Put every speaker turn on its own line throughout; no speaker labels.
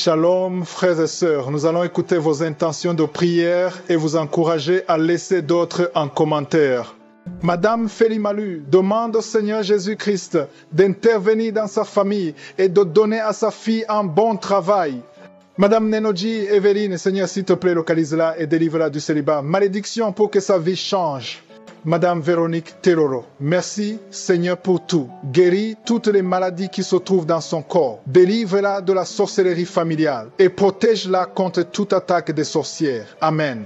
Shalom, frères et sœurs. Nous allons écouter vos intentions de prière et vous encourager à laisser d'autres en commentaire. Madame Félimalu demande au Seigneur Jésus-Christ d'intervenir dans sa famille et de donner à sa fille un bon travail. Madame Nenodji Evelyne, Seigneur, s'il te plaît, localise-la et délivre-la du célibat. Malédiction pour que sa vie change. Madame Véronique Teroro, merci Seigneur pour tout. Guéris toutes les maladies qui se trouvent dans son corps. Délivre-la de la sorcellerie familiale et protège-la contre toute attaque des sorcières. Amen.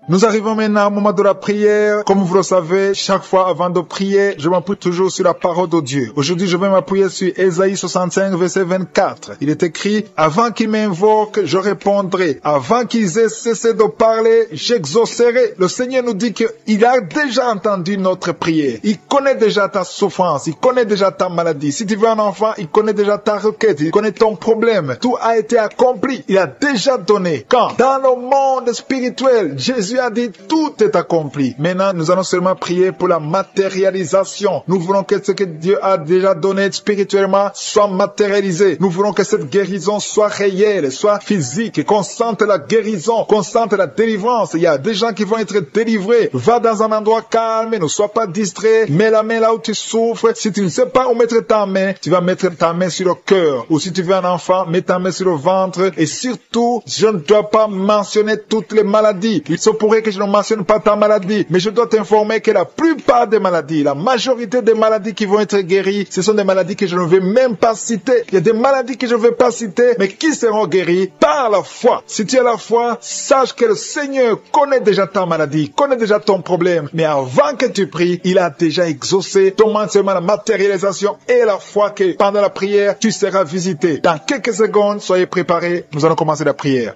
Nous arrivons maintenant au moment de la prière. Comme vous le savez, chaque fois avant de prier, je m'appuie toujours sur la parole de Dieu. Aujourd'hui, je vais m'appuyer sur Ésaïe 65, verset 24. Il est écrit, « Avant qu'ils m'invoquent, je répondrai. Avant qu'ils aient cessé de parler, j'exaucerai. » Le Seigneur nous dit qu'il a déjà entendu notre prière. Il connaît déjà ta souffrance. Il connaît déjà ta maladie. Si tu veux un enfant, il connaît déjà ta requête. Il connaît ton problème. Tout a été accompli. Il a déjà donné. Quand? Dans le monde spirituel, Jésus a dit tout est accompli. Maintenant, nous allons seulement prier pour la matérialisation. Nous voulons que ce que Dieu a déjà donné spirituellement soit matérialisé. Nous voulons que cette guérison soit réelle, soit physique, qu'on sente la guérison, qu'on sente la délivrance. Il y a des gens qui vont être délivrés. Va dans un endroit calme, ne sois pas distrait. Mets la main là où tu souffres. Si tu ne sais pas où mettre ta main, tu vas mettre ta main sur le cœur. Ou si tu veux un enfant, mets ta main sur le ventre. Et surtout, je ne dois pas mentionner toutes les maladies. Il se pourrait que je ne mentionne pas ta maladie, mais je dois t'informer que la plupart des maladies, la majorité des maladies qui vont être guéries, ce sont des maladies que je ne vais même pas citer. Il y a des maladies que je ne vais pas citer, mais qui seront guéries par la foi. Si tu as la foi, sache que le Seigneur connaît déjà ta maladie, connaît déjà ton problème, mais avant que tu pries, il a déjà exaucé. Demande seulement la matérialisation et la foi que pendant la prière, tu seras visité. Dans quelques secondes, soyez préparés, nous allons commencer la prière.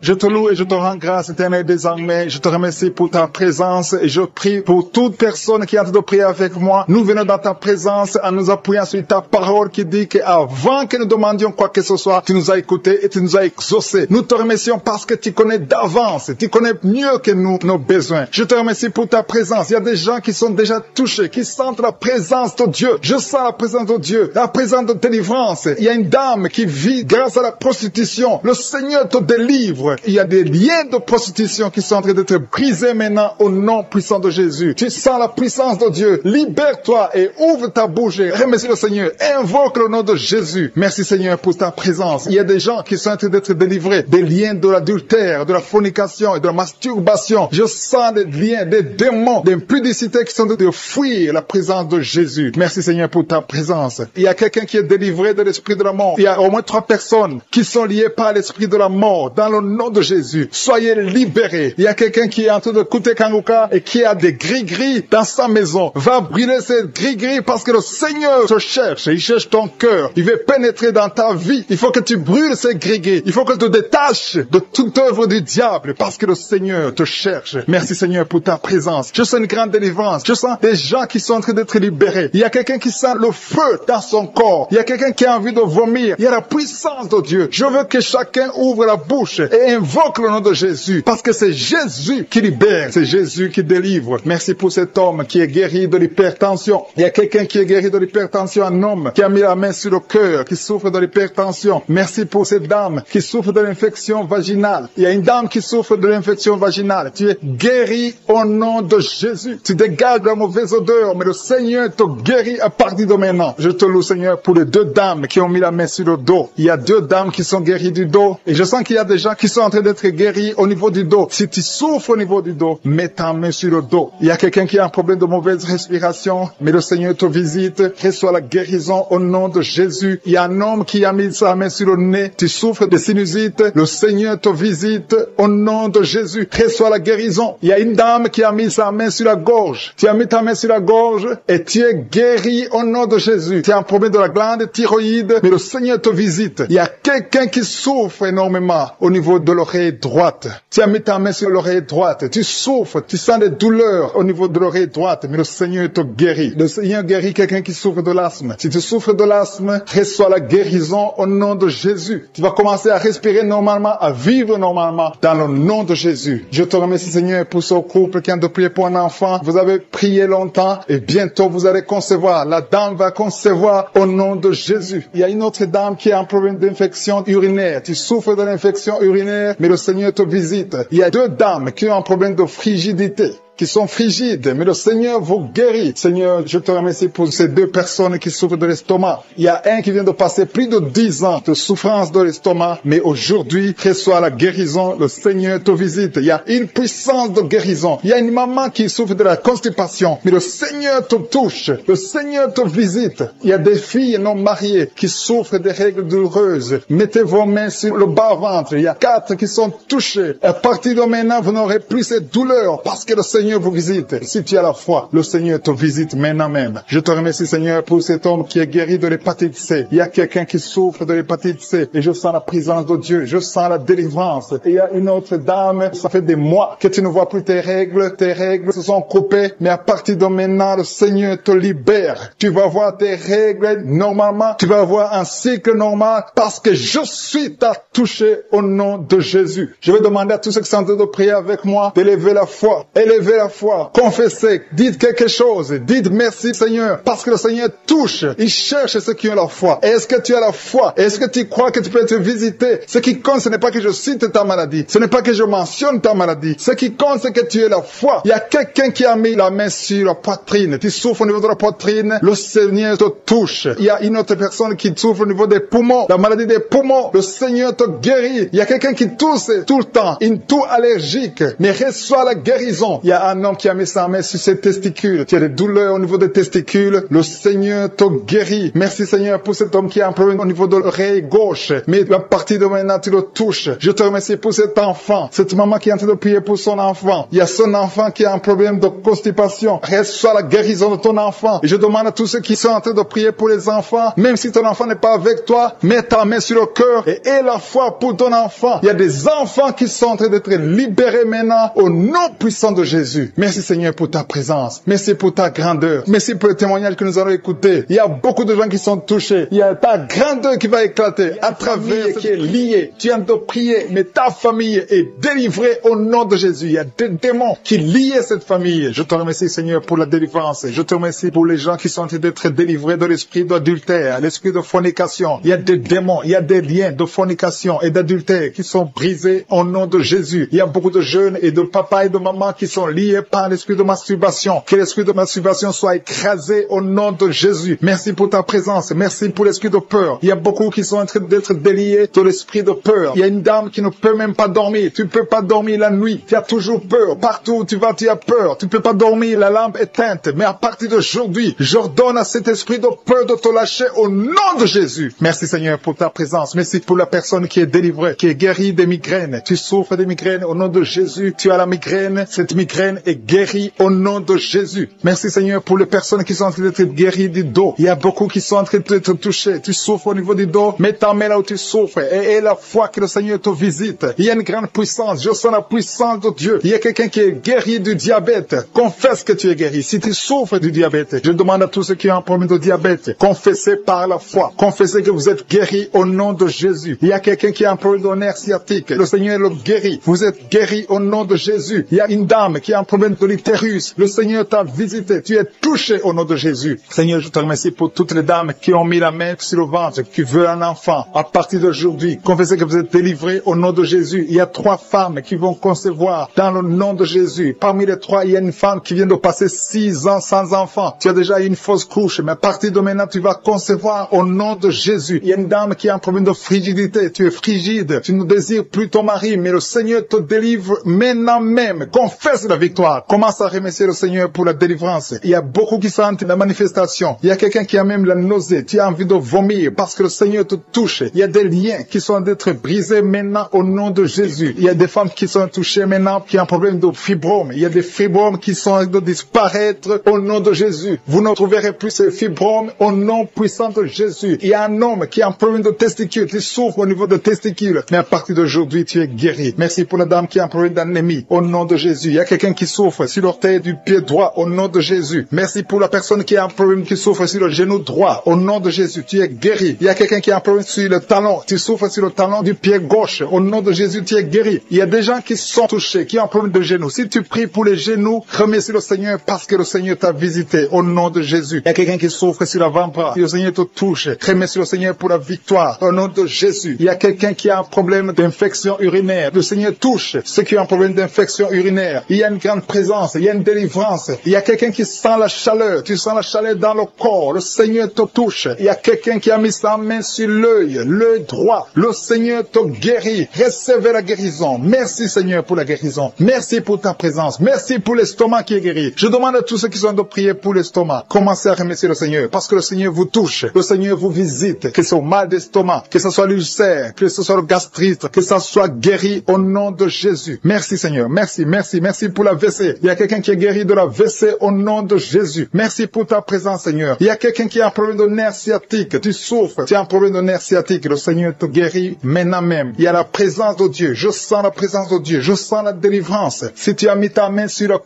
Je te loue et je te rends grâce, Éternel, désormais. Je te remercie pour ta présence et je prie pour toute personne qui a de prier avec moi. Nous venons dans ta présence en nous appuyant sur ta parole qui dit qu'avant que nous demandions quoi que ce soit, tu nous as écoutés et tu nous as exaucés. Nous te remercions parce que tu connais d'avance, tu connais mieux que nous nos besoins. Je te remercie pour ta présence. Il y a des gens qui sont déjà touchés, qui sentent la présence de Dieu. Je sens la présence de Dieu, la présence de délivrance. Il y a une dame qui vit grâce à la prostitution. Le Seigneur te délivre. Il y a des liens de prostitution qui sont en train d'être brisés maintenant au nom puissant de Jésus. Tu sens la puissance de Dieu. Libère-toi et ouvre ta bouche. Remercie le Seigneur. Invoque le nom de Jésus. Merci Seigneur pour ta présence. Il y a des gens qui sont en train d'être délivrés des liens de l'adultère, de la fornication et de la masturbation. Je sens des liens, des démons, des impudicités qui sont en train de fuir la présence de Jésus. Merci Seigneur pour ta présence. Il y a quelqu'un qui est délivré de l'esprit de la mort. Il y a au moins 3 personnes qui sont liées par l'esprit de la mort. Dans le nom de Jésus, soyez libérés. Il y a quelqu'un qui est en train de écouter Kanguka et qui a des gris-gris dans sa maison. Va brûler ces gris-gris parce que le Seigneur te cherche. Il cherche ton cœur. Il veut pénétrer dans ta vie. Il faut que tu brûles ces gris-gris. Il faut que tu te détaches de toute œuvre du diable parce que le Seigneur te cherche. Merci Seigneur pour ta présence. Je sens une grande délivrance. Je sens des gens qui sont en train d'être libérés. Il y a quelqu'un qui sent le feu dans son corps. Il y a quelqu'un qui a envie de vomir. Il y a la puissance de Dieu. Je veux que chacun ouvre la bouche et invoque le nom de Jésus, parce que c'est Jésus qui libère, c'est Jésus qui délivre. Merci pour cet homme qui est guéri de l'hypertension. Il y a quelqu'un qui est guéri de l'hypertension, un homme qui a mis la main sur le cœur, qui souffre de l'hypertension. Merci pour cette dame qui souffre de l'infection vaginale. Il y a une dame qui souffre de l'infection vaginale. Tu es guéri au nom de Jésus. Tu dégages la mauvaise odeur, mais le Seigneur te guérit à partir de maintenant. Je te loue Seigneur pour les 2 dames qui ont mis la main sur le dos. Il y a 2 dames qui sont guéries du dos et je sens qu'il y a des gens qui sont en train d'être guéri au niveau du dos. Si tu souffres au niveau du dos, mets ta main sur le dos. Il y a quelqu'un qui a un problème de mauvaise respiration, mais le Seigneur te visite. Reçois la guérison au nom de Jésus. Il y a un homme qui a mis sa main sur le nez. Tu souffres de sinusite. Le Seigneur te visite au nom de Jésus. Reçois la guérison. Il y a une dame qui a mis sa main sur la gorge. Tu as mis ta main sur la gorge et tu es guéri au nom de Jésus. Tu as un problème de la glande thyroïde, mais le Seigneur te visite. Il y a quelqu'un qui souffre énormément au niveau de l'oreille droite. Tu as mis ta main sur l'oreille droite. Tu souffres, tu sens des douleurs au niveau de l'oreille droite, mais le Seigneur te guérit. Le Seigneur guérit quelqu'un qui souffre de l'asthme. Si tu souffres de l'asthme, reçois la guérison au nom de Jésus. Tu vas commencer à respirer normalement, à vivre normalement dans le nom de Jésus. Je te remercie, Seigneur, pour ce couple qui a de prier pour un enfant. Vous avez prié longtemps et bientôt vous allez concevoir. La dame va concevoir au nom de Jésus. Il y a une autre dame qui a un problème d'infection urinaire. Tu souffres de l'infection urinaire, mais le Seigneur te visite. Il y a 2 dames qui ont un problème de frigidité, qui sont frigides, mais le Seigneur vous guérit. Seigneur, je te remercie pour ces 2 personnes qui souffrent de l'estomac. Il y a un qui vient de passer plus de 10 ans de souffrance de l'estomac, mais aujourd'hui, reçoit la guérison, le Seigneur te visite. Il y a une puissance de guérison. Il y a une maman qui souffre de la constipation, mais le Seigneur te touche, le Seigneur te visite. Il y a des filles non mariées qui souffrent des règles douloureuses. Mettez vos mains sur le bas-ventre. Il y a 4 qui sont touchés. À partir de maintenant, vous n'aurez plus cette douleur parce que le Seigneur vous visite. Si tu as la foi, le Seigneur te visite maintenant même. Je te remercie, Seigneur, pour cet homme qui est guéri de l'hépatite C. Il y a quelqu'un qui souffre de l'hépatite C et je sens la présence de Dieu. Je sens la délivrance. Et il y a une autre dame, ça fait des mois que tu ne vois plus tes règles. Tes règles se sont coupées, mais à partir de maintenant, le Seigneur te libère. Tu vas voir tes règles normalement. Tu vas avoir un cycle normal parce que je suis à toucher au nom de Jésus. Je vais demander à tous ceux qui sont en train de prier avec moi d'élever la foi. Élevez la foi, confessez, dites quelque chose, dites merci Seigneur, parce que le Seigneur touche, il cherche ceux qui ont la foi. Est-ce que tu as la foi? Est-ce que tu crois que tu peux être visité? Ce qui compte, ce n'est pas que je cite ta maladie, ce n'est pas que je mentionne ta maladie, ce qui compte, c'est que tu aies la foi. Il y a quelqu'un qui a mis la main sur la poitrine, tu souffres au niveau de la poitrine, le Seigneur te touche. Il y a une autre personne qui souffre au niveau des poumons, la maladie des poumons, le Seigneur te guérit. Il y a quelqu'un qui tousse tout le temps, une toux allergique, mais reçoit la guérison. Il y a un homme qui a mis sa main sur ses testicules. Tu as des douleurs au niveau des testicules. Le Seigneur te guérit. Merci Seigneur pour cet homme qui a un problème au niveau de l'oreille gauche. Mais à partir de maintenant, tu le touches. Je te remercie pour cet enfant. Cette maman qui est en train de prier pour son enfant. Il y a son enfant qui a un problème de constipation. Reçois la guérison de ton enfant. Et je demande à tous ceux qui sont en train de prier pour les enfants, même si ton enfant n'est pas avec toi, mets ta main sur le cœur et aie la foi pour ton enfant. Il y a des enfants qui sont en train d'être libérés maintenant au nom puissant de Jésus. Merci Seigneur pour ta présence. Merci pour ta grandeur. Merci pour le témoignage que nous allons écouter. Il y a beaucoup de gens qui sont touchés. Il y a ta grandeur qui va éclater à travers qui est liée. Tu viens de prier, mais ta famille est délivrée au nom de Jésus. Il y a des démons qui lient cette famille. Je te remercie Seigneur pour la délivrance. Je te remercie pour les gens qui sont en train d'être délivrés de l'esprit d'adultère, l'esprit de fornication. Il y a des démons, il y a des liens de fornication et d'adultère qui sont brisés au nom de Jésus. Il y a beaucoup de jeunes et de papas et de mamans qui sont liés par l'esprit de masturbation. Que l'esprit de masturbation soit écrasé au nom de Jésus. Merci pour ta présence. Merci pour l'esprit de peur. Il y a beaucoup qui sont en train d'être déliés de l'esprit de peur. Il y a une dame qui ne peut même pas dormir. Tu ne peux pas dormir la nuit. Tu as toujours peur. Partout où tu vas, tu as peur. Tu ne peux pas dormir. La lampe est éteinte. Mais à partir d'aujourd'hui, j'ordonne à cet esprit de peur de te lâcher au nom de Jésus. Merci Seigneur pour ta présence. Merci pour la personne qui est délivrée, qui est guérie des migraines. Tu souffres des migraines au nom de Jésus. Tu as la migraine. Cette migraine est guérie au nom de Jésus. Merci Seigneur pour les personnes qui sont en train d'être guéries du dos. Il y a beaucoup qui sont en train d'être touchés. Tu souffres au niveau du dos. Mets ta main là où tu souffres et la foi que le Seigneur te visite. Il y a une grande puissance. Je sens la puissance de Dieu. Il y a quelqu'un qui est guéri du diabète. Confesse que tu es guéri. Si tu souffres du diabète, je demande à tous ceux qui ont un problème de diabète, confessez par la foi. Confessez que vous êtes guéri au nom de Jésus. Il y a quelqu'un qui a un problème de nerf sciatique. Le Seigneur le guérit. Vous êtes guéri au nom de Jésus. Il y a une dame qui a un problème de l'utérus. Le Seigneur t'a visité. Tu es touché au nom de Jésus. Seigneur, je te remercie pour toutes les dames qui ont mis la main sur le ventre, qui veulent un enfant. À partir d'aujourd'hui, confessez que vous êtes délivrés au nom de Jésus. Il y a 3 femmes qui vont concevoir dans le nom de Jésus. Parmi les 3, il y a une femme qui vient de passer 6 ans sans enfant. Tu as déjà eu une fausse couche, mais à partir de maintenant, tu vas concevoir au nom de Jésus. Il y a une dame qui a un problème de frigidité. Tu es frigide. Tu ne désires plus ton mari, mais le Seigneur te délivre maintenant même. Confesse la vérité. victoire. Commence à remercier le Seigneur pour la délivrance. Il y a beaucoup qui sentent la manifestation. Il y a quelqu'un qui a même la nausée. Tu as envie de vomir parce que le Seigneur te touche. Il y a des liens qui sont d'être brisés maintenant au nom de Jésus. Il y a des femmes qui sont touchées maintenant qui ont un problème de fibrome. Il y a des fibromes qui sont de disparaître au nom de Jésus. Vous ne trouverez plus ces fibromes au nom puissant de Jésus. Il y a un homme qui a un problème de testicules, qui souffre au niveau de testicules. Mais à partir d'aujourd'hui, tu es guéri. Merci pour la dame qui a un problème d'anémie au nom de Jésus. Il y a quelqu'un qui souffre sur l'orteil du pied droit au nom de Jésus. Merci pour la personne qui a un problème qui souffre sur le genou droit au nom de Jésus. Tu es guéri. Il y a quelqu'un qui a un problème sur le talon. Tu souffres sur le talon du pied gauche. Au nom de Jésus, tu es guéri. Il y a des gens qui sont touchés, qui ont un problème de genou. Si tu pries pour les genoux, remercie le Seigneur parce que le Seigneur t'a visité au nom de Jésus. Il y a quelqu'un qui souffre sur l'avant-bras. Le Seigneur te touche. Remercie le Seigneur pour la victoire au nom de Jésus. Il y a quelqu'un qui a un problème d'infection urinaire. Le Seigneur touche ceux qui ont un problème d'infection urinaire. Il y a une grande présence. Il y a une délivrance. Il y a quelqu'un qui sent la chaleur. Tu sens la chaleur dans le corps. Le Seigneur te touche. Il y a quelqu'un qui a mis sa main sur l'œil droit. Le Seigneur te guérit. Recevez la guérison. Merci Seigneur pour la guérison. Merci pour ta présence. Merci pour l'estomac qui est guéri. Je demande à tous ceux qui sont de prier pour l'estomac. Commencez à remercier le Seigneur parce que le Seigneur vous touche. Le Seigneur vous visite. Que ce soit mal d'estomac, que ce soit l'ulcère, que ce soit le gastrite, que ça soit guéri au nom de Jésus. Merci Seigneur. Merci, merci, merci pour la WC. Il y a quelqu'un qui est guéri de la WC au nom de Jésus. Merci pour ta présence Seigneur. Il y a quelqu'un qui a un problème de nerf sciatique. Tu souffres. Tu as un problème de nerf sciatique. Le Seigneur te guérit maintenant même. Il y a la présence de Dieu. Je sens la présence de Dieu. Je sens la délivrance. Si tu as mis ta main sur la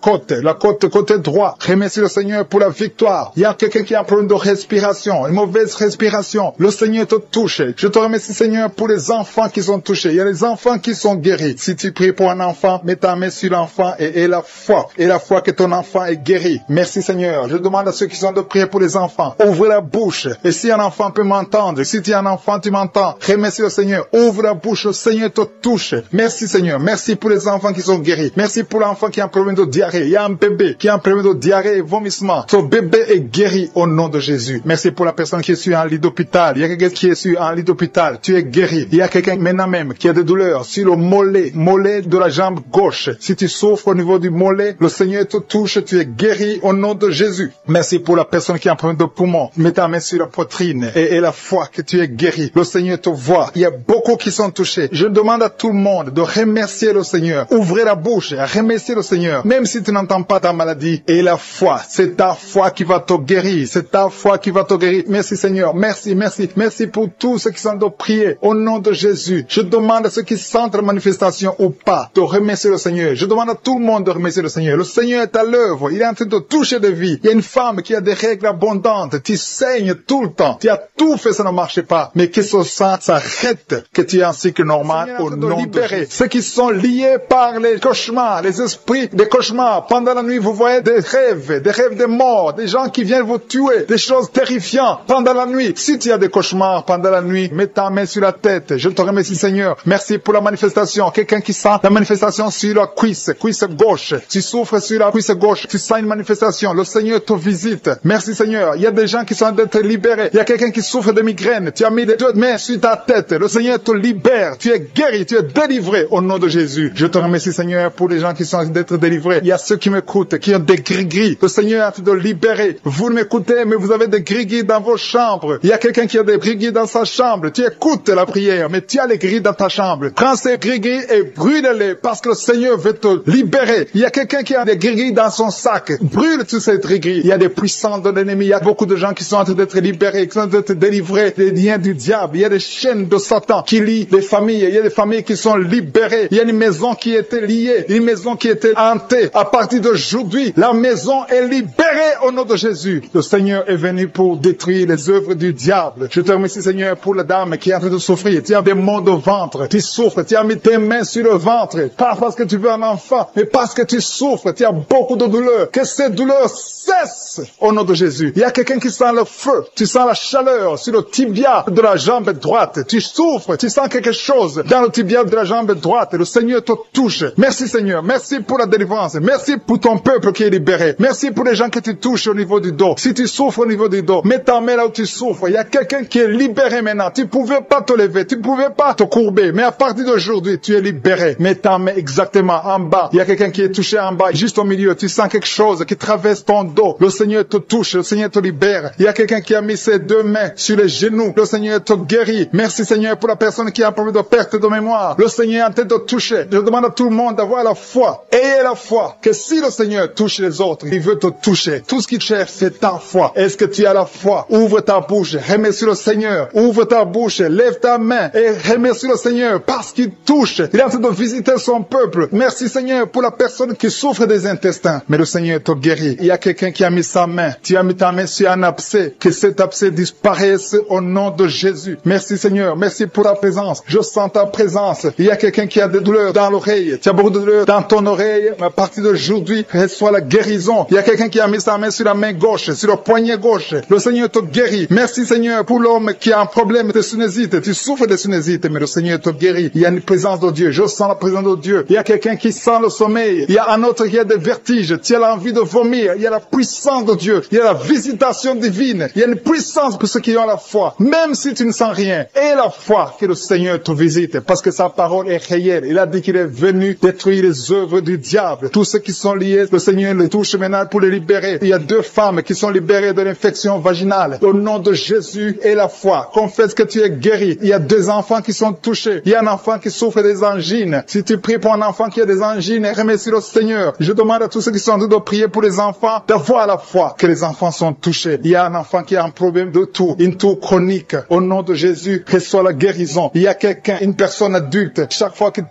côté droit, remercie le Seigneur pour la victoire. Il y a quelqu'un qui a un problème de respiration, une mauvaise respiration. Le Seigneur te touche. Je te remercie Seigneur pour les enfants qui sont touchés. Il y a les enfants qui sont guéris. Si tu pries pour un enfant, mets ta main sur l'enfant et la foi. Et la foi que ton enfant est guéri. Merci Seigneur. Je demande à ceux qui sont de prier pour les enfants. Ouvre la bouche. Et si un enfant peut m'entendre, si tu es un enfant, tu m'entends. Remercie le Seigneur. Ouvre la bouche. Le Seigneur te touche. Merci Seigneur. Merci pour les enfants qui sont guéris. Merci pour l'enfant qui a un problème de diarrhée. Il y a un bébé qui a un problème de diarrhée et vomissement. Ce bébé est guéri au nom de Jésus. Merci pour la personne qui est sur un lit d'hôpital. Il y a quelqu'un qui est sur un lit d'hôpital. Tu es guéri. Il y a quelqu'un maintenant même qui a des douleurs sur le mollet de la jambe gauche. Si tu souffres au niveau du mollet, le Seigneur te touche. Tu es guéri au nom de Jésus. Merci pour la personne qui a un problème de poumon. Mets ta main sur la poitrine et la foi que tu es guéri. Le Seigneur te voit. Il y a beaucoup qui sont touchés. Je demande à tout le monde de remercier le Seigneur. Ouvrez la bouche et remerciez le Seigneur. Même si tu n'entends pas ta maladie. Et la foi, c'est ta foi qui va te guérir. C'est ta foi qui va te guérir. Merci Seigneur. Merci, merci. Merci pour tous ceux qui sont de prier au nom de Jésus. Je demande à ceux qui sentent la manifestation ou pas de remercier le Seigneur. Je demande à tout le monde de remercier le Seigneur. Le Seigneur est à l'œuvre. Il est en train de toucher des vies. Il y a une femme qui a des règles abondantes. Tu saignes tout le temps. Tu as tout fait, ça ne marche pas. Mais que ce sang s'arrête, que tu es en cycle normal au nom de Jésus. Ceux qui sont liés par les cauchemars, les esprits des cauchemars. Pendant la nuit, vous voyez des rêves de mort, des gens qui viennent vous tuer, des choses terrifiantes pendant la nuit. Si tu as des cauchemars pendant la nuit, mets ta main sur la tête. Je te remercie Seigneur. Merci pour la manifestation. Quelqu'un qui sent la manifestation sur la cuisse gauche. Tu souffres sur la cuisse gauche. Tu sens une manifestation. Le Seigneur te visite. Merci Seigneur. Il y a des gens qui sont d'être libérés. Il y a quelqu'un qui souffre de migraine. Tu as mis les deux mains sur ta tête. Le Seigneur te libère. Tu es guéri. Tu es délivré au nom de Jésus. Je te remercie Seigneur pour les gens qui sont d'être délivrés. Il y a ceux qui m'écoutent, qui ont des gris-gris. Le Seigneur a de libérer. Vous m'écoutez, mais vous avez des gris-gris dans vos chambres. Il y a quelqu'un qui a des gris-gris dans sa chambre. Tu écoutes la prière, mais tu as les gris dans ta chambre. Prends ces gris-gris et brûle-les parce que le Seigneur veut te libérer. Il y a quelqu'un qui a des gris-gris dans son sac. Brûle tous ces gris-gris. Il y a des puissants de l'ennemi. Il y a beaucoup de gens qui sont en train d'être libérés, qui sont en train d'être délivrés des liens du diable. Il y a des chaînes de Satan qui lient les familles. Il y a des familles qui sont libérées. Il y a une maison qui était liée, une maison qui était hantée. À partir d'aujourd'hui, la maison est libérée au nom de Jésus. Le Seigneur est venu pour détruire les œuvres du diable. Je te remercie Seigneur pour la dame qui est en train de souffrir. Tu as des maux de ventre. Tu souffres. Tu as mis tes mains sur le ventre. Pas parce que tu veux un enfant, mais parce que tu souffres. Tu as beaucoup de douleurs. Que ces douleurs cessent au nom de Jésus. Il y a quelqu'un qui sent le feu. Tu sens la chaleur sur le tibia de la jambe droite. Tu souffres. Tu sens quelque chose dans le tibia de la jambe droite. Le Seigneur te touche. Merci Seigneur. Merci pour la délivrance. Merci pour ton peuple qui est libéré. Merci pour les gens que tu touches au niveau du dos. Si tu souffres au niveau du dos, mets ta main là où tu souffres. Il y a quelqu'un qui est libéré maintenant. Tu ne pouvais pas te lever. Tu ne pouvais pas te courber. Mais à partir d'aujourd'hui, tu es libéré. Mets ta main exactement en bas. Il y a quelqu'un qui est touché en bas, juste au milieu, tu sens quelque chose qui traverse ton dos. Le Seigneur te touche, le Seigneur te libère. Il y a quelqu'un qui a mis ses deux mains sur les genoux. Le Seigneur te guérit. Merci Seigneur pour la personne qui a un problème de perte de mémoire. Le Seigneur est en train de toucher. Je demande à tout le monde d'avoir la foi. Ayez la foi que si le Seigneur touche les autres, il veut te toucher. Tout ce qu'il cherche, c'est ta foi. Est-ce que tu as la foi? Ouvre ta bouche, remercie le Seigneur. Ouvre ta bouche, lève ta main et remercie le Seigneur parce qu'il touche. Il est en train de visiter son peuple. Merci Seigneur pour la personne qui souffre des intestins. Mais le Seigneur te guérit. Il y a quelqu'un qui a mis sa main. Tu as mis ta main sur un abcès. Que cet abcès disparaisse au nom de Jésus. Merci Seigneur. Merci pour la présence. Je sens ta présence. Il y a quelqu'un qui a des douleurs dans l'oreille. Tu as beaucoup de douleurs dans ton oreille. À partir d'aujourd'hui, reçois la guérison. Il y a quelqu'un qui a mis sa main sur la main gauche, sur le poignet gauche. Le Seigneur te guérit. Merci Seigneur pour l'homme qui a un problème de sinusite. Tu souffres de sinusite, mais le Seigneur te guérit. Il y a une présence de Dieu. Je sens la présence de Dieu. Il y a quelqu'un qui sent le sommeil. Il y a un autre qui a des vertiges. Tu as l'envie de vomir. Il y a la puissance de Dieu. Il y a la visitation divine. Il y a une puissance pour ceux qui ont la foi. Même si tu ne sens rien, aie la foi que le Seigneur te visite parce que sa parole est réelle. Il a dit qu'il est venu détruire les œuvres du diable. Tous ceux qui sont liés, le Seigneur les touche maintenant pour les libérer. Il y a 2 femmes qui sont libérées de l'infection vaginale. Au nom de Jésus et la foi, confesse que tu es guéri. Il y a 2 enfants qui sont touchés. Il y a un enfant qui souffre des angines. Si tu pries pour un enfant qui a des angines, remercie le Seigneur. Je demande à tous ceux qui sont en train de prier pour les enfants d'avoir la foi que les enfants sont touchés. Il y a un enfant qui a un problème de toux, une toux chronique. Au nom de Jésus, reçois la guérison. Il y a quelqu'un, une personne adulte. Chaque fois que tu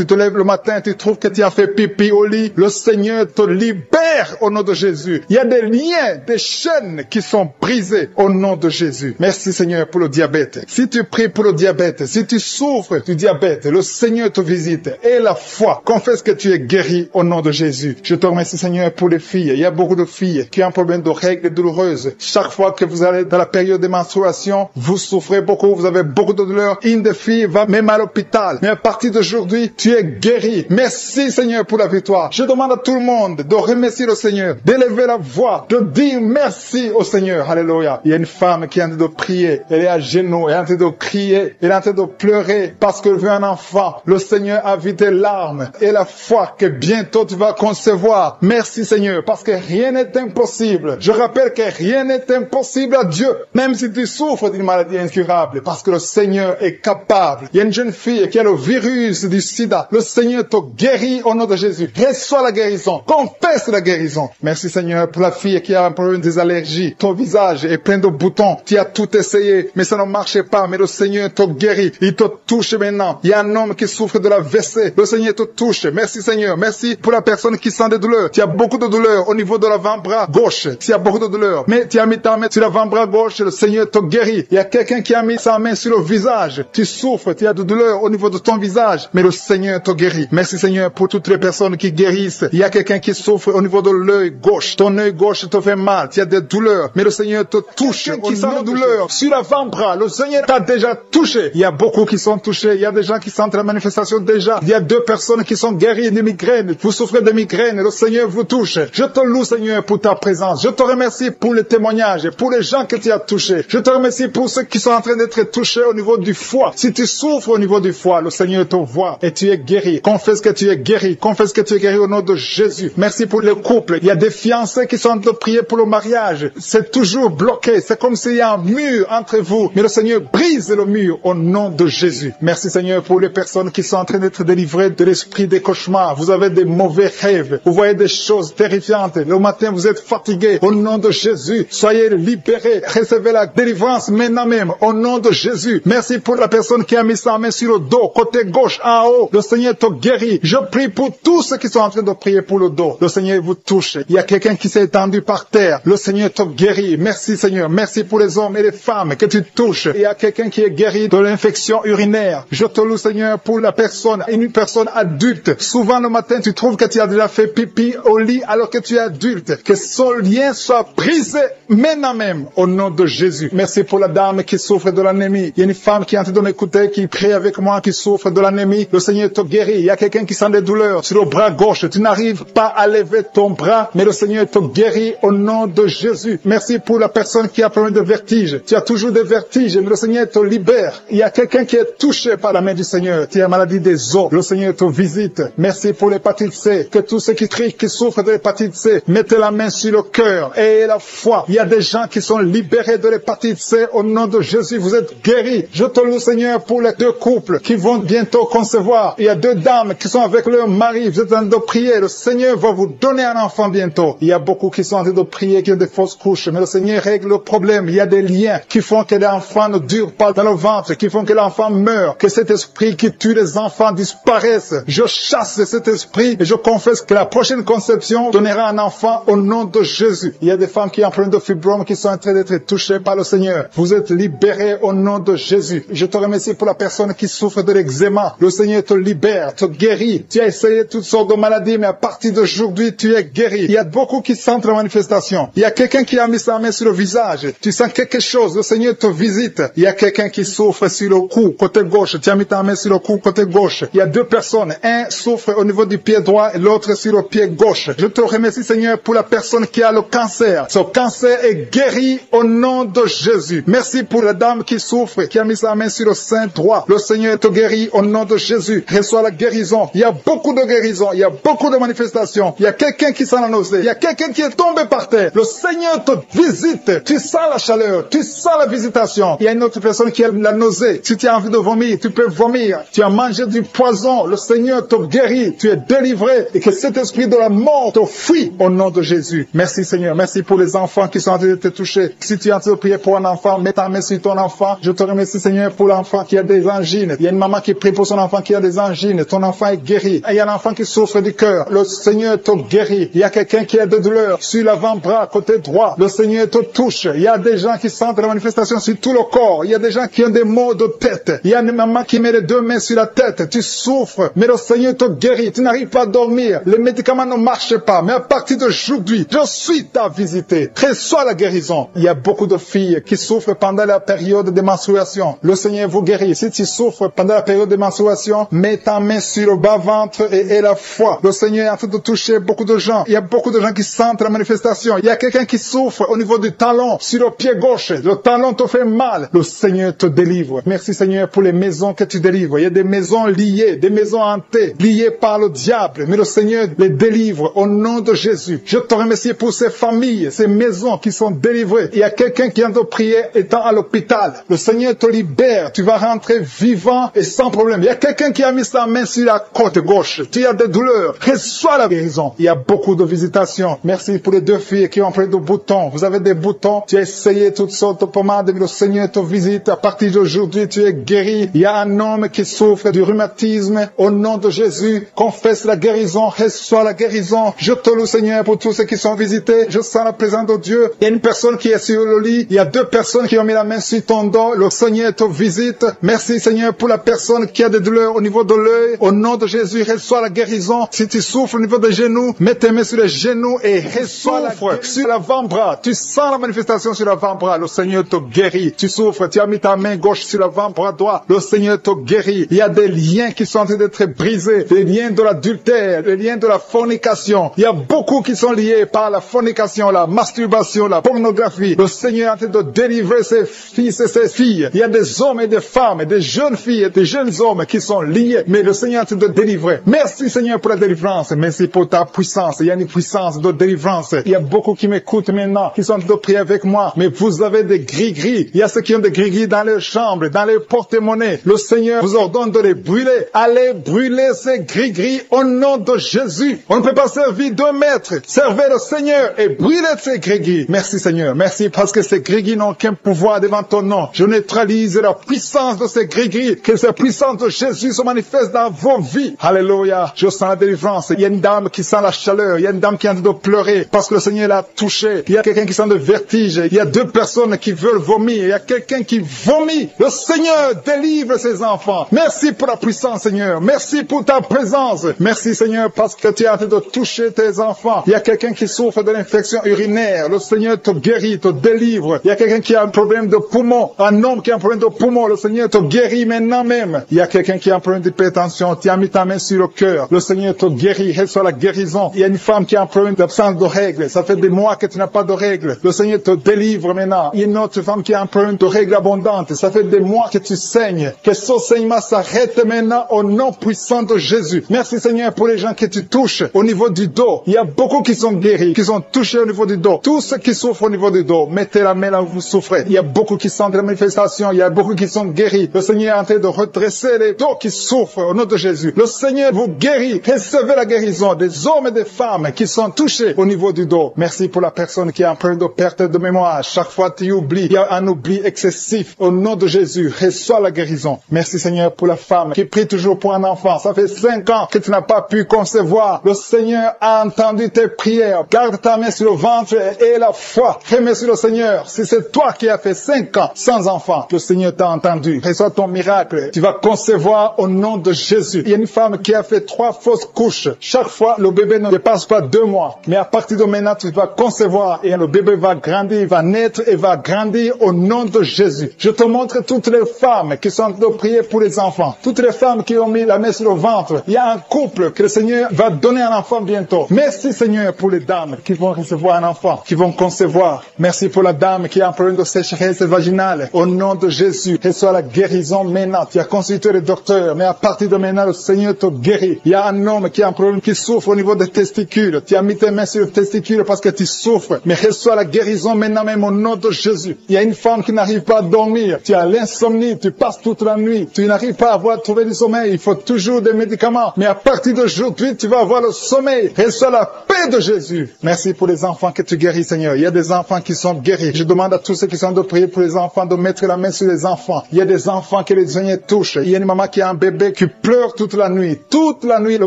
te lèves le matin, tu trouves que tu as fait pipi au lit. Le Seigneur te libère au nom de Jésus. Il y a des liens, des chaînes qui sont brisées au nom de Jésus. Merci Seigneur pour le diabète. Si tu pries pour le diabète, si tu souffres du diabète, le Seigneur te visite. Et la foi, confesse que tu es guéri au nom de Jésus. Je te remercie Seigneur pour les filles. Il y a beaucoup de filles qui ont un problème de règles douloureuses. Chaque fois que vous allez dans la période de menstruation, vous souffrez beaucoup, vous avez beaucoup de douleurs. Une des filles va même à l'hôpital. Mais à partir d'aujourd'hui, tu es guéri. Merci Seigneur pour la victoire. Je demande à tout le monde de remercier le Seigneur, d'élever la voix, de dire merci au Seigneur. Alléluia. Il y a une femme qui est en train de prier. Elle est à genoux, elle est en train de crier, elle est en train de pleurer parce qu'elle veut un enfant. Le Seigneur a vu tes larmes et la foi que bientôt tu vas concevoir. Merci Seigneur parce que rien n'est impossible. Je rappelle que rien n'est impossible à Dieu, même si tu souffres d'une maladie incurable, parce que le Seigneur est capable. Il y a une jeune fille qui a le virus du sida. Le Seigneur te guérit au nom de Jésus. Reçois la guérison. Confesse la guérison. Merci Seigneur pour la fille qui a un problème des allergies. Ton visage est plein de boutons. Tu as tout essayé, mais ça ne marchait pas. Mais le Seigneur te guérit. Il te touche maintenant. Il y a un homme qui souffre de la WC. Le Seigneur te touche. Merci Seigneur. Merci pour la personne qui sent des douleurs. Tu as beaucoup de douleurs au niveau de l'avant-bras gauche. Tu as beaucoup de douleurs. Mais tu as mis ta main sur l'avant-bras gauche. Le Seigneur te guérit. Il y a quelqu'un qui a mis sa main sur le visage. Tu souffres. Tu as de douleurs au niveau de ton visage. Mais le Seigneur te guérit. Merci Seigneur pour toutes les personnes qui guérissent. Il y a quelqu'un qui souffre au niveau de l'œil gauche. Ton œil gauche te fait mal. Tu as des douleurs. Mais le Seigneur te touche. Quelqu'un qui sent des douleurs sur l'avant-bras. Le Seigneur t'a déjà touché. Il y a beaucoup qui sont touchés. Il y a des gens qui sentent la manifestation déjà. Il y a 2 personnes qui sont guéries de migraines. Vous souffrez de migraines. Le Seigneur vous touche. Je te loue Seigneur pour ta présence. Je te remercie pour les témoignages, pour les gens que tu as touchés. Je te remercie pour ceux qui sont en train d'être touchés au niveau du foie. Si tu souffres au niveau du foie, le Seigneur te voit et tu es guéri. Confesse que tu es guéri. Confesse que tu es guéri au nom de Jésus. Merci pour les couples. Il y a des fiancés qui sont en train de prier pour le mariage. C'est toujours bloqué. C'est comme s'il y a un mur entre vous. Mais le Seigneur brise le mur au nom de Jésus. Merci Seigneur pour les personnes qui sont en train d'être délivrées de l'esprit des cauchemars. Vous avez des mauvais rêves. Vous voyez des choses terrifiantes. Le matin, vous êtes fatigué. Au nom de Jésus, soyez libérés. Recevez la délivrance maintenant même. Au nom de Jésus. Merci pour la personne qui a mis sa main sur le dos, côté gauche, en haut. Le Seigneur te guérit. Je prie pour tous ceux qui sont en train de prier pour le dos. Le Seigneur vous touche. Il y a quelqu'un qui s'est étendu par terre. Le Seigneur te guérit. Merci Seigneur. Merci pour les hommes et les femmes que tu touches. Il y a quelqu'un qui est guéri de l'infection urinaire. Je te loue Seigneur pour la personne, une personne adulte. Souvent le matin, tu trouves que tu as déjà fait pipi au lit alors que tu es adulte. Que son lien soit brisé maintenant même au nom de Jésus. Merci pour la dame qui souffre de l'anémie. Il y a une femme qui est en train de m'écouter, qui prie avec moi, qui souffre de l'anémie. Le Seigneur te guérit. Il y a quelqu'un qui sent des douleurs sur le bras gauche. Tu n'arrives pas à lever ton bras, mais le Seigneur te guérit au nom de Jésus. Merci pour la personne qui a problème de vertige. Tu as toujours des vertiges, mais le Seigneur te libère. Il y a quelqu'un qui est touché par la main du Seigneur. Tu as maladie des os. Le Seigneur te visite. Merci pour l'hépatite C, que tous ceux qui crient, qui souffrent de l'hépatite C, mettez la main sur le cœur et la foi. Il y a des gens qui sont libérés de l'hépatite C au nom de Jésus. Vous êtes guéris. Je te loue, Seigneur, pour les 2 couples qui vont bientôt concevoir. Il y a 2 dames qui sont avec leur mari. Vous êtes en train de prier. Le Seigneur va vous donner un enfant bientôt. Il y a beaucoup qui sont en train de prier, qui ont des fausses couches. Mais le Seigneur règle le problème. Il y a des liens qui font que l'enfant ne dure pas dans le ventre, qui font que l'enfant meurt, que cet esprit qui tue les enfants disparaisse. Je chasse cet esprit et je confesse que la prochaine conception donnera un enfant au nom de Jésus. Il y a des femmes qui ont un problème de fibrome qui sont en train d'être touchées par le Seigneur. Vous êtes libérés au nom de Jésus. Je te remercie pour la personne qui souffre de l'eczéma. Le Seigneur te libère, te guérit. Tu as essayé toutes sortes de maladies, mais à partir d'aujourd'hui, tu es guéri. Il y a beaucoup qui sentent la manifestation. Il y a quelqu'un qui a mis sa main sur le visage. Tu sens quelque chose. Le Seigneur te visite. Il y a quelqu'un qui souffre sur le cou, côté gauche. Tu as mis ta main sur le cou, côté gauche. Il y a 2 personnes. Un souffre au niveau du pied droit et l'autre sur le pied gauche. Je te remercie, Seigneur, pour la personne qui a le cancer. Ce cancer est guéri au nom de Jésus. Merci pour la dame qui souffre, qui a mis sa main sur le sein droit. Le Seigneur te guérit au nom de Jésus. Reçois la guérison. Il y a beaucoup de guérisons. Il y a beaucoup de manifestations. Il y a quelqu'un qui sent la nausée. Il y a quelqu'un qui est tombé par terre. Le Seigneur te visite. Tu sens la chaleur. Tu sens la visitation. Il y a une autre personne qui a la nausée. Si tu as envie de vomir, tu peux vomir. Tu as mangé du poison. Le Seigneur te guérit. Tu es délivré. Et que cet esprit de la mort te fuit au nom de Jésus. Merci Seigneur. Merci pour les enfants qui sont en train de te toucher. Si tu es en train de prier pour un enfant, mets ta main sur ton enfant. Je te remercie Seigneur pour l'enfant qui a des angines. Il y a une maman qui prie pour son enfant qui a des angines. Ton enfant est guéri. Et il y a un enfant qui souffre du cœur. Le Seigneur te guérit. Il y a quelqu'un qui a des douleurs sur l'avant-bras, côté droit. Le Seigneur te touche. Il y a des gens qui sentent la manifestation sur tout le corps. Il y a des gens qui ont des maux de tête. Il y a une maman qui met les 2 mains sur la tête. Tu souffres, mais le Seigneur te guérit. Tu n'arrives pas à dormir. Les médicaments ne marchent pas. Mais à partir d'aujourd'hui, je suis ta visité. Reçois la guérison. Il y a beaucoup de filles qui souffrent pendant la période de menstruation. Le Seigneur vous guérit. Si tu souffres pendant la période de menstruation, mets ta main sur le bas-ventre et la foi. Le Seigneur est en train de toucher beaucoup de gens. Il y a beaucoup de gens qui sentent la manifestation. Il y a quelqu'un qui souffre au niveau du talon, sur le pied gauche. Le talon te fait mal. Le Seigneur te délivre. Merci Seigneur pour les maisons que tu délivres. Il y a des maisons liées, des maisons hantées, liées par le diable. Mais le Seigneur les délivre au nom de Jésus. Je te remercie pour ces familles, ces maisons qui sont délivrées. Il y a quelqu'un qui vient de prier étant à l'hôpital. Le Seigneur te libère. Tu vas rentrer vivant et sans problème. Il y a quelqu'un qui a mis sa main sur la côte gauche. Tu as des douleurs. Reçois la guérison. Il y a beaucoup de visitations. Merci pour les 2 filles qui ont pris de boutons. Vous avez des boutons. Tu as essayé toutes sortes de pommades, mais le Seigneur te visite. À partir d'aujourd'hui, tu es guéri. Il y a un homme qui souffre du rhumatisme. Au nom de Jésus, confesse la guérison. Reçois la guérison. Je te loue, Seigneur, pour tous ceux qui sont visités. Je sens la présence de Dieu. Il y a une personne qui est sur le lit. Il y a 2 personnes qui ont mis la main sur ton dos. Le Seigneur te visite. Merci, Seigneur, pour la personne qui a des douleurs au niveau de l'œil. Au nom de Jésus, reçois la guérison. Si tu souffres au niveau des genoux, mets tes mains sur les genoux et reçois sur l'avant-bras. Tu sens la manifestation sur l'avant-bras. Le Seigneur te guérit. Tu souffres. Tu as mis ta main gauche sur l'avant-bras droit. Le Seigneur te guérit. Il y a des liens qui sont en train d'être brisés. Les liens de l'adultère, les liens de la fornication. Il y a beaucoup qui sont liés par la fornication, la masturbation, la pornographie. Le Seigneur est en train de délivrer ses fils et ses filles. Il y a des hommes et des femmes, et des jeunes filles et des jeunes hommes qui sont liés. Mais le Seigneur est en train de délivrer. Merci Seigneur pour la délivrance. Merci pour ta puissance. Il y a une puissance de délivrance. Il y a beaucoup qui m'écoutent maintenant, qui sont en train de prier avec moi. Mais vous avez des gris-gris. Il y a ceux qui ont des gris-gris dans leurs chambres, dans les porte-monnaies. Le Seigneur vous ordonne de les brûler. Allez brûler ces gris-gris au nom de Jésus. On ne peut pas servir 2 maîtres. Servez le Seigneur et brûlez ces gris-gris. Merci Seigneur. Merci parce que ces gris-gris n'ont aucun pouvoir devant ton nom. Je neutralise la puissance de ces gris-gris. Que cette puissance de Jésus se manifeste dans vos vies. Alléluia. Je sens la délivrance. Il y a une dame qui sent la chaleur. Il y a une dame qui est en train de pleurer parce que le Seigneur l'a touchée. Il y a quelqu'un qui sent le vertige. Il y a 2 personnes qui veulent vomir. Il y a quelqu'un qui vomit. Le Seigneur délivre ses enfants. Merci pour la puissance, Seigneur. Merci pour ta présence. Merci, Seigneur, parce que tu es en train de toucher tes enfants. Il y a quelqu'un qui souffre de l'infection urinaire. Le Seigneur te guérit, te délivre. Il y a quelqu'un qui a un problème de poumon. Un homme qui a un problème de poumon. Le Seigneur te guérit maintenant même. Il y a quelqu'un qui a un problème d'hypertension. Tu as mis ta main sur le cœur. Le Seigneur te guérit. Reçois la guérison. Il y a une femme qui a un problème d'absence de règles. Ça fait des mois que tu n'as pas de règles. Le Seigneur te délivre maintenant. Il y a une autre femme qui a un problème de règles abondantes. Ça fait des mois que tu saignes. Que ce saignement s'arrête maintenant au nom puissant de Jésus. Merci Seigneur, pour les gens que tu touches au niveau du dos. Il y a beaucoup qui sont guéris, qui sont touchés au niveau du dos. Tous ceux qui souffrent au niveau du dos, mettez la main là où vous souffrez. Il y a beaucoup qui sentent la manifestation. Il y a beaucoup qui sont guéris. Le Seigneur est en train de redresser les dos qui souffrent au nom de Jésus. Le Seigneur vous guérit. Recevez la guérison des hommes et des femmes qui sont touchés au niveau du dos. Merci pour la personne qui a un problème de perte de mémoire. Chaque fois tu oublies, il y a un oubli excessif. Au nom de Jésus, reçois la guérison. Merci Seigneur pour la femme qui prie toujours pour un enfant. Ça fait 5 ans que tu n'as pas pu concevoir. Le Seigneur a entendu tes prières. Garde ta main sur le ventre et la foi. Remercie le Seigneur. Si c'est toi qui as fait 5 ans sans enfant, le Seigneur t'a entendu. Reçois ton miracle. Tu vas concevoir au nom de Jésus. Il y a une femme qui a fait 3 fausses couches. Chaque fois, le bébé ne dépasse pas 2 mois. Mais à partir de maintenant, tu vas concevoir et le bébé va grandir, il va naître et va grandir au nom de Jésus. Je te montre toutes les femmes qui sont en train de prier pour les enfants. Toutes les femmes qui ont mis la main sur le ventre. Il y a un couple que le Seigneur va donner un enfant bientôt. Merci Seigneur pour les dames qui vont recevoir un enfant, qui vont concevoir. Merci pour la dame qui a un problème de sécheresse vaginale. Au nom de Jésus, reçois la guérison maintenant. Tu as consulté le docteur, mais à partir de maintenant, le Seigneur te guérit. Il y a un homme qui a un problème qui souffre au niveau des testicules. Tu as mis tes mains sur le testicule parce que tu souffres. Mais reçois la guérison maintenant même au nom de Jésus. Il y a une femme qui n'arrive pas à dormir. Tu as l'insomnie, tu passes toute la nuit. Tu n'arrives pas à trouver du sommeil. Il faut toujours des médicaments. Mais à partir d'aujourd'hui, tu vas avoir le sommeil. Reçois la paix de Jésus. Merci pour les enfants que tu guéris, Seigneur. Il y a des enfants qui sont guéris. Je demande à tous ceux qui sont de prier pour les enfants de mettre la main sur les enfants. Il y a des enfants que les Seigneur touchent. Il y a une maman qui a un bébé qui pleure toute la nuit. Toute la nuit, le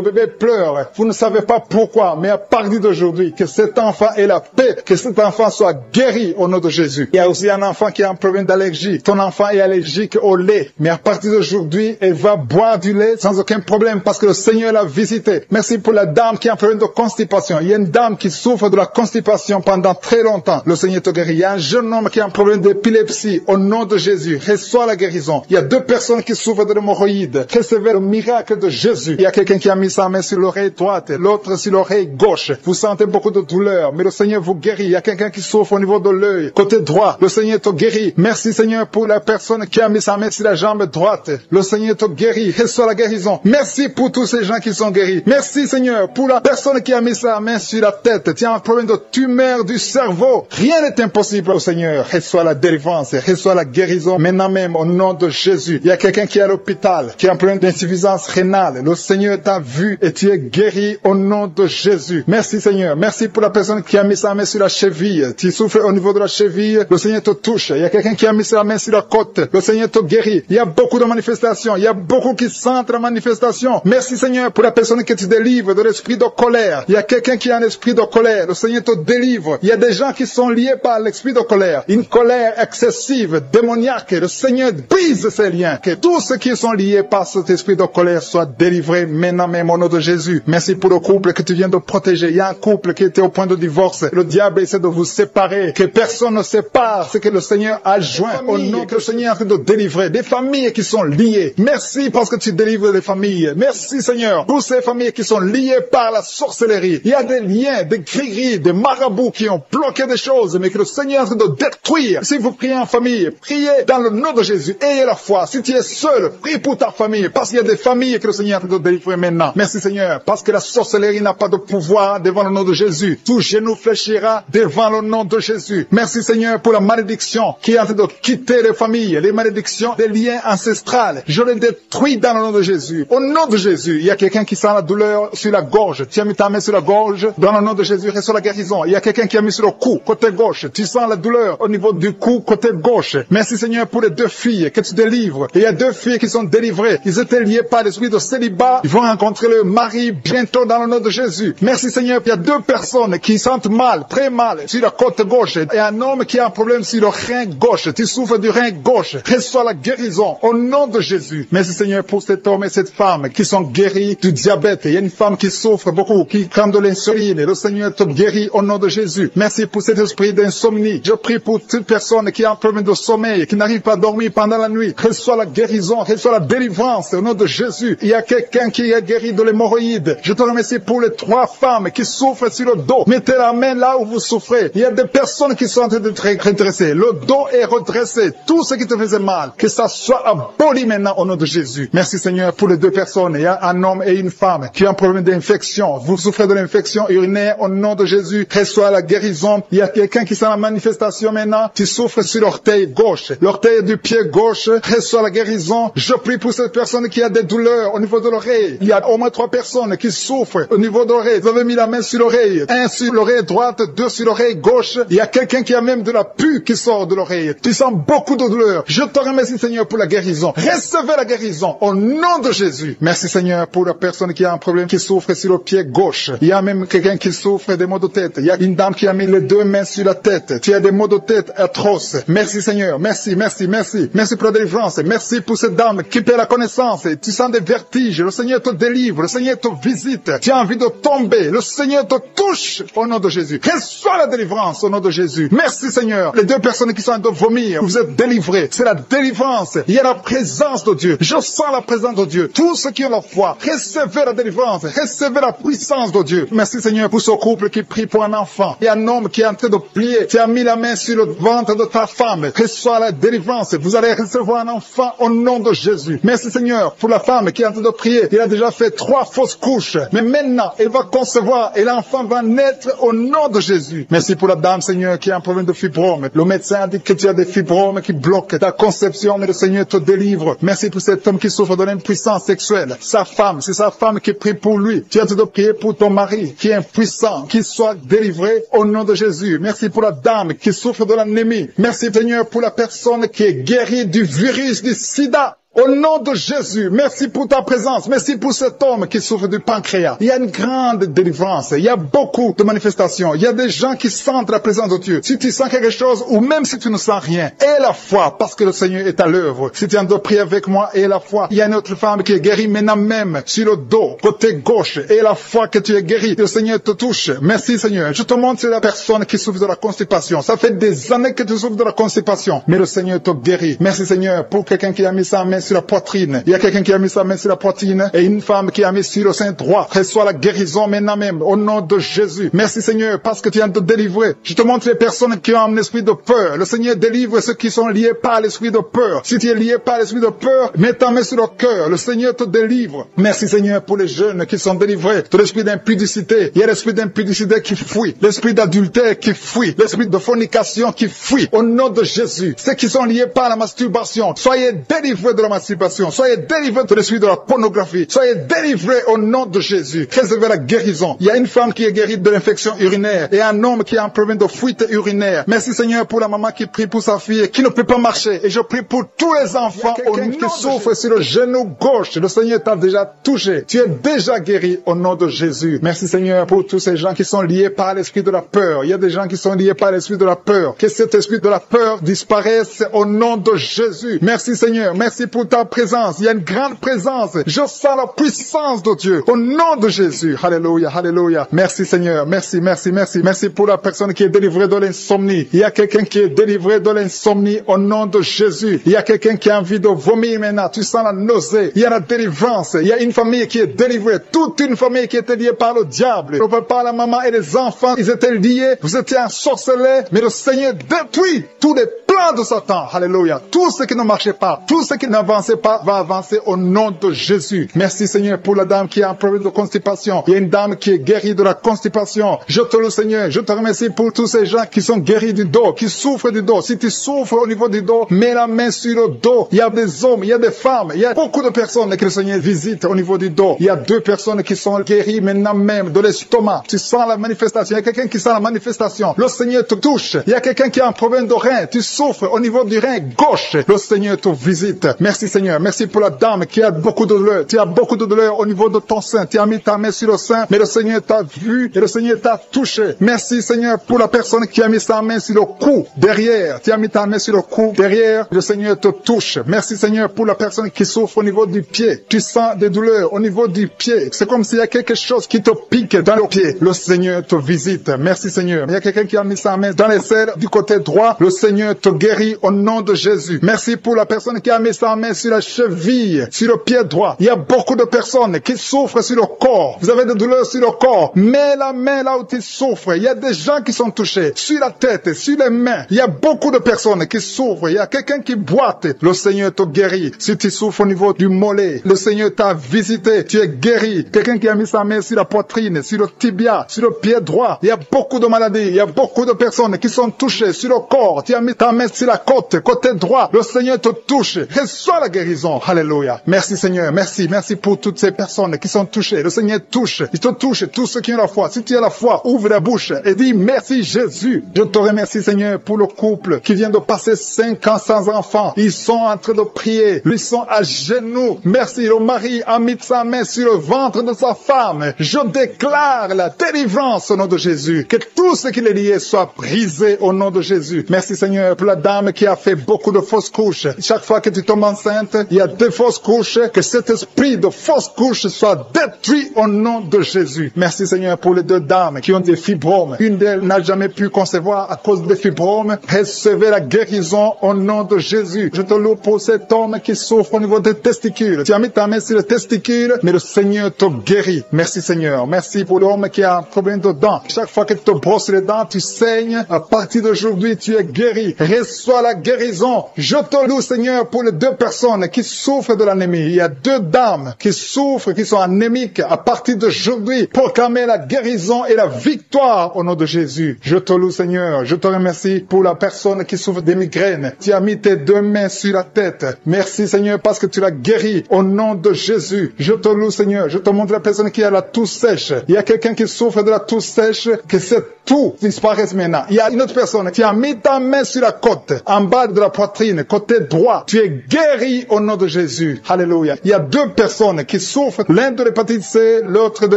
bébé pleure. Vous ne savez pas pourquoi, mais à partir d'aujourd'hui, que cet enfant ait la paix, que cet enfant soit guéri au nom de Jésus. Il y a aussi un enfant qui a un problème d'allergie. Ton enfant est allergique au lait, mais à partir d'aujourd'hui, elle va boire du lait sans aucun problème parce que le Seigneur l'a visité. Merci pour la dame qui a un problème de constipation. Il y a une dame qui souffre de la constipation pendant très longtemps. Le Seigneur te guérit. Il y a un jeune homme qui a un problème d'épilepsie. Au nom de Jésus, reçois la guérison. Il y a 2 personnes qui souffrent de l'hémorroïde. Recevez le miracle de Jésus. Il y a quelqu'un qui a mis sa main sur l'oreille droite, l'autre sur l'oreille gauche. Vous sentez beaucoup de douleur, mais le Seigneur vous guérit. Il y a quelqu'un qui souffre au niveau de l'œil, côté droit. Le Seigneur te guérit. Merci Seigneur pour la personne qui a mis sa main sur la jambe droite. Le Seigneur te guérit. Reçois la guérison. Merci pour tous ces gens qui sont guéris. Merci Seigneur pour la personne qui a mis sa main sur la tête. Tu as un problème de tumeur du cerveau. Rien n'est impossible au Seigneur. Reçois la délivrance. Reçois la guérison maintenant même au nom de Jésus. Il y a quelqu'un qui est à l'hôpital, qui a un problème d'insuffisance rénale. Le Seigneur t'a vu et tu es guéri au nom de Jésus. Merci Seigneur. Merci pour la personne qui a mis sa main sur la cheville. Tu souffres au niveau de la cheville. Le Seigneur te touche. Il y a quelqu'un qui a mis sa main sur la côte. Le Seigneur te guérit. Il y a beaucoup de manifestations. Il y a beaucoup qui sentent la manifestation. Merci Seigneur pour la personne que tu délivres de l'esprit de colère. Il y a quelqu'un qui a un esprit de colère. Le Seigneur te délivre. Il y a des gens qui sont liés par l'esprit de colère. Une colère excessive, démoniaque. Le Seigneur brise ces liens. Que tous ceux qui sont liés par cet esprit de colère soient délivrés maintenant même au nom de Jésus. Merci pour le couple que tu viens de protéger. Il y a un couple qui était au point de divorce. Le diable essaie de vous séparer. Que personne ne sépare ce que le Seigneur a joint au nom que le Seigneur est en train de délivrer. Des familles qui sont liées. Merci parce que tu délivres les familles. Merci Seigneur pour ces familles qui sont liées par la sorcellerie. Il y a des liens, des gris-gris, des marabouts qui ont bloqué des choses, mais que le Seigneur est en train de détruire. Si vous priez en famille, priez dans le nom de Jésus. Ayez la foi. Si tu es seul, prie pour ta famille, parce qu'il y a des familles que le Seigneur est en train de délivrer maintenant. Merci Seigneur, parce que la sorcellerie n'a pas de pouvoir devant le nom de Jésus. Tout genou fléchira devant le nom de Jésus. Merci Seigneur pour la malédiction qui est en train de quitter les familles, les malédictions des liens ancestrales. Je les détruis dans le nom de Jésus. Au nom de Jésus, il y a quelqu'un qui sent la douleur sur la gorge. Tu as mis ta main sur la gorge. Dans le nom de Jésus, reçois la guérison. Il y a quelqu'un qui a mis sur le cou, côté gauche. Tu sens la douleur au niveau du cou, côté gauche. Merci Seigneur pour les 2 filles que tu délivres. Et il y a 2 filles qui sont délivrées. Ils étaient liés par l'esprit de célibat. Ils vont rencontrer le mari bientôt dans le nom de Jésus. Merci Seigneur. Il y a 2 personnes qui sentent mal, très mal, sur la côte gauche. Et un homme qui a un problème sur le rein gauche. Tu souffres du rein gauche. Reçois la guérison au nom de Jésus. Merci Seigneur pour cet homme et cette femme qui sont guéris du diabète. Il y a une femme qui souffre beaucoup, qui prend de l'insuline. Le Seigneur te guérit au nom de Jésus. Merci pour cet esprit d'insomnie. Je prie pour toute personne qui a un problème de sommeil, qui n'arrive pas à dormir pendant la nuit. Reçois la guérison, reçois la délivrance au nom de Jésus. Il y a quelqu'un qui est guéri de l'hémorroïde. Je te remercie pour les 3 femmes qui souffrent sur le dos. Mettez la main là où vous souffrez. Il y a des personnes qui sont en train de être redressées. Le dos est redressé. Tout ce qui te faisait mal, que ça soit aboli maintenant au nom de Jésus. Merci Seigneur pour les 2 personnes. Il y a un homme homme et une femme qui ont un problème d'infection. Vous souffrez de l'infection urinaire, au nom de Jésus, reçois la guérison. Il y a quelqu'un qui sent la manifestation maintenant, tu souffres sur l'orteil gauche, l'orteil du pied gauche, reçois la guérison. Je prie pour cette personne qui a des douleurs au niveau de l'oreille. Il y a au moins 3 personnes qui souffrent au niveau de l'oreille. Vous avez mis la main sur l'oreille, 1 sur l'oreille droite, 2 sur l'oreille gauche. Il y a quelqu'un qui a même de la pus qui sort de l'oreille. Tu sens beaucoup de douleur. Je te remercie, Seigneur, pour la guérison. Recevez la guérison au nom de Jésus. Merci, Seigneur, pour la personne qui a un problème, qui souffre sur le pied gauche. Il y a même quelqu'un qui souffre des maux de tête. Il y a une dame qui a mis les 2 mains sur la tête. Tu as des maux de tête atroces. Merci, Seigneur. Merci, merci, merci. Merci pour la délivrance. Merci pour cette dame qui perd la connaissance. Tu sens des vertiges. Le Seigneur te délivre. Le Seigneur te visite. Tu as envie de tomber. Le Seigneur te touche au nom de Jésus. Reçois la délivrance au nom de Jésus. Merci, Seigneur. Les 2 personnes qui sont en train de vomir, vous êtes délivrés. C'est la délivrance. Il y a la présence de Dieu. Je sens la présence de Dieu. Tous ceux qui ont la foi, recevez la délivrance. Recevez la puissance de Dieu. Merci, Seigneur, pour ce couple qui prie pour un enfant. Il y a un homme qui est en train de prier. Tu as mis la main sur le ventre de ta femme. Reçois la délivrance. Vous allez recevoir un enfant au nom de Jésus. Merci, Seigneur, pour la femme qui est en train de prier. Il a déjà fait 3 fausses couches. Mais maintenant, elle va concevoir et l'enfant va naître au nom de Jésus. Merci pour la dame, Seigneur, qui a un problème de fibrome. Le médecin a dit que tu as des fibromes qui bloquent ta conception, mais le Seigneur te délivre. Merci pour cet homme qui souffre de l'impuissance sexuelle. Sa femme, c'est sa femme qui prie pour lui. Tu as de prier pour ton mari qui est impuissant, qu'il soit délivré au nom de Jésus. Merci pour la dame qui souffre de l'anémie. Merci, Seigneur, pour la personne qui est guérie du virus du sida. Au nom de Jésus, merci pour ta présence. Merci pour cet homme qui souffre du pancréas. Il y a une grande délivrance. Il y a beaucoup de manifestations. Il y a des gens qui sentent la présence de Dieu. Si tu sens quelque chose, ou même si tu ne sens rien, aie la foi, parce que le Seigneur est à l'œuvre. Si tu en dois prier avec moi, aie la foi. Il y a une autre femme qui est guérie maintenant même, sur le dos, côté gauche. Aie la foi que tu es guérie. Le Seigneur te touche. Merci, Seigneur. Je te montre la personne qui souffre de la constipation. Ça fait des années que tu souffres de la constipation, mais le Seigneur te guérit. Merci, Seigneur, pour quelqu'un qui a mis sa main sur la poitrine. Il y a quelqu'un qui a mis sa main sur la poitrine et une femme qui a mis sur le sein droit. Reçois la guérison maintenant même au nom de Jésus. Merci, Seigneur, parce que tu viens de délivrer. Je te montre les personnes qui ont un esprit de peur. Le Seigneur délivre ceux qui sont liés par l'esprit de peur. Si tu es lié par l'esprit de peur, mets ta main sur le cœur. Le Seigneur te délivre. Merci, Seigneur, pour les jeunes qui sont délivrés de l'esprit d'impudicité. Il y a l'esprit d'impudicité qui fuit. L'esprit d'adultère qui fuit. L'esprit de fornication qui fuit. Au nom de Jésus. Ceux qui sont liés par la masturbation, soyez délivrés de la masturbation. Soyez délivrés de l'esprit de la pornographie. Soyez délivrés au nom de Jésus. Recevez la guérison. Il y a une femme qui est guérie de l'infection urinaire et un homme qui a un problème de fuite urinaire. Merci, Seigneur, pour la maman qui prie pour sa fille qui ne peut pas marcher. Et je prie pour tous les enfants qui souffrent sur le genou gauche. Le Seigneur t'a déjà touché. Tu es déjà guéri au nom de Jésus. Merci, Seigneur, pour tous ces gens qui sont liés par l'esprit de la peur. Il y a des gens qui sont liés par l'esprit de la peur. Que cet esprit de la peur disparaisse au nom de Jésus. Merci, Seigneur. Merci pour ta présence. Il y a une grande présence. Je sens la puissance de Dieu. Au nom de Jésus. Alléluia, alléluia. Merci, Seigneur. Merci, merci, merci. Merci pour la personne qui est délivrée de l'insomnie. Il y a quelqu'un qui est délivré de l'insomnie au nom de Jésus. Il y a quelqu'un qui a envie de vomir maintenant. Tu sens la nausée. Il y a la délivrance. Il y a une famille qui est délivrée. Toute une famille qui était liée par le diable. Le papa, la maman et les enfants, ils étaient liés. Vous étiez ensorcelés. Mais le Seigneur détruit tous les plans de Satan. Alléluia. Tout ce qui ne marchait pas, tout ce qui n'avançait pas, va avancer au nom de Jésus. Merci, Seigneur, pour la dame qui a un problème de constipation. Il y a une dame qui est guérie de la constipation. Je te loue, Seigneur. Je te remercie pour tous ces gens qui sont guéris du dos, qui souffrent du dos. Si tu souffres au niveau du dos, mets la main sur le dos. Il y a des hommes, il y a des femmes, il y a beaucoup de personnes que le Seigneur visite au niveau du dos. Il y a 2 personnes qui sont guéries maintenant même de l'estomac. Tu sens la manifestation. Il y a quelqu'un qui sent la manifestation. Le Seigneur te touche. Il y a quelqu'un qui a un problème de rein. Tu souffres au niveau du rein gauche. Le Seigneur te visite. Merci, Seigneur. Merci pour la dame qui a beaucoup de douleur. Tu as beaucoup de douleur au niveau de ton sein. Tu as mis ta main sur le sein, mais le Seigneur t'a vu et le Seigneur t'a touché. Merci, Seigneur, pour la personne qui a mis sa main sur le cou derrière. Tu as mis ta main sur le cou derrière. Le Seigneur te touche. Merci, Seigneur, pour la personne qui souffre au niveau du pied. Tu sens des douleurs au niveau du pied. C'est comme s'il y a quelque chose qui te pique dans le pied. Le Seigneur te visite. Merci, Seigneur. Il y a quelqu'un qui a mis sa main dans les selles du côté droit. Le Seigneur te te guérit au nom de Jésus. Merci pour la personne qui a mis sa main sur la cheville, sur le pied droit. Il y a beaucoup de personnes qui souffrent sur le corps. Vous avez des douleurs sur le corps. Mets la main là où tu souffres. Il y a des gens qui sont touchés. Sur la tête, sur les mains. Il y a beaucoup de personnes qui souffrent. Il y a quelqu'un qui boite. Le Seigneur te guérit. Si tu souffres au niveau du mollet, le Seigneur t'a visité. Tu es guéri. Quelqu'un qui a mis sa main sur la poitrine, sur le tibia, sur le pied droit. Il y a beaucoup de maladies. Il y a beaucoup de personnes qui sont touchées sur le corps. Tu as mis ta main sur la côte, côté droit. Le Seigneur te touche. Reçois la guérison. Alléluia. Merci Seigneur. Merci. Merci pour toutes ces personnes qui sont touchées. Le Seigneur touche. Il te touche. Tous ceux qui ont la foi. Si tu as la foi, ouvre la bouche et dis merci Jésus. Je te remercie Seigneur pour le couple qui vient de passer 5 ans sans enfant. Ils sont en train de prier. Ils sont à genoux. Merci. Le mari a mis sa main sur le ventre de sa femme. Je déclare la délivrance au nom de Jésus. Que tout ce qui est lié soit brisé au nom de Jésus. Merci Seigneur pour la dame qui a fait beaucoup de fausses couches. Chaque fois que tu tombes enceinte, il y a des fausses couches. Que cet esprit de fausses couches soit détruit au nom de Jésus. Merci Seigneur pour les 2 dames qui ont des fibromes. Une d'elles n'a jamais pu concevoir à cause des fibromes. Recevez la guérison au nom de Jésus. Je te loue pour cet homme qui souffre au niveau des testicules. Tu as mis ta main sur les testicules, mais le Seigneur te guérit. Merci Seigneur. Merci pour l'homme qui a un problème de dents. Chaque fois que tu te brosses les dents, tu saignes. À partir d'aujourd'hui, tu es guéri. Reçois la guérison. Je te loue Seigneur pour les 2 personnes qui souffrent de l'anémie. Il y a 2 dames qui souffrent, qui sont anémiques. À partir d'aujourd'hui, proclamez la guérison et la victoire au nom de Jésus. Je te loue Seigneur. Je te remercie pour la personne qui souffre des migraines. Tu as mis tes 2 mains sur la tête. Merci Seigneur parce que tu l'as guéri au nom de Jésus. Je te loue Seigneur. Je te montre la personne qui a la toux sèche. Il y a quelqu'un qui souffre de la toux sèche, que cette toux disparaisse maintenant. Il y a une autre personne qui a mis ta main sur la côte, en bas de la poitrine, côté droit. Tu es guéri au nom de Jésus. Alléluia. Il y a 2 personnes qui souffrent, l'un de l'hépatite C, l'autre de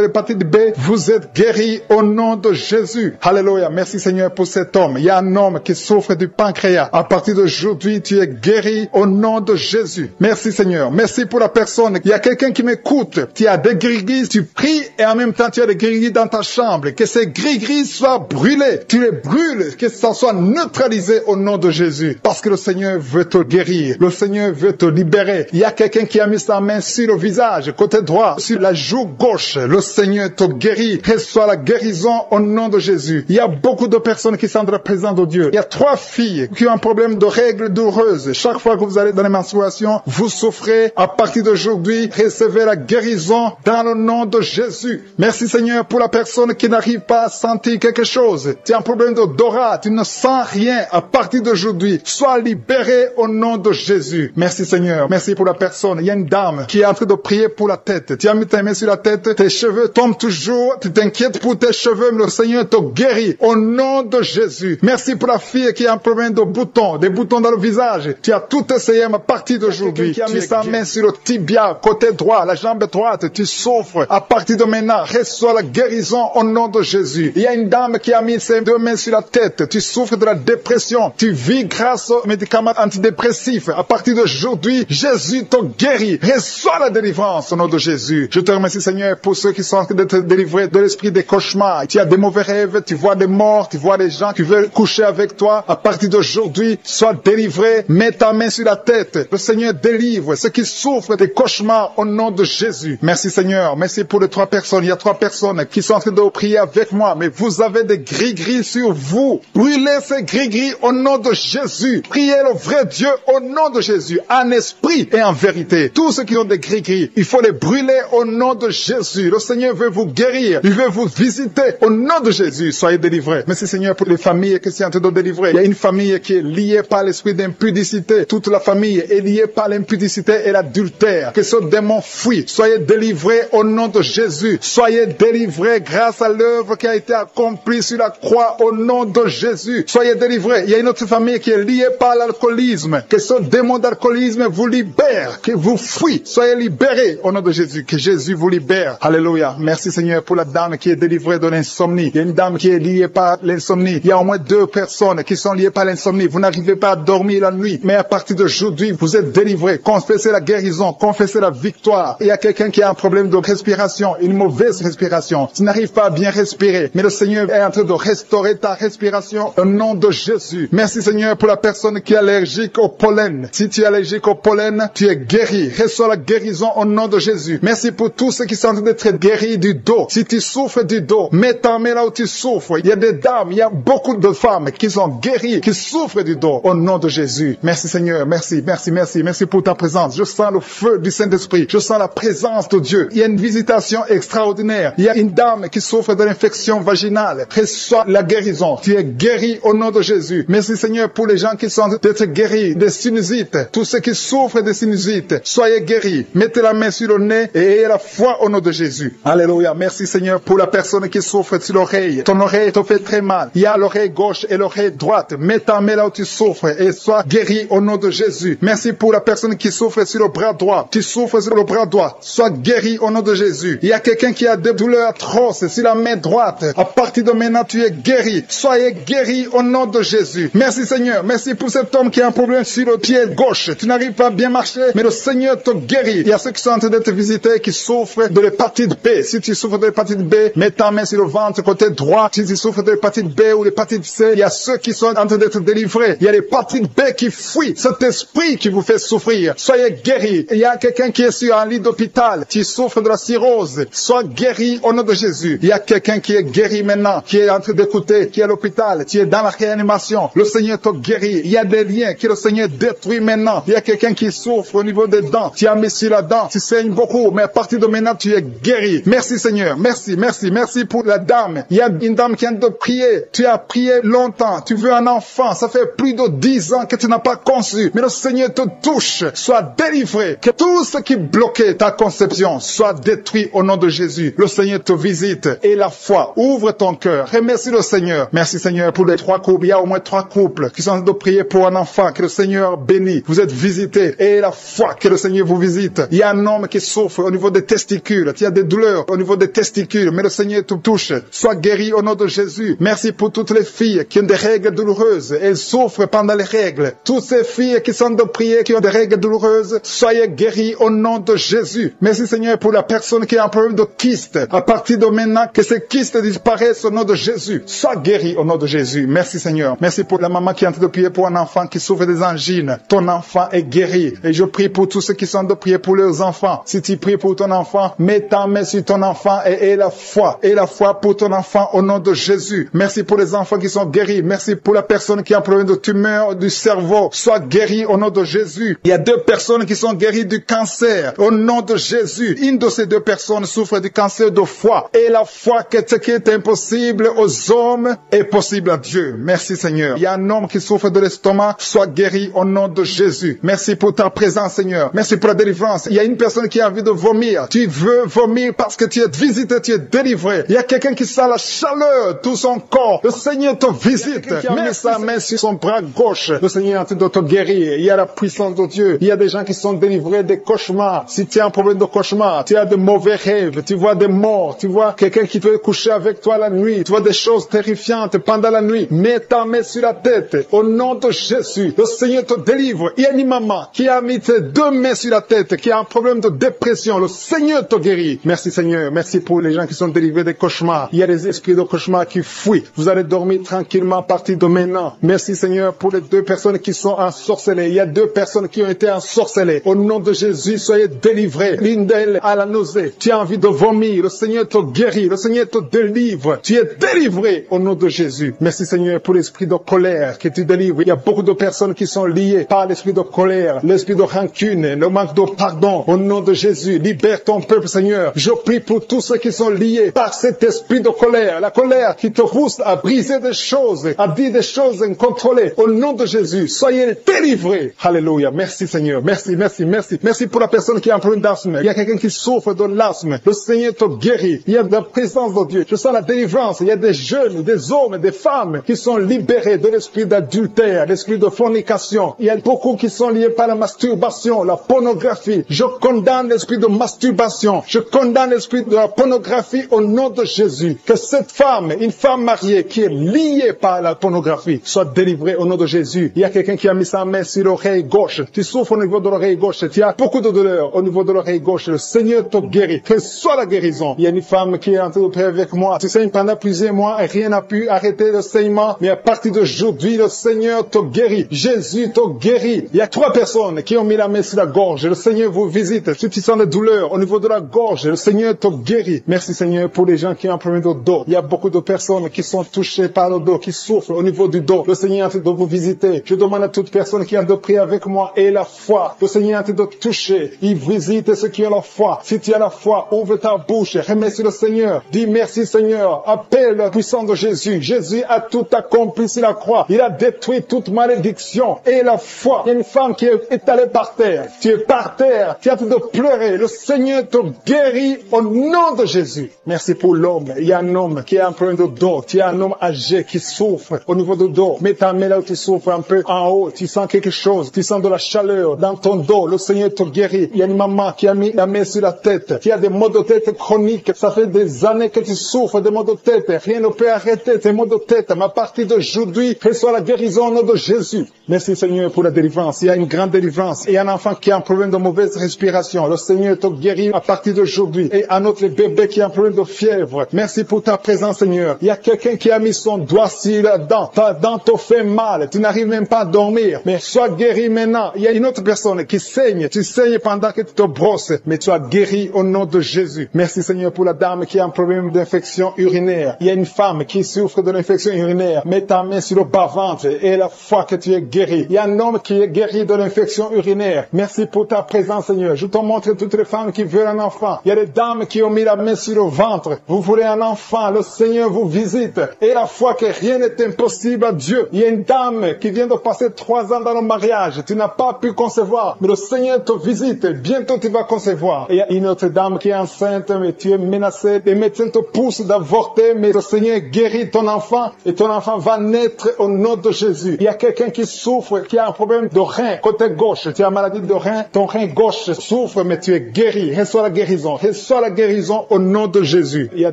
l'hépatite B. Vous êtes guéris au nom de Jésus. Alléluia. Merci Seigneur pour cet homme. Il y a un homme qui souffre du pancréas. À partir d'aujourd'hui, tu es guéri au nom de Jésus. Merci Seigneur. Merci pour la personne. Il y a quelqu'un qui m'écoute. Tu as des gris-gris, tu pries et en même temps tu as des gris-gris dans ta chambre. Que ces gris-gris soient brûlés. Tu les brûles. Que ça soit neutralisé au nom de Jésus. Parce que le Seigneur veut te guérir. Le Seigneur veut te libérer. Il y a quelqu'un qui a mis sa main sur le visage, côté droit, sur la joue gauche. Le Seigneur te guérit. Reçois la guérison au nom de Jésus. Il y a beaucoup de personnes qui sont dans la présence de Dieu. Il y a 3 filles qui ont un problème de règles douloureuses. Chaque fois que vous allez dans les menstruations, vous souffrez. À partir d'aujourd'hui, recevez la guérison dans le nom de Jésus. Merci Seigneur pour la personne qui n'arrive pas à sentir quelque chose. Tu as un problème d'odorat, tu ne sens rien. À partir d'aujourd'hui, sois libéré au nom de Jésus. Merci Seigneur. Merci pour la personne. Il y a une dame qui est en train de prier pour la tête. Tu as mis ta main sur la tête, tes cheveux tombent toujours. Tu t'inquiètes pour tes cheveux, mais le Seigneur te guérit au nom de Jésus. Merci pour la fille qui a un problème de boutons, des boutons dans le visage. Tu as tout essayé à partir d'aujourd'hui. Tu as mis sa main sur le tibia, côté droit, la jambe droite. Tu souffres. À partir de maintenant, reçois la guérison au nom de Jésus. Il y a une dame qui a mis ses 2 mains sur la tête. Tu souffres de la dépression. Tu vis grâce aux médicaments antidépressifs. À partir d'aujourd'hui, Jésus te guérit. Reçois la délivrance au nom de Jésus. Je te remercie Seigneur pour ceux qui sont en train de te délivrer de l'esprit des cauchemars. Tu as des mauvais rêves, tu vois des morts, tu vois des gens qui veulent coucher avec toi. À partir d'aujourd'hui, sois délivré. Mets ta main sur la tête. Le Seigneur délivre ceux qui souffrent des cauchemars au nom de Jésus. Merci Seigneur. Merci pour les 3 personnes. Il y a 3 personnes qui sont en train de prier avec moi. Mais vous avez des gris-gris sur vous. Brûlez ces gris-gris au nom de Jésus. Priez le vrai Dieu au nom de Jésus. En esprit et en vérité. Tous ceux qui ont des gris-gris, il faut les brûler au nom de Jésus. Le Seigneur veut vous guérir. Il veut vous visiter au nom de Jésus. Soyez délivrés. Merci Seigneur pour les familles qui sont en train de délivrer. Il y a une famille qui est liée par l'esprit d'impudicité. Toute la famille est liée par l'impudicité et l'adultère. Que ce démon fuit. Soyez délivrés au nom de Jésus. Soyez délivrés grâce à l'œuvre qui a été accomplie sur la croix au nom de Jésus. Soyez délivrés. Il y a une autre famille qui est liée par l'alcoolisme. Que ce démon d'alcoolisme vous libère. Que vous fuit. Soyez libérés au nom de Jésus. Que Jésus vous libère. Alléluia. Merci Seigneur pour la dame qui est délivrée de l'insomnie. Il y a une dame qui est liée par l'insomnie. Il y a au moins 2 personnes qui sont liées par l'insomnie. Vous n'arrivez pas à dormir la nuit. Mais à partir d'aujourd'hui, vous êtes délivrés. Confessez la guérison. Confessez la victoire. Il y a quelqu'un qui a un problème de respiration. Une mauvaise respiration. Tu n'arrives pas à bien respirer. Mais le Seigneur est en train de restaurer ta respiration au nom de Jésus. Merci Seigneur, pour la personne qui est allergique au pollen. Si tu es allergique au pollen, tu es guéri. Reçois la guérison au nom de Jésus. Merci pour tous ceux qui sont en train d'être guéris du dos. Si tu souffres du dos, mets ta main là où tu souffres. Il y a des dames, il y a beaucoup de femmes qui sont guéries, qui souffrent du dos au nom de Jésus. Merci Seigneur, merci pour ta présence. Je sens le feu du Saint-Esprit. Je sens la présence de Dieu. Il y a une visitation extraordinaire. Il y a une dame qui souffre de l'infection vaginale. Reçois la guérison. Tu es guéri au nom de Jésus. Merci Seigneur pour les gens qui sont d'être guéris des sinusites. Tous ceux qui souffrent de sinusites, soyez guéris. Mettez la main sur le nez et ayez la foi au nom de Jésus. Alléluia. Merci Seigneur pour la personne qui souffre sur l'oreille. Ton oreille te fait très mal. Il y a l'oreille gauche et l'oreille droite. Mets ta main là où tu souffres et sois guéri au nom de Jésus. Merci pour la personne qui souffre sur le bras droit. Tu souffres sur le bras droit. Sois guéri au nom de Jésus. Il y a quelqu'un qui a des douleurs atroces sur la main droite. À partir de maintenant, tu es guéri. Soyez guéri au nom de Jésus. Merci Seigneur. Merci pour cet homme qui a un problème sur le pied gauche. Tu n'arrives pas à bien marcher, mais le Seigneur te guérit. Il y a ceux qui sont en train d'être visités qui souffrent de l'hépatite B. Si tu souffres de l'hépatite B, mets ta main sur le ventre côté droit. Si tu souffres de l'hépatite B ou l'hépatite C, il y a ceux qui sont en train d'être délivrés. Il y a l'hépatite B qui fuit. Cet esprit qui vous fait souffrir. Soyez guéris. Il y a quelqu'un qui est sur un lit d'hôpital. Tu souffres de la cirrhose. Sois guéri au nom de Jésus. Il y a quelqu'un qui est guéri maintenant, qui est en train d'écouter, qui est à l'hôpital. Tu es dans la réanimation. Le Seigneur te guérit. Il y a des liens que le Seigneur détruit maintenant. Il y a quelqu'un qui souffre au niveau des dents. Tu as mis sur la dent. Tu saignes beaucoup, mais à partir de maintenant, tu es guéri. Merci Seigneur. Merci pour la dame. Il y a une dame qui vient de prier. Tu as prié longtemps. Tu veux un enfant. Ça fait plus de 10 ans que tu n'as pas conçu. Mais le Seigneur te touche. Sois délivré. Que tout ce qui bloquait ta conception soit détruit au nom de Jésus. Le Seigneur te visite. Et la foi. Ouvre ton cœur. Remercie le Seigneur. Merci Seigneur pour les 3 couples. Il y a au moins 3 couples qui sont en train de prier pour un enfant. Que le Seigneur bénisse. Vous êtes visités. Et la foi que le Seigneur vous visite. Il y a un homme qui souffre au niveau des testicules. Il y a des douleurs au niveau des testicules. Mais le Seigneur te touche. Sois guéri au nom de Jésus. Merci pour toutes les filles qui ont des règles douloureuses. Elles souffrent pendant les règles. Toutes ces filles qui sont de prier, qui ont des règles douloureuses, soyez guéris au nom de Jésus. Merci Seigneur pour la personne qui a un problème de kyste. À partir de maintenant, que ces kystes disparaissent au nom de Jésus. Sois guéri au nom de Jésus. Merci Seigneur. Merci pour la maman qui est en train de prier pour un enfant qui souffre des angines. Ton enfant est guéri. Et je prie pour tous ceux qui sont de prier pour leurs enfants. Si tu pries pour ton enfant, mets ta main sur ton enfant et aie la foi. Aie la foi pour ton enfant au nom de Jésus. Merci pour les enfants qui sont guéris. Merci pour la personne qui a un problème de tumeur du cerveau. Sois guéri au nom de Jésus. Il y a 2 personnes qui sont guéries du cancer. Au nom de Jésus. Une de ces 2 personnes souffre du cancer de foie. Et la foi que ce qui est impossible aux hommes est possible à Dieu. Merci Seigneur. Il y a un homme qui souffre de l'estomac. Sois guéri au nom de Jésus. Merci pour ta présence Seigneur. Merci pour la délivrance. Il y a une personne qui a envie de vomir. Tu veux vomir parce que tu es visité, tu es délivré. Il y a quelqu'un qui sent la chaleur, tout son corps. Le Seigneur te visite. Mets sa main sur son bras gauche. Le Seigneur est en train de te guérir. Il y a la puissance de Dieu. Il y a des gens qui sont délivrés des cauchemars. Si tu as un problème de cauchemar, tu as de mauvais rêves, tu vois des morts, tu vois quelqu'un qui veut coucher avec toi la nuit, tu vois des choses terrifiantes pendant la nuit. Mets ta main sur la tête. Au nom de Jésus, le Seigneur te délivre. Il y a une maman qui a mis ses 2 mains sur la tête, qui a un problème de dépression. Le Seigneur te guérit. Merci Seigneur. Merci pour les gens qui sont délivrés des cauchemars. Il y a des esprits de cauchemar qui fuient. Vous allez dormir tranquillement à partir de maintenant. Merci Seigneur pour les 2 personnes qui sont ensorcelées. Il y a 2 personnes qui ont été ensorcelées. Au nom de Jésus, soyez délivrés. L'une d'elles a la nausée. Tu as envie de vomir. Le Seigneur te guérit. Le Seigneur te délivre. Tu es délivré au nom de Jésus. Merci Seigneur pour l'esprit de colère que tu délivres. Il y a beaucoup de personnes qui sont liées par l'esprit de colère, l'esprit de rancune, le manque de pardon. Au nom de Jésus, libère ton peuple Seigneur. Je prie pour tous ceux qui sont liés par cet esprit de colère. La colère qui te pousse à briser des choses, à dire des choses incontrôlées. Au nom de Jésus, soyez délivrés. Alléluia. Merci Seigneur. Merci. Merci pour la personne qui a un problème d'asthme. Il y a quelqu'un qui souffre de l'asthme. Le Seigneur te guérit. Il y a de la présence de Dieu. Je sens la délivrance. Il y a des jeunes, des hommes, des femmes qui sont libérés de l'esprit d'adultère, l'esprit de fornication. Il y a beaucoup qui sont liés par la masturbation, la pornographie. Je condamne l'esprit de masturbation. Je condamne l'esprit de la pornographie au nom de Jésus. Que cette femme, une femme mariée qui est liée par la pornographie, soit délivrée au nom de Jésus. Il y a quelqu'un qui a mis sa main sur l'oreille gauche. Tu souffres au niveau de l'oreille gauche. Tu as beaucoup de douleur au niveau de l'oreille gauche. Le Seigneur te guérit. Que soit la guérison. Il y a une femme qui est en train de prier avec moi. Tu saignes pendant plusieurs mois et rien n'a pu arrêter le saignement. Mais à partir d'aujourd'hui, aujourd'hui, le Seigneur te guérit. Jésus te guérit. Il y a 3 personnes qui ont mis la main sur la gorge. Le Seigneur vous visite. Si tu sens des douleurs au niveau de la gorge, le Seigneur te guérit. Merci Seigneur pour les gens qui ont un problème de dos. Il y a beaucoup de personnes qui sont touchées par le dos, qui souffrent au niveau du dos. Le Seigneur est en train de vous visiter. Je demande à toute personne qui a de prier avec moi et la foi. Le Seigneur est en train de toucher. Il visite ceux qui ont la foi. Si tu as la foi, ouvre ta bouche. Remercie le Seigneur. Dis merci Seigneur. Appelle la puissance de Jésus. Jésus a tout accompli sur la croix. Il a détruit toute malédiction. Et la foi. Il y a une femme qui est étalée par terre. Tu es par terre. Tu es en train de pleurer. Le Seigneur te guérit au nom de Jésus. Merci pour l'homme. Il y a un homme qui a un problème de dos. Tu as un homme âgé qui souffre au niveau du dos. Mets ta main là où tu souffres un peu en haut. Tu sens quelque chose. Tu sens de la chaleur dans ton dos. Le Seigneur te guérit. Il y a une maman qui a mis la main sur la tête. Qui a des maux de tête chroniques. Ça fait des années que tu souffres de maux de tête. Rien ne peut arrêter tes maux de tête. Mais à partir d'aujourd'hui, reçois la guérison au nom de Jésus. Merci Seigneur pour la délivrance. Il y a une grande délivrance. Il y a un enfant qui a un problème de mauvaise respiration. Le Seigneur te guérit à partir d'aujourd'hui. Et un autre bébé qui a un problème de fièvre. Merci pour ta présence Seigneur. Il y a quelqu'un qui a mis son doigt sur la dent. Ta dent te fait mal. Tu n'arrives même pas à dormir. Mais sois guéri maintenant. Il y a une autre personne qui saigne. Tu saignes pendant que tu te brosses. Mais tu as guéri au nom de Jésus. Merci Seigneur pour la dame qui a un problème d'infection urinaire. Il y a une femme qui souffre de l'infection urinaire. Mets ta main sur le bas-ventre et la foi que tu es guéri. Il y a un homme qui est guéri de l'infection urinaire. Merci pour ta présence Seigneur. Je te montre toutes les femmes qui veulent un enfant. Il y a des dames qui ont mis la main sur le ventre. Vous voulez un enfant. Le Seigneur vous visite. Et la foi que rien n'est impossible à Dieu. Il y a une dame qui vient de passer 3 ans dans le mariage. Tu n'as pas pu concevoir. Mais le Seigneur te visite. Bientôt tu vas concevoir. Et il y a une autre dame qui est enceinte, mais tu es menacée. Les médecins te poussent d'avorter, mais le Seigneur guérit ton enfant et ton enfant va naître au nom de Jésus. Il y a quelqu'un qui souffre, qui a un problème de rein, côté gauche. Tu as une maladie de rein, ton rein gauche souffre, mais tu es guéri. Reçois la guérison. Reçois la guérison au nom de Jésus. Il y a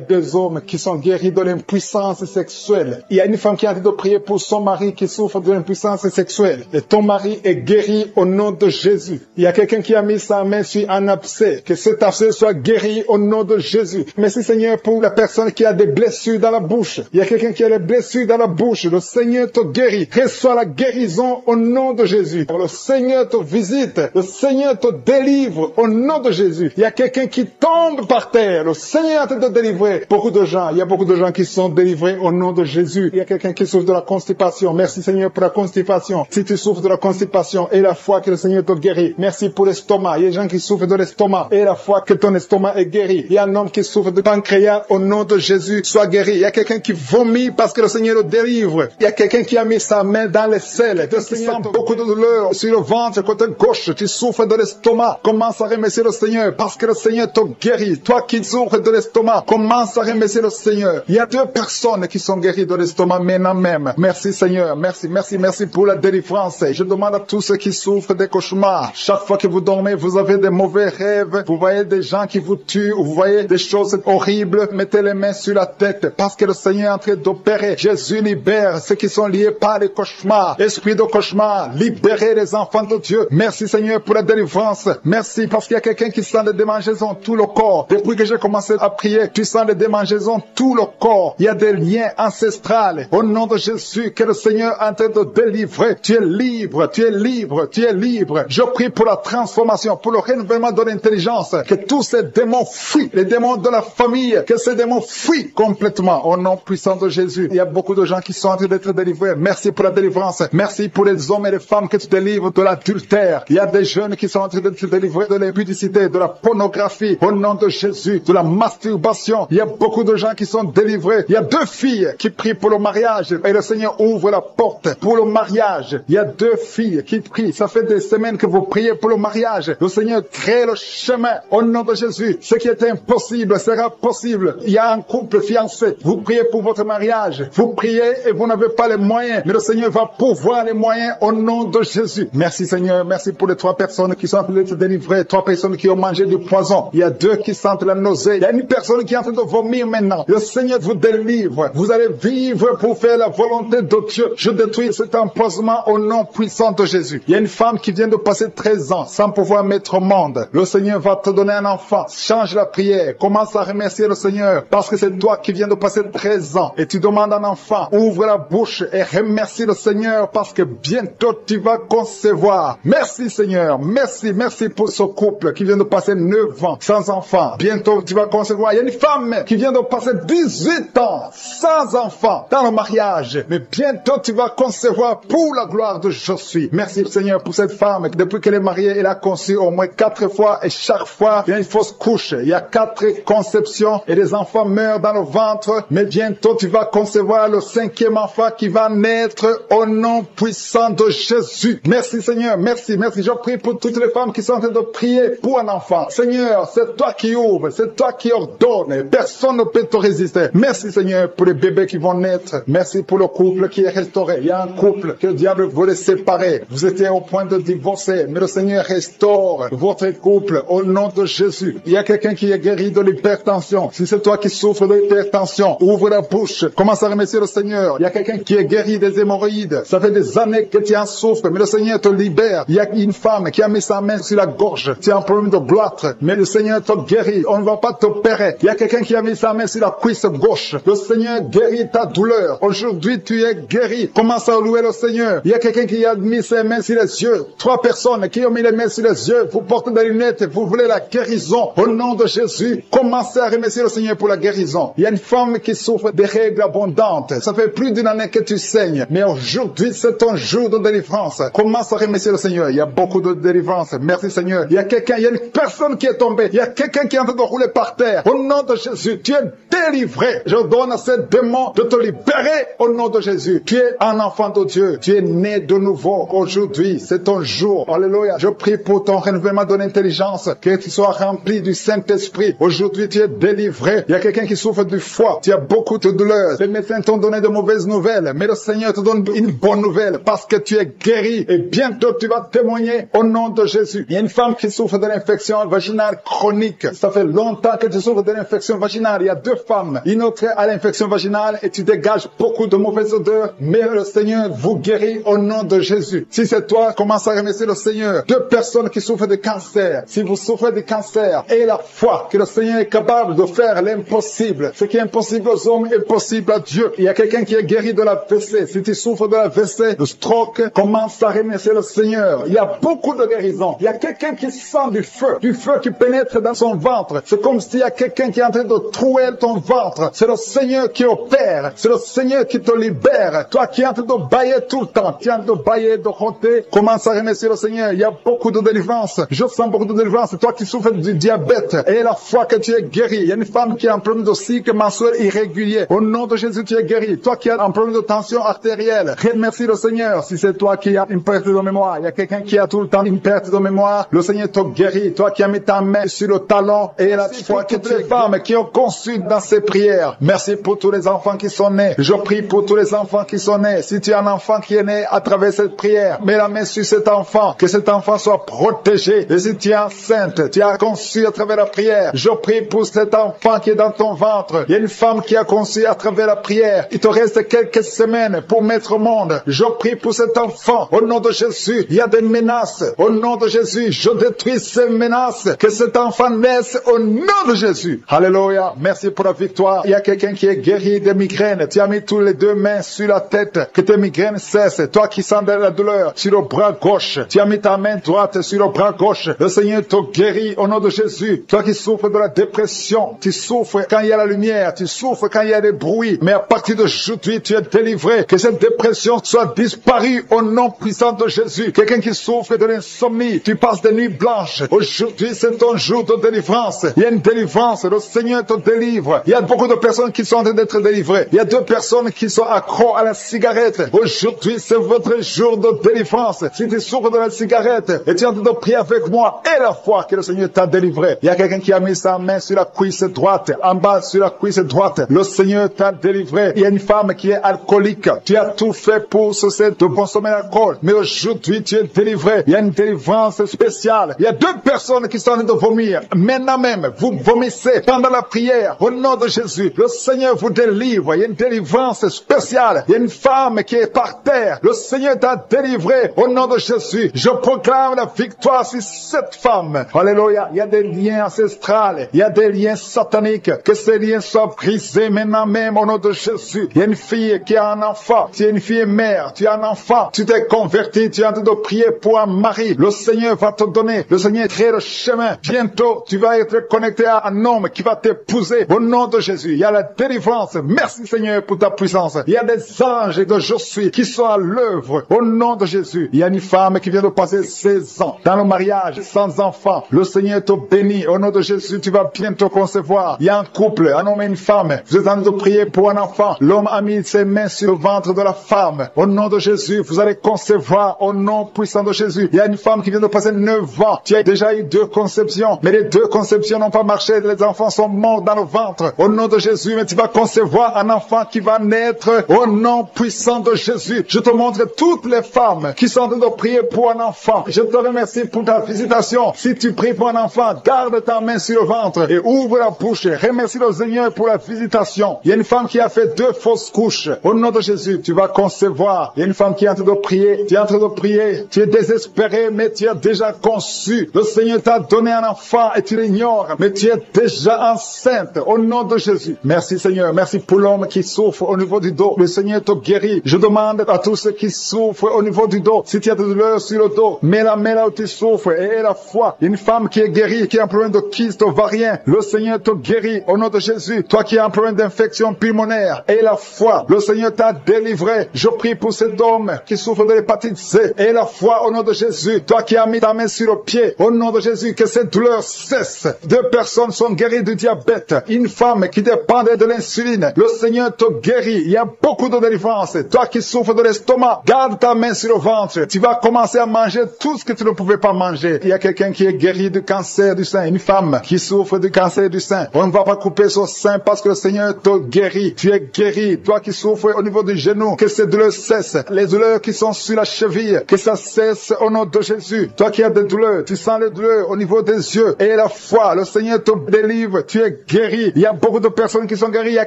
2 hommes qui sont guéris de l'impuissance sexuelle. Il y a une femme qui a envie de prier pour son mari qui souffre de l'impuissance sexuelle. Et ton mari est guéri au nom de Jésus. Il y a quelqu'un qui a mis sa main sur un abcès. Que cet abcès soit guéri au nom de Jésus. Merci Seigneur pour la personne qui a des blessures dans la bouche. Il y a quelqu'un qui a des blessures dans la bouche. Le Seigneur te guérit. Reçois la guérison au nom de Jésus. Le Seigneur te visite. Le Seigneur te délivre au nom de Jésus. Il y a quelqu'un qui tombe par terre. Le Seigneur est en train de délivrer beaucoup de gens. Il y a beaucoup de gens qui sont délivrés au nom de Jésus. Il y a quelqu'un qui souffre de la constipation. Merci Seigneur pour la constipation. Si tu souffres de la constipation et la foi que le Seigneur te guérit. Merci pour l'estomac. Il y a des gens qui souffrent de l'estomac et la foi que ton estomac est guéri. Il y a un homme qui souffre de pancréas au nom de Jésus. Sois guéri. Il y a quelqu'un qui vomit parce que le Seigneur le délivre. Il y a quelqu'un qui a mis sa main dans les selles. Tu sens beaucoup de douleur sur le ventre, côté gauche. Tu souffres de l'estomac. Commence à remercier le Seigneur parce que le Seigneur te guérit. Toi qui souffres de l'estomac, commence à remercier le Seigneur. Il y a 2 personnes qui sont guéries de l'estomac maintenant même. Merci Seigneur. Merci pour la délivrance. Je demande à tous ceux qui souffrent des cauchemars. Chaque fois que vous dormez, vous avez des mauvais rêves. Vous voyez des gens qui vous tuent. Vous voyez des choses horribles. Mettez les mains sur la tête parce que le Seigneur est en train d'opérer. Jésus libère ceux qui sont liés par les cauchemars. Esprit de cauchemar, libérez les enfants de Dieu. Merci Seigneur pour la délivrance. Merci parce qu'il y a quelqu'un qui sent des démangeaisons tout le corps. Depuis que j'ai commencé à prier, tu sens des démangeaisons tout le corps. Il y a des liens ancestrales. Au nom de Jésus, que le Seigneur est en train de délivrer. Tu es libre, tu es libre, tu es libre. Je prie pour la transformation, pour le renouvellement de l'intelligence. Que tous ces démons fuient, les démons de la famille, que ces démons fuient complètement. Au nom puissant de Jésus. Il y a beaucoup de gens qui sont en train d'être délivrés. Merci pour la délivrance. Merci pour les hommes et les femmes que tu délivres de l'adultère. Il y a des jeunes qui sont en train d'être délivrés de l'impudicité, de la pornographie. Au nom de Jésus, de la masturbation. Il y a beaucoup de gens qui sont délivrés. Il y a 2 filles qui prient pour le mariage et le Seigneur ouvre la porte pour le mariage. Il y a 2 filles qui prient. Ça fait des semaines que vous priez pour le mariage. Le Seigneur crée le chemin au nom de Jésus. Ce qui est impossible sera possible. Il y a un couple fiancé. Vous priez pour votre mariage. Vous priez et vous n'avez pas les moyens. Mais le Seigneur va pourvoir les moyens au nom de Jésus. Merci Seigneur. Merci pour les 3 personnes qui sont en train de se délivrer. 3 personnes qui ont mangé du poison. Il y a 2 qui sentent la nausée. Il y a une personne qui est en train de vomir maintenant. Le Seigneur vous délivre. Vous allez vivre pour faire la volonté de Dieu. Je détruis cet empoisonnement au nom puissant de Jésus. Il y a une femme qui vient de passer 13 ans sans pouvoir mettre au monde. Le Seigneur va te donner un enfant. Change la prière. Commence à remercier le Seigneur parce que c'est toi qui viens de passer 13 ans et tu demandes un enfant. Ouvre la bouche et remercie le Seigneur parce que bientôt tu vas concevoir. Merci Seigneur, merci pour ce couple qui vient de passer 9 ans sans enfant. Bientôt tu vas concevoir. Il y a une femme qui vient de passer 18 ans sans enfant dans le mariage. Mais bientôt tu vas concevoir pour la gloire de Jésus. Merci Seigneur pour cette femme. Depuis qu'elle est mariée, elle a conçu au moins 4 fois et chaque fois il y a une fausse couche. Il y a 4 conceptions et les enfants meurent dans le ventre. Mais bientôt tu vas concevoir le 5e enfant qui va naître au nom puissant de Jésus. Merci Seigneur, merci. Je prie pour toutes les femmes qui sont en train de prier pour un enfant. Seigneur, c'est toi qui ouvres, c'est toi qui ordonnes. Personne ne peut te résister. Merci Seigneur pour les bébés qui vont naître. Merci pour le couple qui est restauré. Il y a un couple que le diable voulait séparer. Vous étiez au point de divorcer, mais le Seigneur restaure votre couple au nom de Jésus. Il y a quelqu'un qui est guéri de l'hypertension. Si c'est toi qui souffres de l'hypertension, ouvre la bouche. Commence à remercier le Seigneur. Il y a quelqu'un qui est guéri des hémorroïdes. Ça fait des années que tu en souffres, mais le Seigneur te libère. Il y a une femme qui a mis sa main sur la gorge. Tu as un problème de gloître, mais le Seigneur te guérit. On ne va pas t'opérer. Il y a quelqu'un qui a mis sa main sur la cuisse gauche. Le Seigneur guérit ta douleur. Aujourd'hui, tu es guéri. Commence à louer le Seigneur. Il y a quelqu'un qui a mis ses mains sur les yeux. 3 personnes qui ont mis les mains sur les yeux. Vous portez des lunettes. Vous voulez la guérison. Au nom de Jésus, commencez à remercier le Seigneur pour la guérison. Il y a une femme qui souffre des règles abondantes. Ça fait plus d'une année que tu saignes. Mais aujourd'hui, c'est ton jour de délivrance. Commence à remercier le Seigneur. Il y a beaucoup de délivrance. Merci Seigneur. Il y a une personne qui est tombée. Il y a quelqu'un qui est en train de rouler par terre. Au nom de Jésus, tu es délivré. Je donne à ces démons de te libérer au nom de Jésus. Tu es un enfant de Dieu. Tu es né de nouveau. Aujourd'hui, c'est ton jour. Alléluia. Je prie pour ton renouvellement de l'intelligence. Que tu sois rempli du Saint-Esprit. Aujourd'hui, tu es délivré. Il y a quelqu'un qui souffre du foie. Tu as beaucoup de douleurs. Les médecins t'ont donné de mauvaises nouvelles. Mais le Seigneur te donne une bonne nouvelle parce que tu es guéri. Et bientôt, tu vas témoigner au nom de Jésus. Il y a une femme qui souffre de l'infection vaginale chronique. Ça fait longtemps que tu souffres de l'infection vaginale. Il y a 2 femmes. Une autre a l'infection vaginale et tu dégages beaucoup de mauvaises odeurs. Mais le Seigneur vous guérit au nom de Jésus. Si c'est toi, commence à remercier le Seigneur. 2 personnes qui souffrent de cancer. Si vous souffrez de cancer, ayez la foi que le Seigneur est capable de faire l'impossible. Ce qui est impossible aux hommes est possible à Dieu. Il y a quelqu'un qui est guéri de la WC. Si tu souffres de la WC, de stroke, commence à remercier le Seigneur. Il y a beaucoup de guérisons. Il y a quelqu'un qui sent du feu qui pénètre dans son ventre. C'est comme s'il y a quelqu'un qui est en train de trouer ton ventre. C'est le Seigneur qui opère. C'est le Seigneur qui te libère. Toi qui es en train de bailler tout le temps, tu es en train de bailler, de roter, commence à remercier le Seigneur. Il y a beaucoup de délivrance. Je sens beaucoup de délivrance. Toi qui souffres du diabète, et la foi que tu es guéri. Il y a une femme qui a un problème de cycle mensuel irrégulier. Au nom de Jésus, tu es guéri. Toi qui as un problème de tension artérielle, remercie le Seigneur. Si c'est toi qui as une perte de mémoire, il y a quelqu'un qui a tout le temps une perte de mémoire, le Seigneur te guérit. Toi qui as mis ta main sur le talon et la foi que toutes les femmes qui ont conçu dans ces prières. Merci pour tous les enfants qui sont nés. Je prie pour tous les enfants qui sont nés. Si tu as un enfant qui est né à travers cette prière, mets la main sur cet enfant, que cet enfant soit protégé. Et si tu es enceinte, tu as conçu à travers la prière, je prie pour cet enfant qui est dans ton ventre. Il y a une femme qui a conçu à travers la prière. Il te reste quelques semaines pour mettre au monde. Je prie pour cet enfant. Au nom de Jésus, il y a des menaces. Au nom de Jésus, je détruis ces menaces. Que cet enfant naisse au nom de Jésus. Alléluia. Merci pour la victoire. Il y a quelqu'un qui est guéri des migraines. Tu as mis tous les 2 mains sur la tête. Que tes migraines cessent. Toi qui sens de la douleur sur le bras gauche. Tu as mis ta main droite sur le bras gauche. Le Seigneur te guérit au nom de Jésus. Toi qui souffres de la dépression. Tu souffres quand il y a la lumière. Tu souffres quand il y a des bruits. Mais à partir d'aujourd'hui, tu es délivré. Que cette dépression soit disparue au nom puissant de Jésus. Quelqu'un qui souffre de l'insomnie. Tu passes des nuits blanches. Aujourd'hui, c'est ton jour de délivrance. Il y a une délivrance. Le Seigneur te délivre. Il y a beaucoup de personnes qui sont en train d'être délivrées. Il y a 2 personnes qui sont accros à la cigarette. Aujourd'hui, c'est votre jour de délivrance. Si tu souffres de la cigarette et tu es en train de prier avec moi, et la foi que le Seigneur t'a délivré. Il y a quelqu'un qui a mis sa main sur la cuisse droite, en bas sur la cuisse droite. Le Seigneur t'a délivré. Il y a une femme qui est alcoolique. Tu as tout fait pour cesser de consommer l'alcool. Mais aujourd'hui, tu es délivré. Il y a une délivrance spéciale. Il y a 2 personnes qui sont en train de vomir. Maintenant même, vous vomissez pendant la prière. Au nom de Jésus, le Seigneur vous délivre. Il y a une délivrance spéciale. Il y a une femme qui est par terre. Le Seigneur t'a délivré. Au nom de Jésus, je proclame la victoire sur cette femme. Alléluia. Il y a des liens ancestrales. Il y a des liens sataniques. Que ces liens soient brisés maintenant même au nom de Jésus. Il y a une fille qui a un enfant enfant, tu es une fille mère, tu as un enfant, tu t'es converti, tu es en train de prier pour un mari. Le Seigneur va te donner, le Seigneur crée le chemin. Bientôt, tu vas être connecté à un homme qui va t'épouser. Au nom de Jésus, il y a la délivrance. Merci Seigneur pour ta puissance. Il y a des anges de je suis qui sont à l'œuvre. Au nom de Jésus, il y a une femme qui vient de passer 16 ans dans le mariage sans enfant. Le Seigneur te bénit. Au nom de Jésus, tu vas bientôt concevoir. Il y a un couple, un homme et une femme. Vous êtes en train de prier pour un enfant. L'homme a mis ses mains sur le ventre de la femme. Au nom de Jésus, vous allez concevoir au nom puissant de Jésus. Il y a une femme qui vient de passer 9 ans. Tu as déjà eu 2 conceptions, mais les 2 conceptions n'ont pas marché. Les enfants sont morts dans le ventre. Au nom de Jésus, mais tu vas concevoir un enfant qui va naître au nom puissant de Jésus. Je te montre toutes les femmes qui sont en train de prier pour un enfant. Je te remercie pour ta visitation. Si tu pries pour un enfant, garde ta main sur le ventre et ouvre la bouche. Remercie le Seigneur pour la visitation. Il y a une femme qui a fait 2 fausses couches. Au nom de Jésus, tu vas concevoir. Il y a une femme qui est en train de prier. Tu es en train de prier. Tu es désespéré, mais tu as déjà conçu. Le Seigneur t'a donné un enfant et tu l'ignores, mais tu es déjà enceinte. Au nom de Jésus. Merci Seigneur. Merci pour l'homme qui souffre au niveau du dos. Le Seigneur te guérit. Je demande à tous ceux qui souffrent au niveau du dos, si tu as de douleur sur le dos, mets la main là où tu souffres et aie la foi. Une femme qui est guérie, qui a un problème de kyste ovarien, le Seigneur te guérit au nom de Jésus. Toi qui as un problème d'infection pulmonaire, aie la foi. Le Seigneur t'a délivré. Je prie pour cet homme qui souffre de l'hépatite C. Aie la foi au nom de Jésus. Toi qui as mis ta main sur le pied, au nom de Jésus, que cette douleur cesse. 2 personnes sont guéries du diabète. Une femme qui dépendait de l'insuline. Le Seigneur te guérit. Il y a beaucoup de délivrance. Toi qui souffres de l'estomac, garde ta main sur le ventre. Tu vas commencer à manger tout ce que tu ne pouvais pas manger. Il y a quelqu'un qui est guéri du cancer du sein. Une femme qui souffre du cancer du sein. On ne va pas couper son sein parce que le Seigneur te guérit. Tu es guéri. Toi qui souffres au niveau du genou, que ces douleurs cessent. Les douleurs qui sont sur la cheville, que ça cesse au nom de Jésus. Toi qui as des douleurs, tu sens les douleurs au niveau des yeux. Et la foi, le Seigneur te délivre. Tu es guéri. Il y a beaucoup de personnes qui sont guéries. Il y a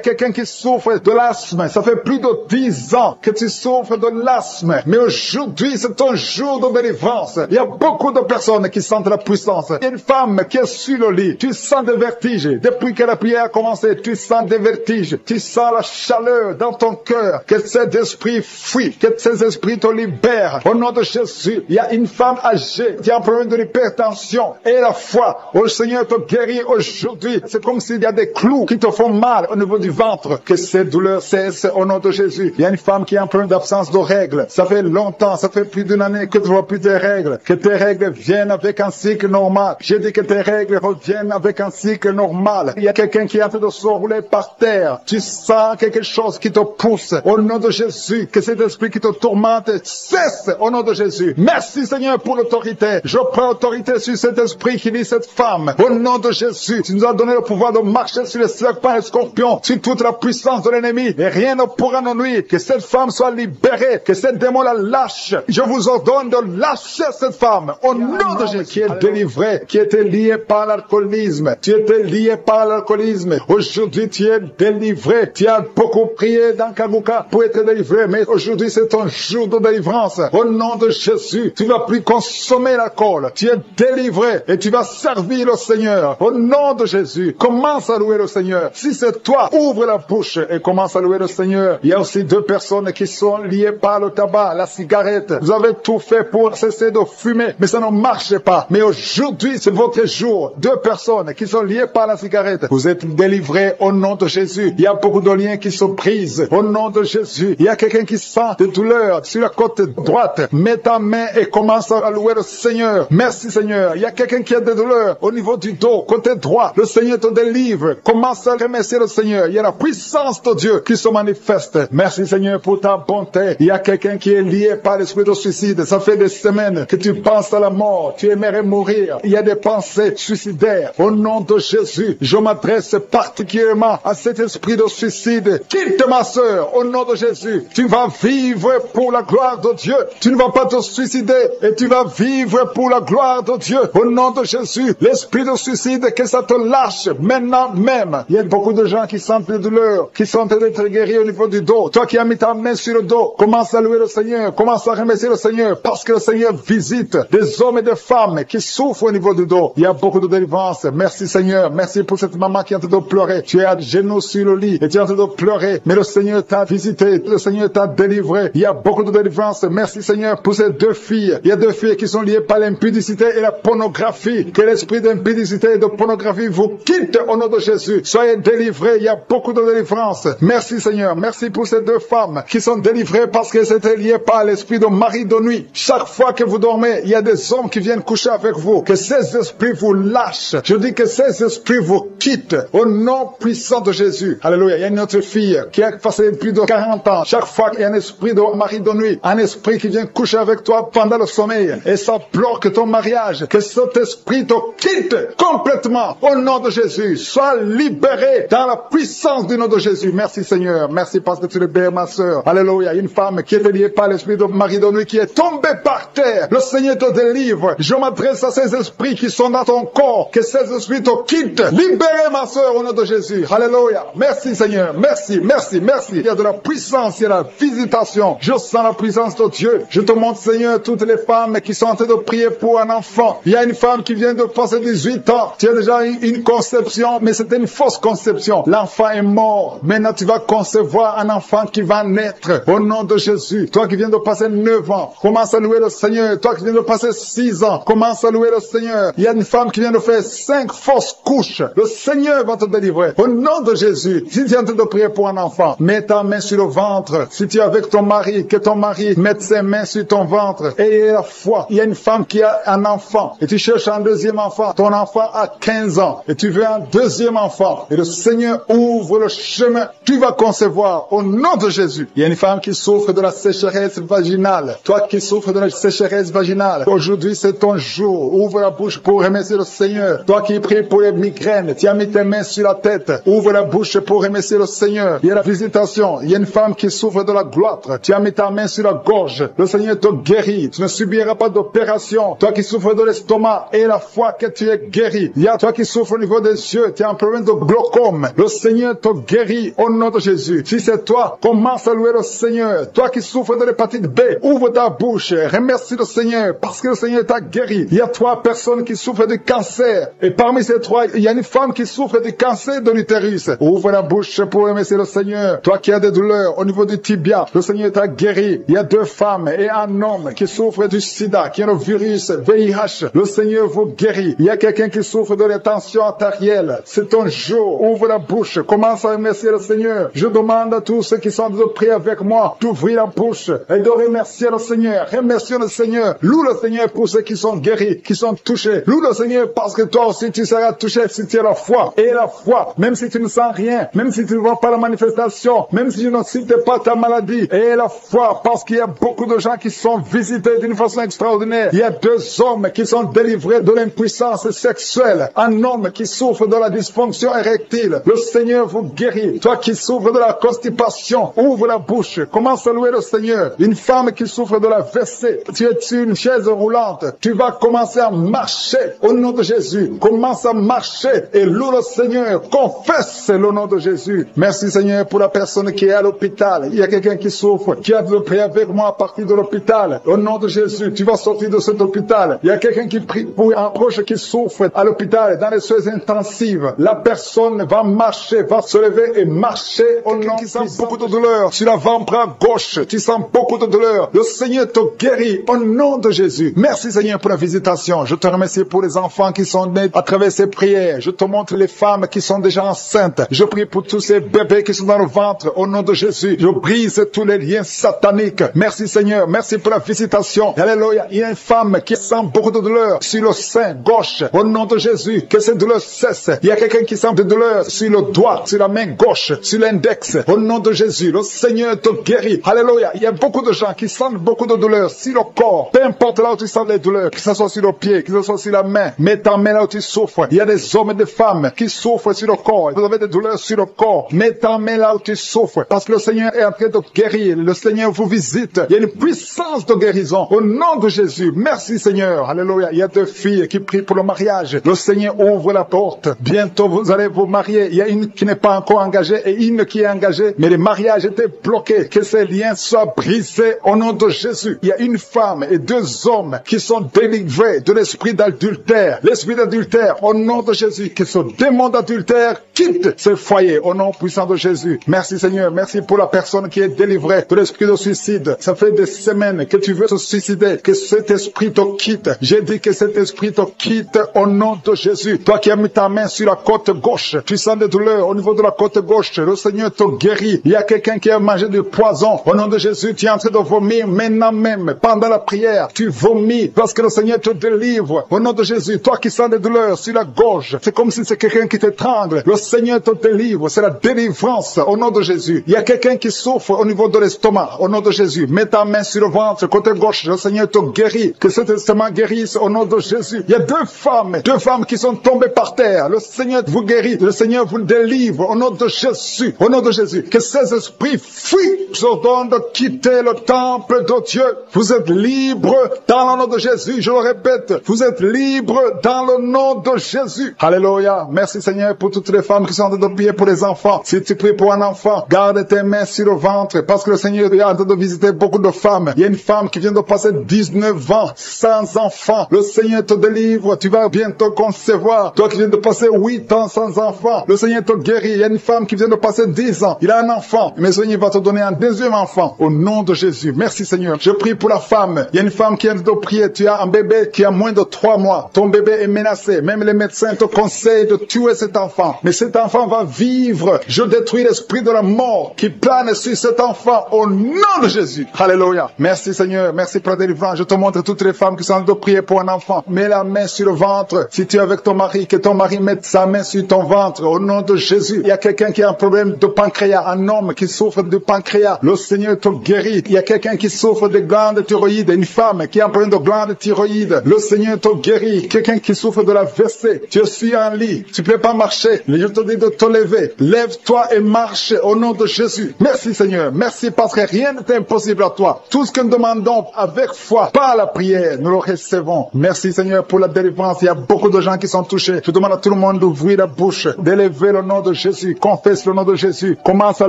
quelqu'un qui souffre de l'asthme. Ça fait plus de 10 ans que tu souffres de l'asthme. Mais aujourd'hui, c'est ton jour de délivrance. Il y a beaucoup de personnes qui sentent la puissance. Il y a une femme qui est sur le lit. Tu sens des vertiges. Depuis que la prière a commencé, tu sens des vertiges. Tu sens la chaleur dans ton cœur. Que cet esprit fuit. Que ces esprits te libèrent. Au nom de Jésus, il y a une femme âgée qui a un problème de l'hypertension. Et la foi, le Seigneur te guérit aujourd'hui. C'est comme s'il y a des clous qui te font mal au niveau du ventre. Que ces douleurs cessent au nom de Jésus. Il y a une femme qui a un problème d'absence de règles. Ça fait longtemps, ça fait plus d'une année que tu vois plus tes règles. Que tes règles viennent avec un cycle normal. J'ai dit que tes règles reviennent avec un cycle normal. Il y a quelqu'un qui est en train de se rouler par terre. Tu sens quelque chose qui te pousse. Au nom de Jésus, que cet esprit qui te tourmente cesse au nom de Jésus. Merci Seigneur pour l'autorité. Je prends autorité sur cet esprit qui dit cette femme. Au nom de Jésus, tu nous as donné le pouvoir de marcher sur les serpents et les scorpions, sur toute la puissance de l'ennemi. Et rien ne pourra nous nuire. Que cette femme soit libérée. Que cette démon la lâche. Je vous ordonne de lâcher cette femme. Au nom de Jésus, qui est délivrée, qui était liée par l'alcoolisme. Tu étais lié par l'alcoolisme. Aujourd'hui, tu es délivré. Tu as beaucoup prié dans Kaguka pour être délivré. Mais aujourd'hui, c'est ton jour de délivrance. Au nom de Jésus, tu ne vas plus consommer l'alcool. Tu es délivré et tu vas servir le Seigneur. Au nom de Jésus, commence à louer le Seigneur. Si c'est toi, ouvre la bouche et commence à louer le Seigneur. Il y a aussi 2 personnes qui sont liées par le tabac, la cigarette. Vous avez tout fait pour cesser de fumer, mais ça ne marche pas. Mais aujourd'hui, c'est votre jour. 2 personnes qui sont liées par la cigarette. Vous êtes délivrés au nom de Jésus. Il y a beaucoup de liens qui se brisent au nom de Jésus. Il y a quelqu'un qui sent des douleurs sur la côte droite. Mets ta main et commence à louer le Seigneur. Merci Seigneur. Il y a quelqu'un qui a des douleurs au niveau du dos, côté droit. Le Seigneur te délivre. Commence à remercier le Seigneur. Il y a la puissance de Dieu qui se manifeste. Merci Seigneur pour ta bonté. Il y a quelqu'un qui est lié par l'esprit de suicide. Ça fait des semaines que tu penses à la mort. Tu aimerais mourir. Il y a des pensées suicidaires. Au nom de Jésus, je m'adresse particulièrement à cet esprit de suicide. Quitte ma sœur. Au nom de Jésus, tu vas vivre pour la gloire de Dieu. Tu ne vas pas te suicider et tu vas vivre pour la gloire de Dieu. Au nom de Jésus, l'esprit de suicide, que ça te lâche maintenant même. Il y a beaucoup de gens qui sentent des douleurs, qui sont en train d'être guéris au niveau du dos. Toi qui as mis ta main sur le dos, commence à louer le Seigneur, commence à remercier le Seigneur, parce que le Seigneur visite des hommes et des femmes qui souffrent au niveau du dos. Il y a beaucoup de délivrance. Merci Seigneur, merci pour cette maman qui est en train de pleurer. Tu es à genoux sur le lit et tu es en train de pleurer, mais le Seigneur t'a visité. impudicité. Le Seigneur t'a délivré. Il y a beaucoup de délivrance. Merci Seigneur pour ces deux filles. Il y a deux filles qui sont liées par l'impudicité et la pornographie. Que l'esprit d'impudicité et de pornographie vous quitte au nom de Jésus. Soyez délivrés. Il y a beaucoup de délivrance. Merci Seigneur. Merci pour ces deux femmes qui sont délivrées parce qu'elles étaient liées par l'esprit de mari de nuit. Chaque fois que vous dormez, il y a des hommes qui viennent coucher avec vous. Que ces esprits vous lâchent. Je dis que ces esprits vous quittent au nom puissant de Jésus. Alléluia. Il y a une autre fille qui a passé plus de 40 ans. Chaque fois qu'il y a un esprit de mari de nuit, un esprit qui vient coucher avec toi pendant le sommeil et ça bloque ton mariage, que cet esprit te quitte complètement au nom de Jésus. Sois libéré dans la puissance du nom de Jésus. Merci Seigneur. Merci parce que tu libères ma sœur. Alléluia. Une femme qui est liée par l'esprit de mari de nuit qui est tombée par terre. Le Seigneur te délivre. Je m'adresse à ces esprits qui sont dans ton corps. Que ces esprits te quittent. Libérez ma sœur au nom de Jésus. Alléluia. Merci Seigneur. Merci, merci, merci. Il y a de la puissance, il y a la visitation. Je sens la puissance de Dieu. Je te montre Seigneur toutes les femmes qui sont en train de prier pour un enfant. Il y a une femme qui vient de passer 18 ans. Tu as déjà une conception, mais c'était une fausse conception. L'enfant est mort. Maintenant tu vas concevoir un enfant qui va naître au nom de Jésus. Toi qui viens de passer 9 ans, commence à louer le Seigneur. Toi qui viens de passer 6 ans, commence à louer le Seigneur. Il y a une femme qui vient de faire 5 fausses couches. Le Seigneur va te délivrer. Au nom de Jésus, si tu es en train de prier pour un enfant, mets ta main sur le ventre. Si tu es avec ton mari, que ton mari mette ses mains sur ton ventre. Et la foi. Il y a une femme qui a un enfant. Et tu cherches un deuxième enfant. Ton enfant a 15 ans. Et tu veux un deuxième enfant. Et le Seigneur ouvre le chemin. Tu vas concevoir au nom de Jésus. Il y a une femme qui souffre de la sécheresse vaginale. Toi qui souffres de la sécheresse vaginale, aujourd'hui c'est ton jour. Ouvre la bouche pour remercier le Seigneur. Toi qui pries pour les migraines, tu as mis tes mains sur la tête. Ouvre la bouche pour remercier le Seigneur. Il y a la visitation. Il y a une femme qui souffre de la gloître. Tu as mis ta main sur la gorge. Le Seigneur te guérit. Tu ne subiras pas d'opération. Toi qui souffres de l'estomac et la foi que tu es guéri. Il y a toi qui souffres au niveau des yeux. Tu as un problème de glaucome. Le Seigneur te guérit au nom de Jésus. Si c'est toi, commence à louer le Seigneur. Toi qui souffres de l'hépatite B, ouvre ta bouche. Remercie le Seigneur parce que le Seigneur t'a guéri. Il y a 3 personnes qui souffrent de cancer. Et parmi ces 3, il y a une femme qui souffre du cancer de l'utérus. Ouvre la bouche pour remercier le Seigneur. Toi qui as des douleurs au niveau du tibia, le Seigneur t'a guéri. Il y a 2 femmes et un homme qui souffrent du sida, qui a le virus VIH. Le Seigneur vous guérit. Il y a quelqu'un qui souffre de la tension artérielle. C'est ton jour. Ouvre la bouche. Commence à remercier le Seigneur. Je demande à tous ceux qui sont de prier avec moi d'ouvrir la bouche et de remercier le Seigneur. Remercie le Seigneur. Loue le Seigneur pour ceux qui sont guéris, qui sont touchés. Loue le Seigneur parce que toi aussi tu seras touché si tu as la foi. Et la foi, même si tu ne sens rien, même si tu ne vois pas la manifestation, même si tu ne cites pas ta maladie. Et la foi, parce qu'il y a beaucoup de gens qui sont visités d'une façon extraordinaire. Il y a 2 hommes qui sont délivrés de l'impuissance sexuelle. Un homme qui souffre de la dysfonction érectile. Le Seigneur vous guérit. Toi qui souffres de la constipation, ouvre la bouche. Commence à louer le Seigneur. Une femme qui souffre de la WC, tu es sur une chaise roulante. Tu vas commencer à marcher au nom de Jésus. Commence à marcher et loue le Seigneur. Confesse le nom de Jésus. Merci Seigneur pour la personne qui est à l'hôpital. Il y a quelqu'un qui souffre, qui a de prier avec moi à partir de l'hôpital. Au nom de Jésus, tu vas sortir de cet hôpital. Il y a quelqu'un qui prie pour un proche qui souffre à l'hôpital, dans les soins intensives. La personne va marcher, va se lever et marcher au nom de Jésus. Tu sens beaucoup de douleur sur l'avant-bras gauche. Tu sens beaucoup de douleur. Le Seigneur te guérit au nom de Jésus. Merci Seigneur pour la visitation. Je te remercie pour les enfants qui sont nés à travers ces prières. Je te montre les femmes qui sont déjà enceintes. Je prie pour tous ces bébés qui sont dans le ventre au nom de Jésus. Je brise tous les liens sataniques. Merci Seigneur. Merci pour la visitation. Alléluia. Il y a une femme qui sent beaucoup de douleur sur le sein gauche. Au nom de Jésus, que ces douleurs cessent. Il y a quelqu'un qui sent de douleur sur le doigt, sur la main gauche, sur l'index. Au nom de Jésus, le Seigneur te guérit. Alléluia. Il y a beaucoup de gens qui sentent beaucoup de douleur sur le corps. Peu importe là où tu sens les douleurs, que ce soit sur le pied, que ce soit sur la main. Mets ta main là où tu souffres. Il y a des hommes et des femmes qui souffrent sur le corps. Vous avez des douleurs sur le corps. Mets ta main là où tu souffres. Parce que le Seigneur est en train de guérir. Le Seigneur vous visite. Il y a une puissance de guérison. Au nom de Jésus. Merci Seigneur. Alléluia. Il y a 2 filles qui prient pour le mariage. Le Seigneur ouvre la porte. Bientôt vous allez vous marier. Il y a une qui n'est pas encore engagée et une qui est engagée. Mais le mariage était bloqué. Que ces liens soient brisés au nom de Jésus. Il y a une femme et 2 hommes qui sont délivrés de l'esprit d'adultère. L'esprit d'adultère au nom de Jésus. Que ce démon d'adultère quitte ce foyer au nom puissant de Jésus. Merci Seigneur. Merci pour la personne qui est délivrée de l'esprit de suicide. Ça fait des semaines que tu veux te suicider, que cet esprit te quitte. J'ai dit que cet esprit te quitte au nom de Jésus. Toi qui as mis ta main sur la côte gauche, tu sens des douleurs au niveau de la côte gauche. Le Seigneur te guérit. Il y a quelqu'un qui a mangé du poison. Au nom de Jésus, tu es en train de vomir maintenant même. Pendant la prière, tu vomis parce que le Seigneur te délivre. Au nom de Jésus, toi qui sens des douleurs sur la gorge, c'est comme si c'est quelqu'un qui t'étrangle. Le Seigneur te délivre. C'est la délivrance au nom de Jésus. Il y a quelqu'un qui souffre au niveau de l'estomac. Au nom de Jésus, mets ta main sur le ventre, côté gauche. Le Seigneur te guérit. Que cet estomac guérisse au nom de Jésus. Il y a deux femmes qui sont tombées par terre. Le Seigneur vous guérit. Le Seigneur vous délivre au nom de Jésus. Au nom de Jésus. Que ces esprits fuient. Je ordonne de quitter le temple de Dieu. Vous êtes libres dans le nom de Jésus. Je le répète. Vous êtes libres dans le nom de Jésus. Alléluia. Merci Seigneur pour toutes les femmes qui sont en train de prier pour les enfants. Si tu pries pour un enfant, garde tes mains sur le ventre parce que le Seigneur est en train de visiter beaucoup de femmes. Il y a une femme qui vient de passer 19 ans sans enfant. Le Seigneur te délivre. Tu vas bientôt concevoir. Toi qui viens de passer 8 ans sans enfant, le Seigneur te guérit. Il y a une femme qui vient de passer 10 ans. Il a un enfant. Mais le Seigneur va te donner un deuxième enfant au nom de Jésus. Merci Seigneur. Je prie pour la femme. Il y a une femme qui vient de prier. Tu as un bébé qui a moins de 3 mois. Ton bébé est menacé. Même les médecins te conseillent de tuer cet enfant. Mais cet enfant va vivre. Je détruis l'esprit de la mort qui plane sur cet enfant au nom de Jésus. Alléluia. Merci Seigneur. Merci pour la délivrance. Je te montre toutes les femmes qui sont en train de prier pour un enfant. Mets la main sur le ventre. Si tu es avec ton mari, que ton mari mette sa main sur ton ventre au nom de Jésus. Il y a quelqu'un qui a un problème de pancréas, un homme qui souffre de pancréas. Le Seigneur te guérit. Il y a quelqu'un qui souffre de glandes thyroïdes, une femme qui a un problème de glandes thyroïdes. Le Seigneur te guérit. Quelqu'un qui souffre de la WC. Tu es en lit. Tu ne peux pas marcher. Mais je te dis de te lever. Lève-toi et marche au nom de Jésus. Merci Seigneur. Merci parce que rien n'est impossible à toi. Tout ce que nous demandons avec foi, par la prière, nous le recevons. Merci Seigneur pour la délivrance. Il y a beaucoup de gens qui sont touchés. Je demande à tout le monde d'ouvrir la bouche, d'élever le nom de Jésus. Confesse le nom de Jésus. Commence à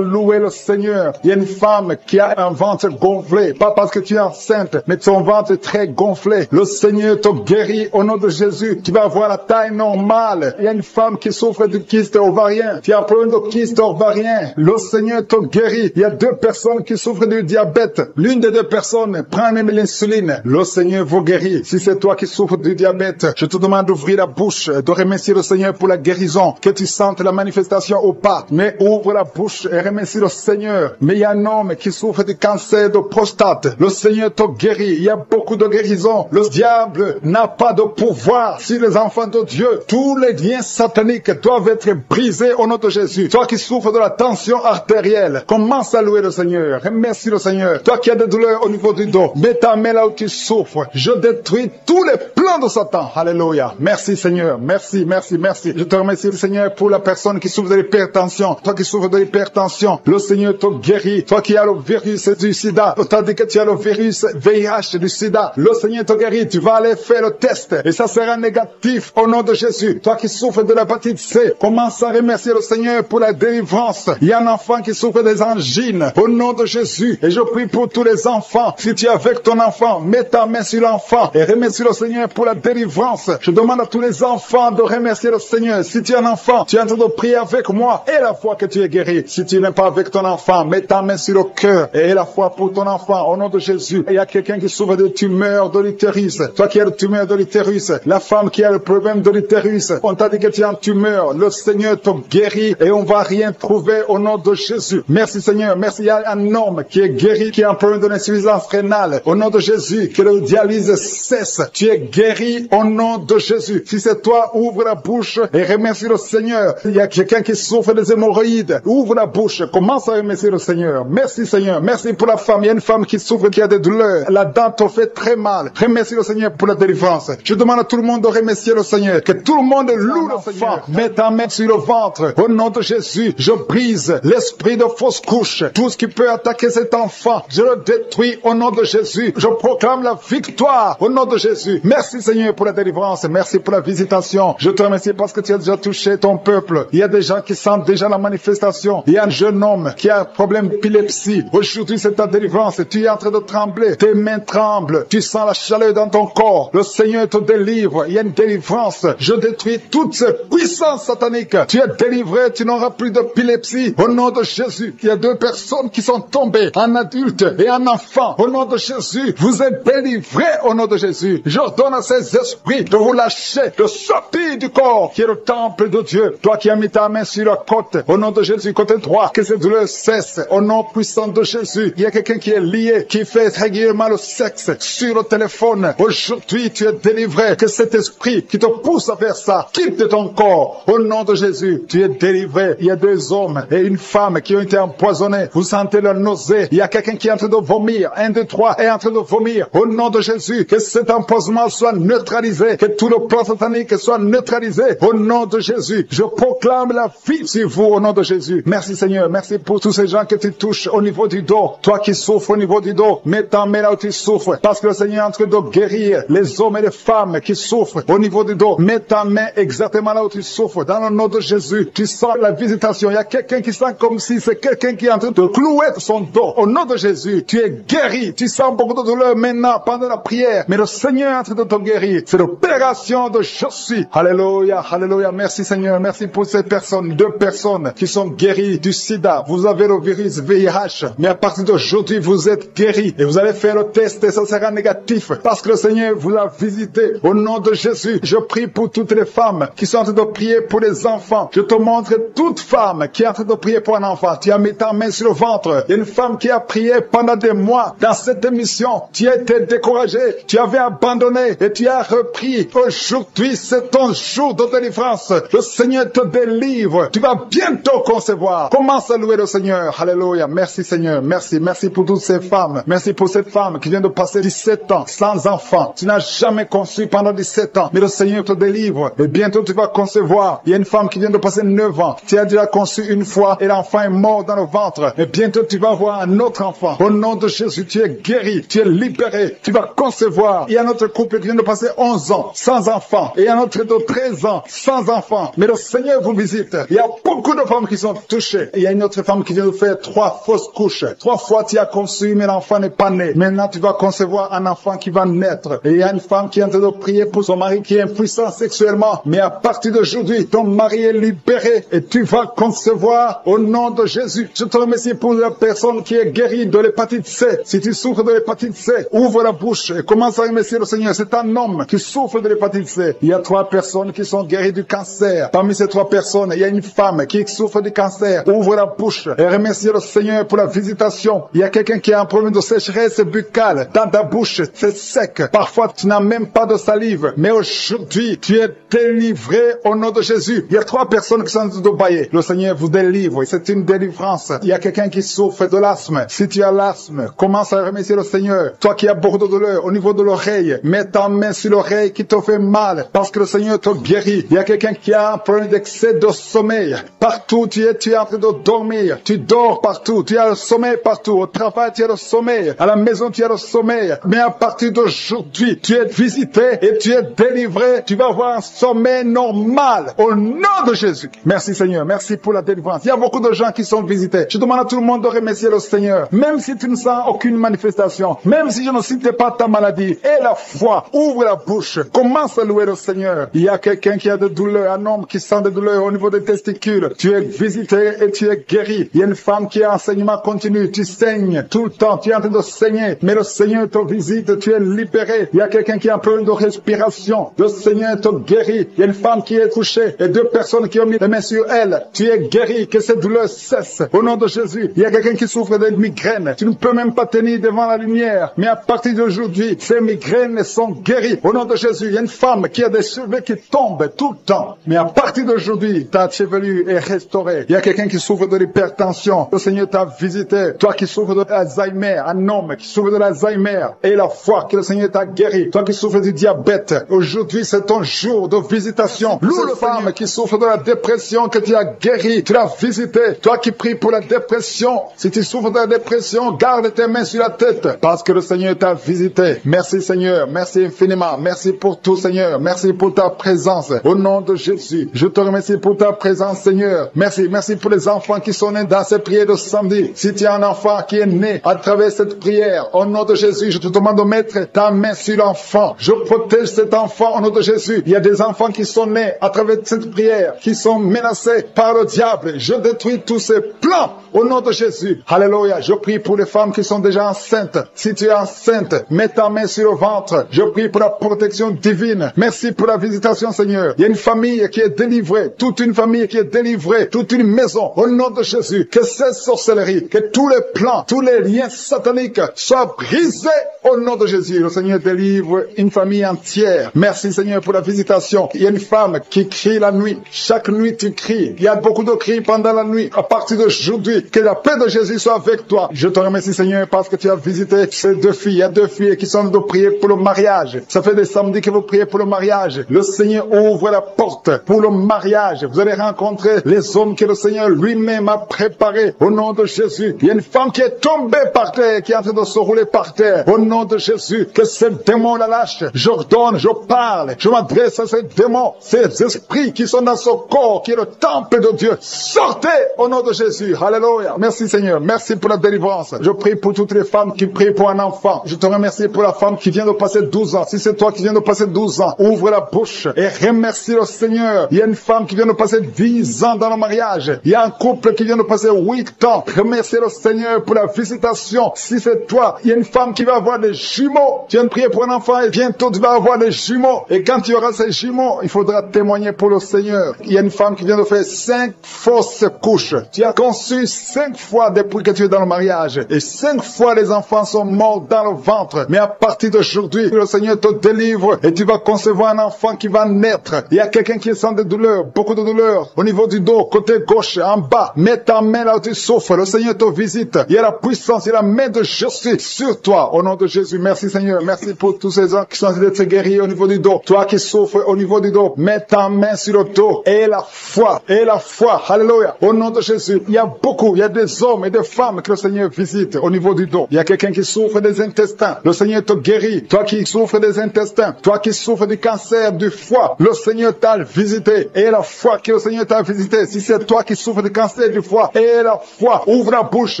louer le Seigneur. Il y a une femme qui a un ventre gonflé. Pas parce que tu es enceinte, mais ton ventre est très gonflé. Le Seigneur te guérit au nom de Jésus. Tu vas avoir la taille normale. Il y a une femme qui souffre de kyste ovarien. Tu as un problème de kyste ovarien. Le Seigneur te guérit. Il y a 2 personnes qui souffrent du diabète. L'une des 2 personnes prend même l'insuline. Le Seigneur vous guérit. Si c'est toi qui souffres du diabète, je te demande d'ouvrir la bouche, de remercier le Seigneur pour la guérison. Que tu sentes la manifestation ou pas. Mais ouvre la bouche et remercie le Seigneur. Mais il y a un homme qui souffre du cancer de prostate. Le Seigneur te guérit. Il y a beaucoup de guérisons. Le diable n'a pas de pouvoir sur les enfants de Dieu. Tous les liens sataniques doivent être brisés au nom de Jésus. Toi qui souffres de la tension artérielle, commence à louer le Seigneur. Remercie le Seigneur. Toi qui as des douleurs au niveau du dos, mets ta main là où tu souffres. Je détruis tous les plans de Satan. Alléluia. Merci Seigneur. Merci, merci, merci. Je te remercie Seigneur pour la personne qui souffre de l'hypertension. Toi qui souffres de l'hypertension, le Seigneur te guérit. Toi qui as le virus du sida, on t'a dit que tu as le virus VIH du sida. Le Seigneur te guérit. Tu vas aller faire le test et ça sera négatif au nom de Jésus. Toi qui souffres de l'hépatite C, commence à remercier le Seigneur pour la délivrance. Il y a un enfant qui souffre des angines au nom de Jésus. Et je prie pour tous les enfants. Si tu es avec ton enfant, mets ta main sur l'enfant et remercie le Seigneur pour la délivrance. Je demande à tous les enfants de remercier le Seigneur. Si tu es un enfant, tu es en train de prier avec moi et la foi que tu es guéri. Si tu n'es pas avec ton enfant, mets ta main sur le cœur et la foi pour ton enfant au nom de Jésus. Et il y a quelqu'un qui souffre de tumeur de l'utérus. Toi qui as le tumeur de l'utérus, la femme qui a le problème de l'utérus, on t'a dit que tu as une tumeur. Le Seigneur te guérit et on va rien trouver au nom de Jésus. Merci Seigneur. Merci. Il y a un homme qui est guéri, qui a un problème de l'insuffisance rénale. Au nom de Jésus, que le dialyse cesse. Tu es guéri au nom de Jésus. Si c'est toi, ouvre la bouche et remercie le Seigneur. Il y a quelqu'un qui souffre des hémorroïdes. Ouvre la bouche. Commence à remercier le Seigneur. Merci Seigneur. Merci pour la femme. Il y a une femme qui souffre, qui a des douleurs. La dent te fait très mal. Remercie le Seigneur pour la délivrance. Je demande à tout le monde de remercier le Seigneur. Que tout le monde loue le Seigneur. Mets ta main sur le ventre. Au nom de Jésus, je brise l'esprit de fausse couche. Tout ce qui peut attaquer cet enfant, je le détruis au nom de Jésus. Je proclame la victoire au nom de Jésus. Merci Seigneur pour la délivrance. Merci pour la visitation. Je te remercie parce que tu as déjà touché ton peuple. Il y a des gens qui sentent déjà la manifestation. Il y a un jeune homme qui a un problème d'épilepsie. Aujourd'hui, c'est ta délivrance. Tu es en train de trembler. Tes mains tremblent. Tu sens la chaleur dans ton corps. Le Seigneur te délivre. Il y a une délivrance. Je détruis toutes ces puissances sataniques. Tu es délivré. Tu n'auras plus d'épilepsie. Au nom de Jésus. Jésus, il y a 2 personnes qui sont tombées, un adulte et un enfant. Au nom de Jésus, vous êtes délivrés au nom de Jésus. J'ordonne à ces esprits de vous lâcher, de sortir du corps qui est le temple de Dieu. Toi qui as mis ta main sur la côte, au nom de Jésus, côté droit, que cette douleur cesse. Au nom puissant de Jésus, il y a quelqu'un qui est lié, qui fait régulièrement le sexe sur le téléphone. Aujourd'hui, tu es délivré. Que cet esprit qui te pousse à faire ça quitte ton corps. Au nom de Jésus, tu es délivré. Il y a 2 hommes et une femme qui ont été empoisonnés. Vous sentez la nausée. Il y a quelqu'un qui est en train de vomir. 1, 2, 3 est en train de vomir. Au nom de Jésus, que cet empoisonnement soit neutralisé. Que tout le plan satanique soit neutralisé. Au nom de Jésus, je proclame la vie sur vous au nom de Jésus. Merci Seigneur. Merci pour tous ces gens que tu touches au niveau du dos. Toi qui souffres au niveau du dos, mets ta main là où tu souffres. Parce que le Seigneur est en train de guérir les hommes et les femmes qui souffrent au niveau du dos. Mets ta main exactement là où tu souffres. Dans le nom de Jésus, tu sens la visitation. Il y a quelqu'un qui sent comme si c'est quelqu'un qui est en train de clouer son dos. Au nom de Jésus, tu es guéri. Tu sens beaucoup de douleur maintenant pendant la prière. Mais le Seigneur est en train de te guérir. C'est l'opération de je suis. Alléluia, alléluia. Merci Seigneur. Merci pour ces personnes, 2 personnes qui sont guéries du sida. Vous avez le virus VIH. Mais à partir d'aujourd'hui, vous êtes guéris. Et vous allez faire le test et ça sera négatif. Parce que le Seigneur vous a visité. Au nom de Jésus, je prie pour toutes les femmes qui sont en train de prier pour les enfants. Je te montre toute femme qui est en train de prier pour un enfant. Tu as mis ta main sur le ventre. Il y a une femme qui a prié pendant des mois dans cette émission. Tu as été découragé. Tu avais abandonné et tu as repris. Aujourd'hui, c'est ton jour de délivrance. Le Seigneur te délivre. Tu vas bientôt concevoir. Commence à louer le Seigneur. Alléluia. Merci Seigneur. Merci. Merci pour toutes ces femmes. Merci pour cette femme qui vient de passer 17 ans sans enfant. Tu n'as jamais conçu pendant 17 ans. Mais le Seigneur te délivre. Et bientôt tu vas concevoir. Il y a une femme qui vient de passer 9 ans. Tu as déjà conçu une fois et l'enfant est mort dans le ventre. Et bientôt tu vas avoir un autre enfant. Au nom de Jésus, tu es guéri. Tu es libéré. Tu vas concevoir. Il y a un autre couple qui vient de passer 11 ans sans enfant. Et un autre de 13 ans sans enfant. Mais le Seigneur vous visite. Il y a beaucoup de femmes qui sont touchées. Et il y a une autre femme qui vient de faire 3 fausses couches. 3 fois tu as conçu, mais l'enfant n'est pas né. Maintenant tu vas concevoir un enfant qui va naître. Et il y a une femme qui est en train de prier pour son mari qui est impuissant sexuellement. Mais à partir d'aujourd'hui, ton mari est libéré et tu vas concevoir au nom de Jésus. Je te remercie pour la personne qui est guérie de l'hépatite C. Si tu souffres de l'hépatite C, ouvre la bouche et commence à remercier le Seigneur. C'est un homme qui souffre de l'hépatite C. Il y a 3 personnes qui sont guéries du cancer. Parmi ces 3 personnes, il y a une femme qui souffre du cancer. Ouvre la bouche et remercie le Seigneur pour la visitation. Il y a quelqu'un qui a un problème de sécheresse buccale. Dans ta bouche, c'est sec. Parfois, tu n'as même pas de salive. Mais aujourd'hui, tu es délivré au nom de Jésus. Il y a 3 personnes qui sont en train de bailler. Le Seigneur vous délivre. C'est une délivrance. Il y a quelqu'un qui souffre de l'asthme. Si tu as l'asthme, commence à remercier le Seigneur. Toi qui as beaucoup de douleur au niveau de l'oreille, mets ta main sur l'oreille qui te fait mal parce que le Seigneur te guérit. Il y a quelqu'un qui a un problème d'excès de sommeil. Partout tu es en train de dormir. Tu dors partout. Tu as le sommeil partout. Au travail, tu as le sommeil. À la maison, tu as le sommeil. Mais à partir d'aujourd'hui, tu es visité et tu es délivré. Tu vas avoir un sommeil normal au nom de Jésus. Merci Seigneur. Merci pour la délivrance. Il y a beaucoup de gens qui sont visités. Je demande à tout le monde de remercier le Seigneur. Même si tu ne sens aucune manifestation, même si je ne citais pas ta maladie, et la foi, ouvre la bouche. Commence à louer le Seigneur. Il y a quelqu'un qui a des douleurs, un homme qui sent des douleurs au niveau des testicules. Tu es visité et tu es guéri. Il y a une femme qui a enseignement continu. Tu saignes tout le temps. Tu es en train de saigner. Mais le Seigneur te visite. Tu es libéré. Il y a quelqu'un qui a un problème de respiration. Le Seigneur te guérit. Il y a une femme qui est couchée et 2 personnes qui ont mis les mains sur elle. Tu es guéri. Que cette douleur cesse. Au nom de Jésus. Il y a quelqu'un qui souffre de migraines. Tu ne peux même pas tenir devant la lumière. Mais à partir d'aujourd'hui, ces migraines sont guéries. Au nom de Jésus, il y a une femme qui a des cheveux qui tombent tout le temps. Mais à partir d'aujourd'hui, ta chevelure est restaurée. Il y a quelqu'un qui souffre de l'hypertension. Le Seigneur t'a visité. Toi qui souffres de l'Alzheimer, un homme qui souffre de l'Alzheimer. Et la foi que le Seigneur t'a guéri. Toi qui souffres du diabète. Aujourd'hui, c'est ton jour de visitation. Loue le femme qui souffre de la dépression que tu as guéri. Tu l'as visité. Toi qui pries pour la dépression. Si tu souffres de la dépression, garde tes mains sur la tête. Parce que le Seigneur t'a visité. Merci Seigneur. Merci infiniment. Merci pour tout Seigneur. Merci pour ta présence. Au nom de Jésus. Je te remercie pour ta présence Seigneur. Merci. Merci pour les enfants qui sont nés dans cette prière de samedi. Si tu as un enfant qui est né à travers cette prière, au nom de Jésus, je te demande de mettre ta main sur l'enfant. Je protège cet enfant au nom de Jésus. Il y a des enfants qui sont nés à travers cette prière, qui sont menacés par le diable. Je détruis tous ces plans. Au nom de Jésus. Alléluia. Je prie pour les femmes qui sont déjà enceintes. Si tu es enceinte, mets ta main sur le ventre. Je prie pour la protection divine. Merci pour la visitation, Seigneur. Il y a une famille qui est délivrée. Toute une famille qui est délivrée. Toute une maison. Au nom de Jésus. Que cette sorcellerie, que tous les plans, tous les liens sataniques soient brisés au nom de Jésus. Le Seigneur délivre une famille entière. Merci, Seigneur, pour la visitation. Il y a une femme qui crie la nuit. Chaque nuit, tu cries. Il y a beaucoup de cris pendant la nuit. À partir d'aujourd'hui, que la paix de Jésus soit avec toi. Je te remercie, Seigneur, parce que tu as visité ces deux filles. Il y a deux filles qui sont de prier pour le mariage. Ça fait des samedis que vous priez pour le mariage. Le Seigneur ouvre la porte pour le mariage. Vous allez rencontrer les hommes que le Seigneur lui-même a préparés. Au nom de Jésus. Il y a une femme qui est tombée par terre, qui est en train de se rouler par terre. Au nom de Jésus. Que ce démon la lâche. J'ordonne, je parle. Je m'adresse à ces démons, ces esprits qui sont dans son corps, qui est le temple de Dieu. Sortez au nom de Jésus. Alléluia. Merci Seigneur, merci pour la délivrance. Je prie pour toutes les femmes qui prient pour un enfant. Je te remercie pour la femme qui vient de passer 12 ans. Si c'est toi qui viens de passer 12 ans, ouvre la bouche et remercie le Seigneur. Il y a une femme qui vient de passer 10 ans dans le mariage. Il y a un couple qui vient de passer 8 ans. Remercie le Seigneur pour la visitation. Si c'est toi, il y a une femme qui va avoir des jumeaux. Tu viens de prier pour un enfant et bientôt tu vas avoir des jumeaux. Et quand tu auras ces jumeaux, il faudra témoigner pour le Seigneur. Il y a une femme qui vient de faire 5 fausses couches. Tu as conçu 5 fois depuis que tu es dans le mariage. Et 5 fois les enfants sont morts dans le ventre. Mais à partir d'aujourd'hui, le Seigneur te délivre et tu vas concevoir un enfant qui va naître. Il y a quelqu'un qui sent des douleurs, beaucoup de douleurs. Au niveau du dos, côté gauche, en bas. Mets ta main là où tu souffres. Le Seigneur te visite. Il y a la puissance, il y a la main de Jésus sur toi. Au nom de Jésus, merci Seigneur. Merci pour tous ces gens qui sont en train d'être guéris au niveau du dos. Toi qui souffres au niveau du dos, mets ta main sur le dos. Et la foi. Et la foi. Alléluia. Au nom de Jésus, il y a beaucoup, il y a des hommes et des femmes que le Seigneur visite au niveau du dos. Il y a quelqu'un qui souffre des intestins. Le Seigneur te guérit. Toi qui souffres des intestins. Toi qui souffres du cancer du foie. Le Seigneur t'a visité. Et la foi que le Seigneur t'a visité. Si c'est toi qui souffres du cancer du foie. Et la foi. Ouvre la bouche.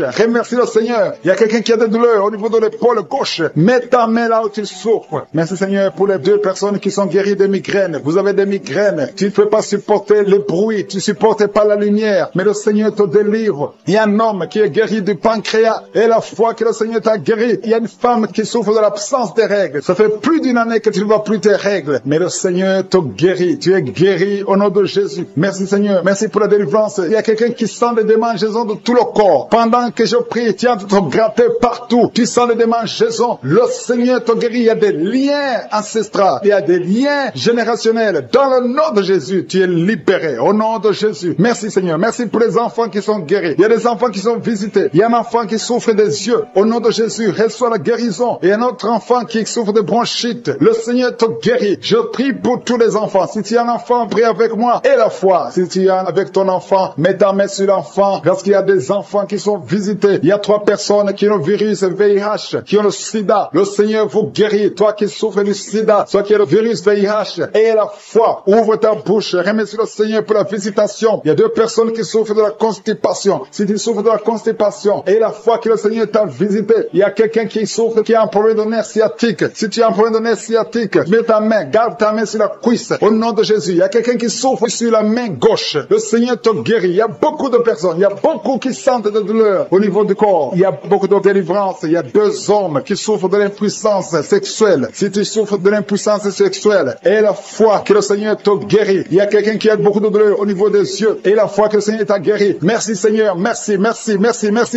Remercie le Seigneur. Il y a quelqu'un qui a des douleurs au niveau de l'épaule gauche. Mets ta main là où tu souffres. Merci Seigneur pour les 2 personnes qui sont guéries de migraines. Vous avez des migraines. Tu ne peux pas supporter le bruit. Tu ne supportes pas la lumière. Mais le Seigneur te délivre. Il y a un homme qui est guéri du pancréas. Et la foi que le Seigneur t'a guéri. Il y a une femme qui souffre de l'absence des règles. Ça fait plus d'une année que tu ne vois plus tes règles. Mais le Seigneur te guérit. Tu es guéri au nom de Jésus. Merci Seigneur. Merci pour la délivrance. Il y a quelqu'un qui sent des démangeaisons de tout le corps. Pendant que je prie, tu es en train de te gratter partout. Tu sens des démangeaisons. Le Seigneur te guérit. Il y a des liens ancestraux. Il y a des liens générationnels. Dans le nom de Jésus, tu es libéré. Au nom de Jésus. Merci Seigneur. Merci pour les enfants qui sont guéris. Il y a des enfants qui sont visités. Il y a un enfant qui souffre des yeux. Au nom de Jésus, reçois la guérison. Et un autre enfant qui souffre de bronchite. Le Seigneur te guérit. Je prie pour tous les enfants. Si tu as un enfant, prie avec moi. Et la foi. Si tu es avec ton enfant, mets ta main sur l'enfant. Parce qu'il y a des enfants qui sont visités. Il y a 3 personnes qui ont le virus VIH, qui ont le sida. Le Seigneur vous guérit. Toi qui souffres du sida, toi qui as le virus VIH. Et la foi. Ouvre ta bouche. Remercie le Seigneur pour la visitation. Il y a 2 personnes qui souffrent de la constipation. Si tu souffres de la constipation, et la foi que le Seigneur t'a visité, il y a quelqu'un qui souffre, qui a un problème de nerf sciatique. Si tu as un problème de nerf sciatique, mets ta main, garde ta main sur la cuisse. Au nom de Jésus, il y a quelqu'un qui souffre sur la main gauche. Le Seigneur te guérit. Il y a beaucoup de personnes, il y a beaucoup qui sentent de douleur au niveau du corps. Il y a beaucoup de délivrance. Il y a 2 hommes qui souffrent de l'impuissance sexuelle. Si tu souffres de l'impuissance sexuelle, et la foi que le Seigneur te guérit. Il y a quelqu'un qui a beaucoup de douleur au niveau des yeux, et la foi que le Seigneur t'a guéri. Merci Seigneur, merci,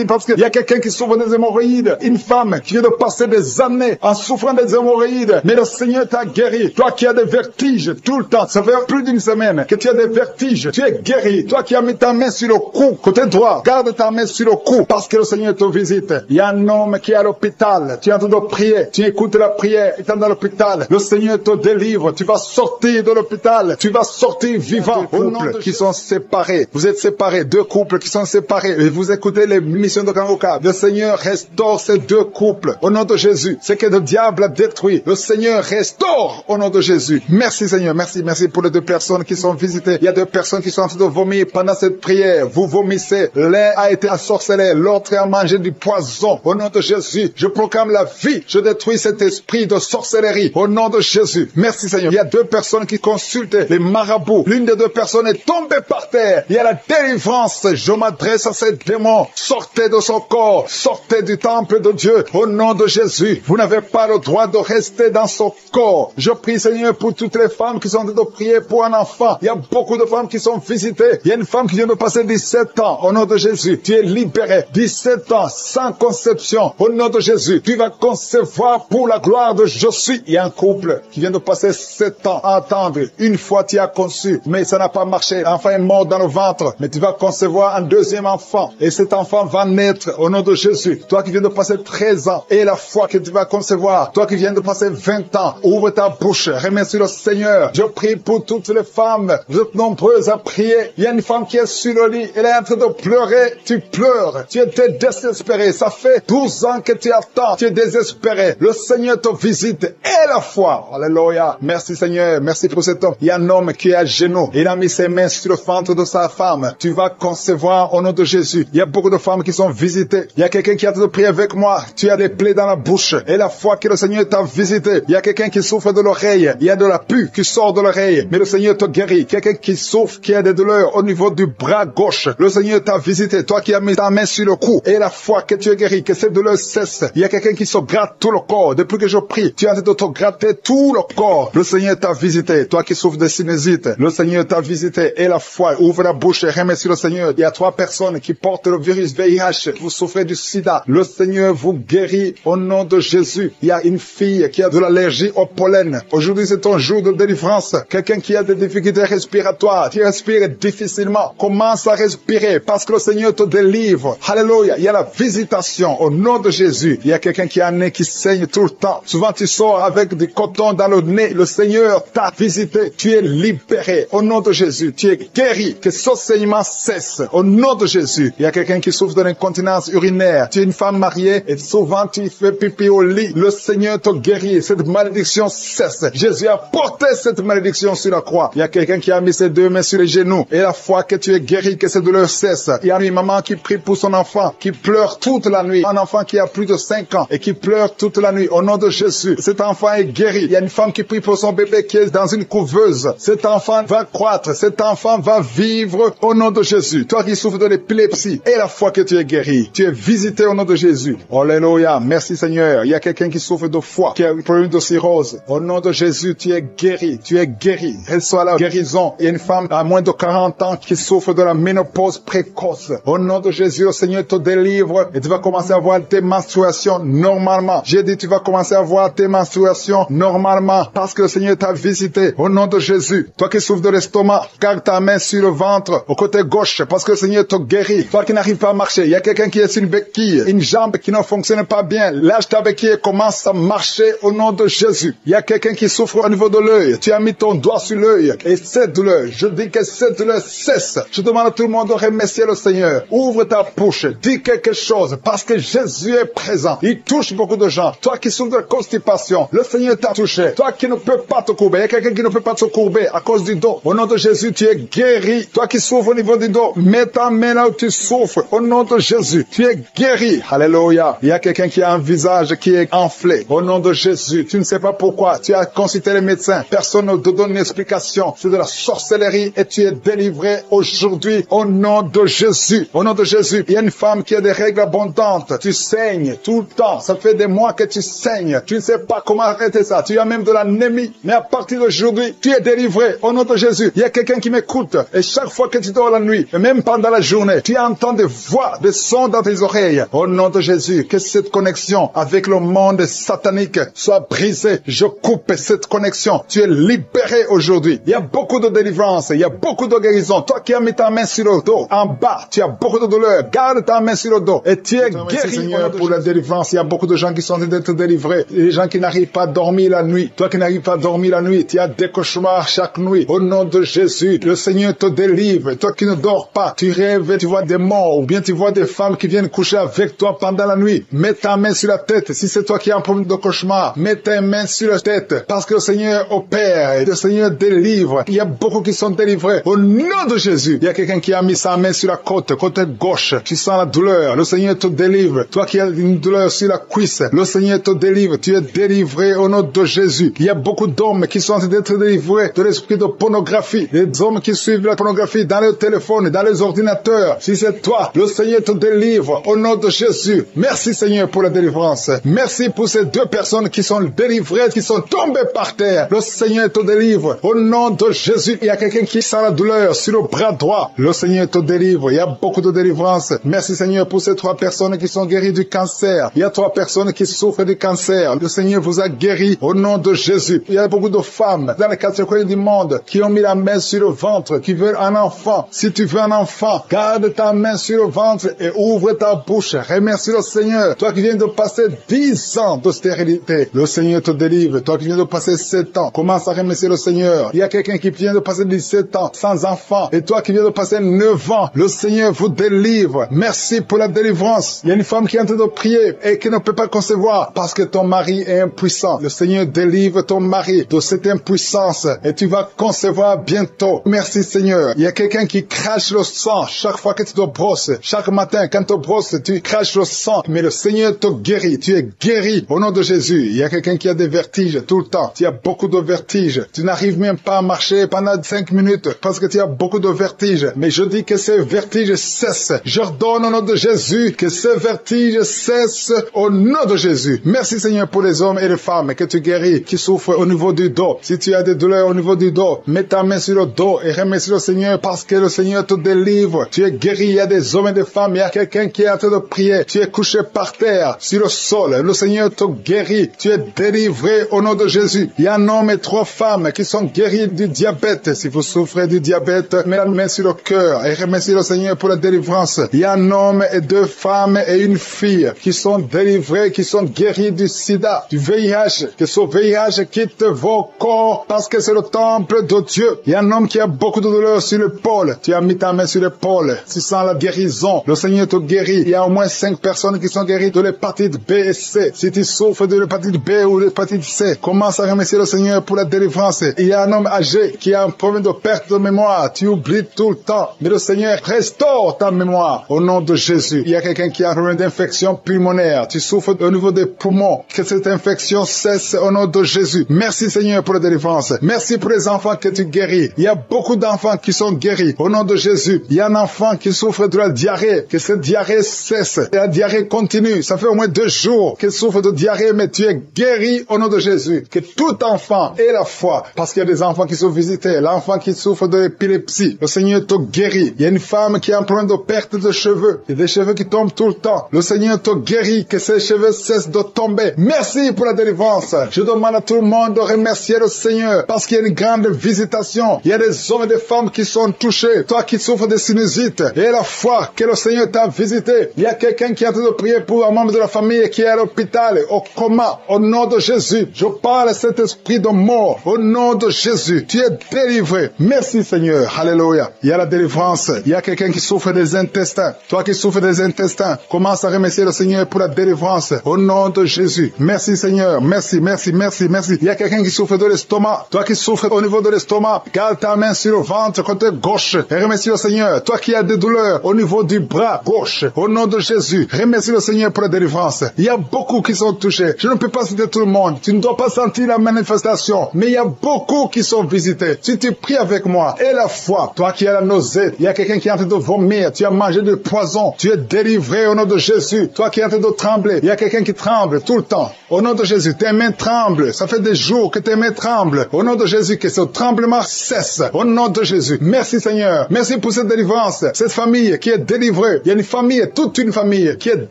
parce qu'il y a quelqu'un qui souffre des hémorroïdes. Une femme qui vient de passer des années en souffrant des hémorroïdes, mais le Seigneur t'a guéri. Toi qui as des vertiges tout le temps, ça fait plus d'une semaine que tu as des vertiges, tu es guéri. Toi qui as mis ta main sur le cou, côté droit, garde ta main sur le cou, parce que le Seigneur te visite. Il y a un homme qui est à l'hôpital, tu es en train de prier, tu écoutes la prière, il est dans l'hôpital, le Seigneur te délivre, tu vas sortir de l'hôpital, tu vas sortir vivant. Couples qui sont séparés, vous êtes séparés, 2 couples qui sont séparés, et vous écoutez les missions de Kangoka. Le Seigneur restaure ces 2 couples au nom de Jésus. Ce que le diable a détruit, le Seigneur restaure au nom de Jésus. Merci Seigneur, merci pour les 2 personnes qui sont visitées. Il y a 2 personnes qui sont en train de vomir pendant cette prière. Vous vomissez. L'un a été ensorcelé, l'autre a mangé du poison. Au nom de Jésus, je proclame la vie. Je détruis cet esprit de sorcellerie au nom de Jésus. Merci Seigneur. Il y a 2 personnes qui consultent les marabouts. L'une des 2 personnes est tombée par terre. Il y a la délivrance. Je Je m'adresse à ces démons. Sortez de son corps. Sortez du temple de Dieu. Au nom de Jésus. Vous n'avez pas le droit de rester dans son corps. Je prie, Seigneur, pour toutes les femmes qui sont en train de prier pour un enfant. Il y a beaucoup de femmes qui sont visitées. Il y a une femme qui vient de passer 17 ans. Au nom de Jésus. Tu es libéré. 17 ans sans conception. Au nom de Jésus. Tu vas concevoir pour la gloire de je suis. Il y a un couple qui vient de passer 7 ans à attendre. Une fois tu as conçu, mais ça n'a pas marché. L'enfant est mort dans le ventre. Mais tu vas concevoir un deuxième enfant. Et cet enfant va naître au nom de Jésus. Toi qui viens de passer 13 ans. Et la foi que tu vas concevoir. Toi qui viens de passer 20 ans. Ouvre ta bouche. Remercie le Seigneur. Je prie pour toutes les femmes. Vous êtes nombreuses à prier. Il y a une femme qui est sur le lit. Elle est en train de pleurer. Tu pleures. Tu étais désespéré. Ça fait 12 ans que tu attends. Tu es désespéré. Le Seigneur te visite. Et la foi. Alléluia. Merci Seigneur. Merci pour cet homme. Il y a un homme qui est à genoux. Il a mis ses mains sur le ventre de sa femme. Tu vas concevoir au nom de Jésus. Il y a beaucoup de femmes qui sont visitées. Il y a quelqu'un qui a de prier avec moi. Tu as des plaies dans la bouche. Et la foi que le Seigneur t'a visité. Il y a quelqu'un qui souffre de l'oreille. Il y a de la pus qui sort de l'oreille. Mais le Seigneur te guérit. Quelqu'un qui souffre, qui a des douleurs au niveau du bras gauche. Le Seigneur t'a visité. Toi qui as mis ta main sur le cou. Et la foi que tu es guéri. Que cette douleur cesse. Il y a quelqu'un qui se gratte tout le corps. Depuis que je prie, tu es en train de te gratter tout le corps. Le Seigneur t'a visité. Toi qui souffres de sinusite. Le Seigneur t'a visité. Et la foi. Ouvre la bouche et remercie le Seigneur. Il y a 3 personnes qui portent le virus VIH. Vous souffrez du sida. Le Seigneur vous guérit au nom de Jésus. Il y a une fille qui a de l'allergie au pollen. Aujourd'hui, c'est ton jour de délivrance. Quelqu'un qui a des difficultés respiratoires. Tu respires difficilement. Commence à respirer parce que le Seigneur te délivre. Alléluia. Il y a la visitation au nom de Jésus. Il y a quelqu'un qui a un nez qui saigne tout le temps. Souvent, tu sors avec du coton dans le nez. Le Seigneur t'a visité. Tu es libéré au nom de Jésus. Tu es guéri. Que ce saignement cesse au nom de Jésus. Il y a quelqu'un qui souffre de l'incontinence urinaire. Tu es une femme mariée et souvent tu fais pipi au lit. Le Seigneur te guérit. Cette malédiction cesse. Jésus a porté cette malédiction sur la croix. Il y a quelqu'un qui a mis ses 2 mains sur les genoux. Et la foi que tu es guéri, que cette douleur cesse. Il y a une maman qui prie pour son enfant, qui pleure toute la nuit. Un enfant qui a plus de 5 ans et qui pleure toute la nuit. Au nom de Jésus, cet enfant est guéri. Il y a une femme qui prie pour son bébé qui est dans une couveuse. Cet enfant va croître. Cet enfant va vivre au nom de Jésus. Toi qui souffres de l'épilepsie, et la foi que tu es guéri. Tu es visité au nom de Jésus. Alléluia. Merci Seigneur. Il y a quelqu'un qui souffre de foie, qui a un problème de cirrhose. Au nom de Jésus, tu es guéri. Tu es guéri. Reçois la guérison. Il y a une femme à moins de 40 ans qui souffre de la ménopause précoce. Au nom de Jésus, le Seigneur te délivre et tu vas commencer à avoir tes menstruations normalement. J'ai dit, tu vas commencer à avoir tes menstruations normalement parce que le Seigneur t'a visité. Au nom de Jésus. Toi qui souffres de l'estomac, garde ta main sur le ventre, au côté gauche, parce que le Seigneur te guérit. Toi qui n'arrives pas à marcher, il y a quelqu'un qui est sur une béquille, une jambe qui ne fonctionne pas bien. Lâche ta béquille et commence à marcher au nom de Jésus. Il y a quelqu'un qui souffre au niveau de l'œil. Tu as mis ton doigt sur l'œil et cette douleur, je dis que cette douleur cesse. Je demande à tout le monde de remercier le Seigneur. Ouvre ta bouche, dis quelque chose parce que Jésus est présent. Il touche beaucoup de gens. Toi qui souffres de constipation, le Seigneur t'a touché. Toi qui ne peux pas te courber, il y a quelqu'un qui ne peut pas te courber à cause du dos. Au nom de Jésus, tu es guéri. Toi qui souffres au niveau du dos, mets ta main là où tu souffres. Au nom de Jésus, tu es guéri. Alléluia. Il y a quelqu'un qui a un visage qui est enflé. Au nom de Jésus, tu ne sais pas pourquoi. Tu as consulté les médecins. Personne ne te donne une explication. C'est de la sorcellerie et tu es délivré aujourd'hui au nom de Jésus. Au nom de Jésus, il y a une femme qui a des règles abondantes. Tu saignes tout le temps. Ça fait des mois que tu saignes. Tu ne sais pas comment arrêter ça. Tu as même de l'anémie. Mais à partir d'aujourd'hui, tu es délivré au nom de Jésus. Il y a quelqu'un qui m'écoute et chaque fois que tu dors la nuit, et même pendant la journée, tu entends des voix, des sons dans tes oreilles. Au nom de Jésus, que cette connexion avec le monde satanique soit brisée. Je coupe cette connexion. Tu es libéré aujourd'hui. Il y a beaucoup de délivrance. Il y a beaucoup de guérison. Toi qui as mis ta main sur le dos, en bas, tu as beaucoup de douleur. Garde ta main sur le dos et tu es guéri. Seigneur, pour la délivrance, il y a beaucoup de gens qui sont en train d'être délivrés. Les gens qui n'arrivent pas à dormir la nuit. Toi qui n'arrives pas à dormir la nuit, tu as des cauchemars chaque nuit. Au nom de Jésus, le Seigneur te délivre. Toi qui ne dors pas, tu rêves, tu vois des morts ou bien tu vois des femmes qui viennent coucher avec toi pendant la nuit. Mets ta main sur la tête. Si c'est toi qui as un problème de cauchemar, mets ta main sur la tête parce que le Seigneur opère et le Seigneur délivre. Il y a beaucoup qui sont délivrés. Au nom de Jésus, il y a quelqu'un qui a mis sa main sur la côte gauche. Tu sens la douleur. Le Seigneur te délivre. Toi qui as une douleur sur la cuisse, le Seigneur te délivre. Tu es délivré au nom de Jésus. Il y a beaucoup d'hommes qui sont en train d'être délivrés de l'esprit de pornographie. Les hommes qui suivent la pornographie dans les téléphones, dans les ordinateurs. l'ordinateur. Si c'est toi, le Seigneur te délivre au nom de Jésus. Merci Seigneur pour la délivrance. Merci pour ces deux personnes qui sont délivrées, qui sont tombées par terre. Le Seigneur te délivre au nom de Jésus. Il y a quelqu'un qui sent la douleur sur le bras droit. Le Seigneur te délivre. Il y a beaucoup de délivrance. Merci Seigneur pour ces 3 personnes qui sont guéries du cancer. Il y a 3 personnes qui souffrent du cancer. Le Seigneur vous a guéri au nom de Jésus. Il y a beaucoup de femmes dans les 4 coins du monde qui ont mis la main sur le ventre, qui veulent un enfant. Si tu veux un enfant, garde ta main sur le ventre et ouvre ta bouche. Remercie le Seigneur. Toi qui viens de passer 10 ans de stérilité, le Seigneur te délivre. Toi qui viens de passer 7 ans, commence à remercier le Seigneur. Il y a quelqu'un qui vient de passer 17 ans sans enfant. Et toi qui viens de passer 9 ans, le Seigneur vous délivre. Merci pour la délivrance. Il y a une femme qui est en train de prier et qui ne peut pas concevoir parce que ton mari est impuissant. Le Seigneur délivre ton mari de cette impuissance et tu vas concevoir bientôt. Merci Seigneur. Il y a quelqu'un qui crache le sang chaque fois que tu te brosses. Chaque matin, quand tu te brosses, tu craches le sang. Mais le Seigneur te guérit. Tu es guéri au nom de Jésus. Il y a quelqu'un qui a des vertiges tout le temps. Tu as beaucoup de vertiges. Tu n'arrives même pas à marcher pendant 5 minutes parce que tu as beaucoup de vertiges. Mais je dis que ces vertiges cessent. J'ordonne au nom de Jésus que ces vertiges cessent au nom de Jésus. Merci Seigneur pour les hommes et les femmes que tu guéris, qui souffrent au niveau du dos. Si tu as des douleurs au niveau du dos, mets ta main sur le dos et remercie le Seigneur parce que le Seigneur te délivre. Tu es guéri. Il y a des hommes et des femmes. Il y a quelqu'un qui est en train de prier. Tu es couché par terre, sur le sol. Le Seigneur te guérit. Tu es délivré au nom de Jésus. Il y a un homme et 3 femmes qui sont guéris du diabète. Si vous souffrez du diabète, mets la main sur le cœur et remercie le Seigneur pour la délivrance. Il y a un homme et 2 femmes et une fille qui sont délivrés, qui sont guéris du sida, du VIH. Que ce VIH quitte vos corps parce que c'est le temple de Dieu. Il y a un homme qui a beaucoup de douleur sur l'épaule. Tu as mis ta main sur l'épaule. Tu sens la guérison. Le Seigneur te guérit. Il y a au moins 5 personnes qui sont guéries de l'hépatite B et C. Si tu souffres de l'hépatite B ou de l'hépatite C, commence à remercier le Seigneur pour la délivrance. Il y a un homme âgé qui a un problème de perte de mémoire. Tu oublies tout le temps. Mais le Seigneur restaure ta mémoire au nom de Jésus. Il y a quelqu'un qui a un problème d'infection pulmonaire. Tu souffres au niveau des poumons. Que cette infection cesse au nom de Jésus. Merci Seigneur pour la délivrance. Merci pour les enfants que tu guéris. Il y a beaucoup d'enfants qui sont guéris au nom de Jésus. Il y a un enfant qui souffre de la diarrhée. Que cette diarrhée cesse. Et la diarrhée continue. Ça fait au moins 2 jours qu'il souffre de diarrhée, mais tu es guéri au nom de Jésus. Que tout enfant ait la foi. Parce qu'il y a des enfants qui sont visités. L'enfant qui souffre de l'épilepsie. Le Seigneur te guérit. Il y a une femme qui a un problème de perte de cheveux. Il y a des cheveux qui tombent tout le temps. Le Seigneur te guérit. Que ces cheveux cessent de tomber. Merci pour la délivrance. Je demande à tout le monde de remercier le Seigneur. Parce qu'il y a une grande visitation. Il y a des hommes et des femmes qui sont touchés. Toi qui souffres de sinusite. Et la foi que le Seigneur t'a visité. Il y a quelqu'un qui est en train de prier pour un membre de la famille qui est à l'hôpital, au coma. Au nom de Jésus. Je parle à cet esprit de mort. Au nom de Jésus. Tu es délivré. Merci Seigneur. Alléluia. Il y a la délivrance. Il y a quelqu'un qui souffre des intestins. Toi qui souffres des intestins, commence à remercier le Seigneur pour la délivrance. Au nom de Jésus. Merci Seigneur. Merci, merci, merci, merci. Il y a quelqu'un qui souffre de l'estomac. Toi qui souffres au niveau de l'estomac, garde ta main sur le ventre côté gauche et remercie le Seigneur. Toi qui as des douleurs au niveau du bras gauche, au nom de Jésus, remercie le Seigneur pour la délivrance. Il y a beaucoup qui sont touchés. Je ne peux pas citer tout le monde. Tu ne dois pas sentir la manifestation, mais il y a beaucoup qui sont visités. Si tu pries avec moi, et la foi, toi qui as la nausée, il y a quelqu'un qui est en train de vomir, tu as mangé du poison, tu es délivré au nom de Jésus. Toi qui es en train de trembler, il y a quelqu'un qui tremble tout le temps. Au nom de Jésus, tes mains tremblent. Ça fait des jours que tes mains tremblent. Au nom de Jésus, que ce tremblement cesse. Au nom de Jésus. Merci Seigneur. Merci pour cette délivrance. Cette famille qui est délivrée. Il y a une famille, toute une famille qui est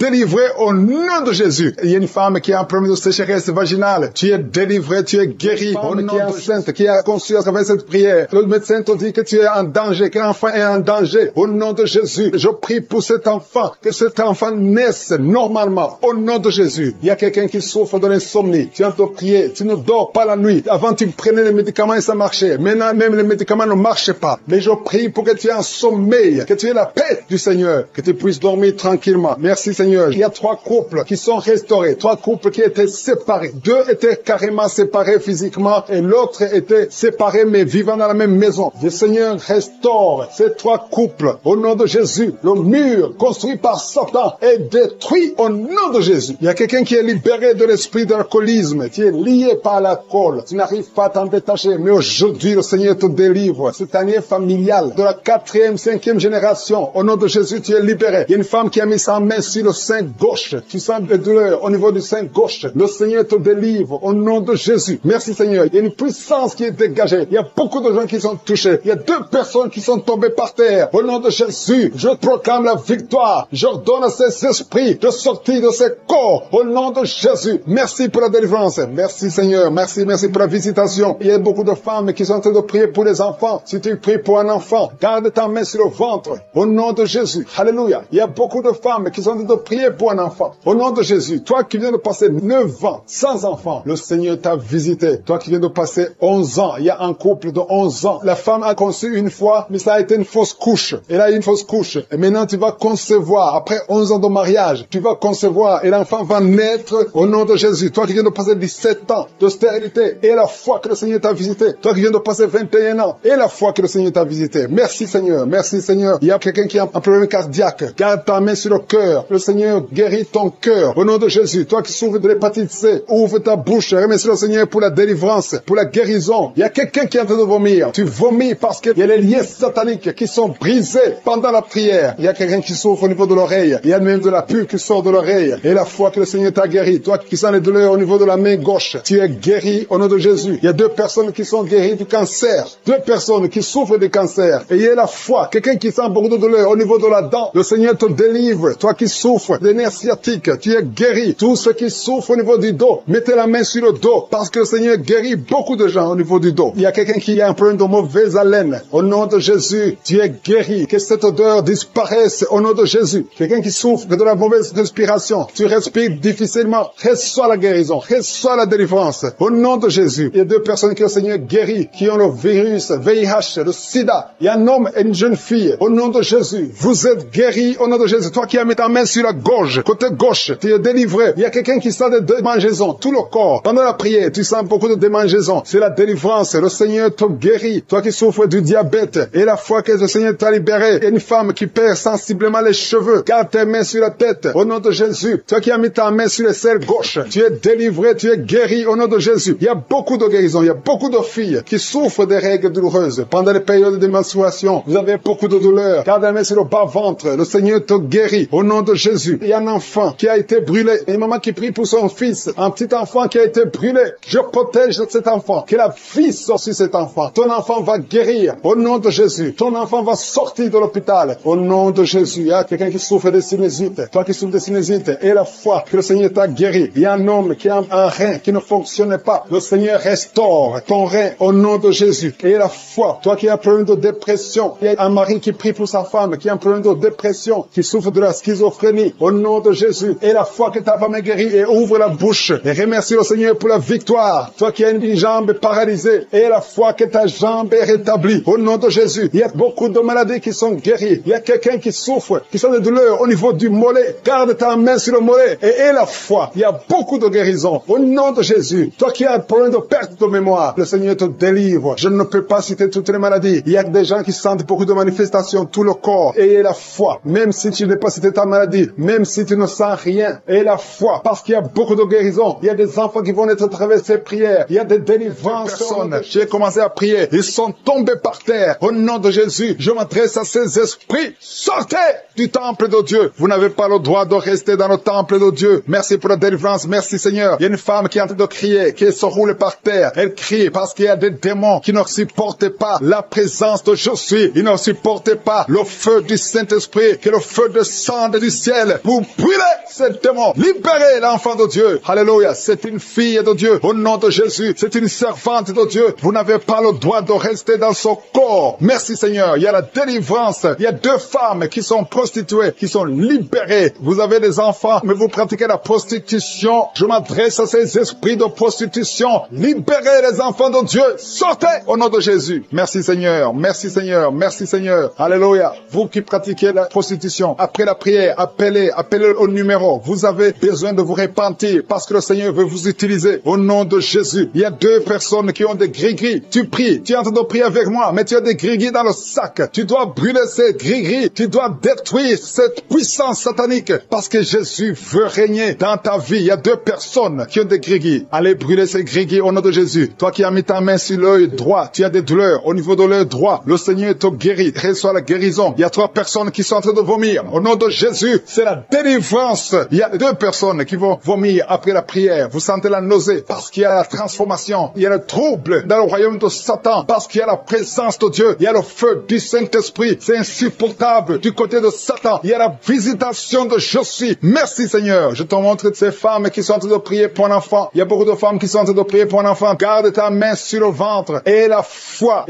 délivrée au nom de Jésus. Il y a une femme qui a un problème de sécheresse vaginale. Tu es délivré, tu es guéri. Au nom de Jésus, qui a conçu à travers cette prière. Le médecin te dit que tu es en danger, que l'enfant est en danger. Au nom de Jésus, je prie pour cet enfant, que cet enfant naisse normalement. Au nom de Jésus. Il y a quelqu'un qui souffre de l'insomnie. Tu es en train de prier. Tu ne dors pas la nuit. Avant, tu prenais les médicaments et ça marchait. Maintenant, même les médicaments ne marchent pas. Mais je prie pour que tu aies un sommeil, que tu aies la paix du Seigneur, que tu puisses dormir tranquillement. Merci Seigneur. Il y a 3 couples qui sont restaurés. 3 couples qui étaient séparés. 2 étaient carrément séparés physiquement et l'autre était séparé mais vivant dans la même maison. Le Seigneur restaure ces 3 couples. Au nom de Jésus, le mur construit par Satan est détruit au nom de Jésus. Il y a quelqu'un qui est libéré de l'esprit d'alcoolisme. Tu es lié par l'alcool. Tu n'arrives pas à t'en détacher. Mais aujourd'hui, le Seigneur te délivre. Cette année familiale de la 4e, 5e génération. Au nom de Jésus, tu es libéré. Il y a une femme qui a mis sa main sur le sein gauche. Tu sens des douleurs au niveau du sein gauche. Le Seigneur te délivre au nom de Jésus. Merci Seigneur. Il y a une puissance qui est dégagée. Il y a beaucoup de gens qui sont touchés. Il y a 2 personnes qui sont tombées par terre. Au nom de Jésus, je proclame la victoire. J'ordonne à ces esprits de sortir de ces corps. Au nom de Jésus. Merci pour la délivrance. Merci Seigneur. Merci pour la visitation. Il y a beaucoup de femmes qui sont en train de prier pour les enfants. Si tu pries pour un enfant, garde ta main sur le ventre. Au nom de Jésus. Alléluia. Il y a beaucoup de femmes qui sont en train de prier pour un enfant. Au nom de Jésus. Toi qui viens de passer 9 ans sans enfant, le Seigneur t'a visité. Toi qui viens de passer 11 ans, il y a un couple de 11 ans. La femme a conçu une fois, mais ça a été une fausse couche. Elle a eu une fausse couche. Et maintenant tu vas concevoir. Après 11 ans de mariage, tu vas concevoir et l'enfant va naître au nom de Jésus. Toi qui viens de passer 17 ans de stérilité et la foi que le Seigneur t'a visité. Toi qui viens de passer 21 ans et la foi que le Seigneur t'a visité. Merci Seigneur. Merci Seigneur. Il y a quelqu'un qui a un problème cardiaque. Garde ta main sur le cœur. Le Seigneur guérit ton cœur. Au nom de Jésus. Toi qui souffres de l'hépatite C, ouvre ta bouche. Remercie le Seigneur pour la délivrance, pour la guérison. Il y a quelqu'un qui est en train de vomir. Tu vomis parce qu'il y a les liens sataniques qui sont brisés pendant la prière. Il y a quelqu'un qui souffre au niveau de l'oreille. Il y a même de la pus qui sort de l'oreille. Et la foi que le Seigneur t'a guéri. Toi qui sens les douleurs au niveau de la main gauche, tu es guéri au nom de Jésus. Il y a 2 personnes qui sont guéries du cancer. 2 personnes qui souffrent du cancer. Et il y a la foi. Quelqu'un qui sent beaucoup de douleur au niveau de la dent. Le Seigneur te délivre. Toi qui souffres des nerfs sciatiques, tu es guéri. Tous ceux qui souffrent au niveau du dos, mettez la main sur le dos parce que le Seigneur guérit beaucoup de gens au niveau du dos. Il y a quelqu'un qui a un problème de mauvaise haleine. Au nom de Jésus, tu es guéri. Que cette odeur disparaisse au nom de Jésus. Quelqu'un qui souffre de la mauvaise respiration, tu respires difficilement, reçois la guérison, reçois la délivrance. Au nom de Jésus, il y a 2 personnes que le Seigneur guérit, qui ont le virus, VIH, le sida. Il y a un homme et une jeune fille. Au nom de Jésus, vous êtes guéris au nom de Jésus. Toi qui as mis ta main sur la gorge, côté gauche, tu es délivré. Il y a quelqu'un qui sent des démangeaisons, tout le corps. Pendant la prière, tu sens beaucoup de démangeaisons. C'est la délivrance. Le Seigneur te guérit. Toi qui souffres du diabète et la foi que le Seigneur t'a libéré. Il y a une femme qui perd sensiblement les cheveux. Garde tes mains sur la tête. Au nom de Jésus. Toi qui as mis ta main sur les selles gauche, tu es délivré, tu es guéri au nom de Jésus. Il y a beaucoup de guérisons. Il y a beaucoup de filles qui souffrent des règles douloureuses. Pendant les périodes de menstruation, vous avez beaucoup de douleurs. Garde la main sur le bas-ventre. Le Seigneur te guérit au nom de Jésus. Il y a un enfant qui a été brûlé. Une maman qui prie pour son fils. Un petit enfant qui a été brûlé. Je protège cet enfant. Que la vie sorte sur cet enfant. Ton enfant va guérir au nom de Jésus. Ton enfant va sortir de l'hôpital au nom de Jésus. Il y a quelqu'un qui souffre de sinusite. Toi qui souffres de sinusite et la foi que le Seigneur t'a guéri. Il y a un homme qui a un rein qui ne fonctionne pas. Le Seigneur restaure ton rein au nom de Jésus. Et la foi. Toi qui as un problème de dépression. Il y a un mari qui prie pour sa femme qui a un problème de dépression, qui souffre de la schizophrénie au nom de Jésus. Et la foi que ta femme est guérie et ouvre la bouche. Et remercie le Seigneur pour la victoire. Toi qui as une jambe paralysée et la foi que ta jambe est rétablie au nom de Jésus. Il y a beaucoup de maladies qui sont guéries. Il y a quelqu'un qui souffre, qui sont des douleurs au niveau du mollet. Garde ta main sur le mollet et la foi. Il y a beaucoup de guérisons au nom de Jésus. Toi qui as un problème de perte de mémoire, le Seigneur te délivre. Je ne peux pas citer toutes les maladies. Il y a des gens qui sentent beaucoup de manifestations, tout le corps. Et la foi, même si tu n'es pas cité ta maladie, même si tu ne sens rien, et la foi, parce qu'il y a beaucoup de guérisons. Il y a des enfants qui vont être traversés prières. Il y a des délivrances. J'ai commencé à prier. Ils sont tombés par terre. Au nom de Jésus, je m'adresse à ces esprits. Sortez du temple de Dieu. Vous n'avez pas le droit de rester dans le temple de Dieu. Merci pour la délivrance. Merci Seigneur. Il y a une femme qui est en train de crier, qui se roule par terre. Elle crie parce qu'il y a des démons qui ne supportent pas la présence de je suis. Ils ne supportent pas le feu du Saint-Esprit, que le feu descende du ciel pour brûler ces démons. Libérez l'enfant de Dieu. Alléluia. C'est une fille de Dieu. Au nom de Jésus. C'est une servante de Dieu. Vous n'avez pas le droit de rester dans son corps. Merci Seigneur. Il y a la délivrance. Il y a 2 femmes qui sont prostituées, qui sont libérées. Vous avez des enfants, mais vous pratiquez la prostitution. Je m'adresse à ces esprits de prostitution. Libérez les enfants de Dieu. Sortez au nom de Jésus. Merci Seigneur. Merci Seigneur. Merci Seigneur. Alléluia. Vous qui pratiquez la prostitution, après la prière, appelez au numéro. Vous avez besoin de vous repentir parce que le Seigneur veut vous utiliser. Au nom de Jésus. Il y a 2 personnes qui ont des gris-gris. Tu pries. Tu es en train de prier avec moi, mais tu as des gris-gris dans le sac. Tu dois brûler ces gris-gris. Tu dois détruire cette puissance satanique parce que Jésus veut régner dans ta vie. Il y a 2 personnes qui ont des gris-gris. Allez brûler ces gris-gris au nom de Jésus. Toi qui as mis ta main sur l'œil droit, tu as des douleurs au niveau de l'œil droit. Le Seigneur te guérit. reçois la guérison. Il y a 3 personnes qui sont en train de vomir. Au nom de Jésus, c'est la délivrance. Il y a 2 personnes qui vont vomir après la prière. Vous sentez la nausée parce qu'il y a la transformation. Il y a le trouble dans le royaume de Satan parce qu'il y a la présence de Dieu. Il y a le feu du Saint-Esprit. C'est insupportable du côté de Satan. Il y a la visitation de je suis. Merci Seigneur. Je te montre ces femmes qui sont en train de prier pour un enfant. Il y a beaucoup de femmes qui sont en train de prier pour un enfant. Garde ta main sur le ventre et la foi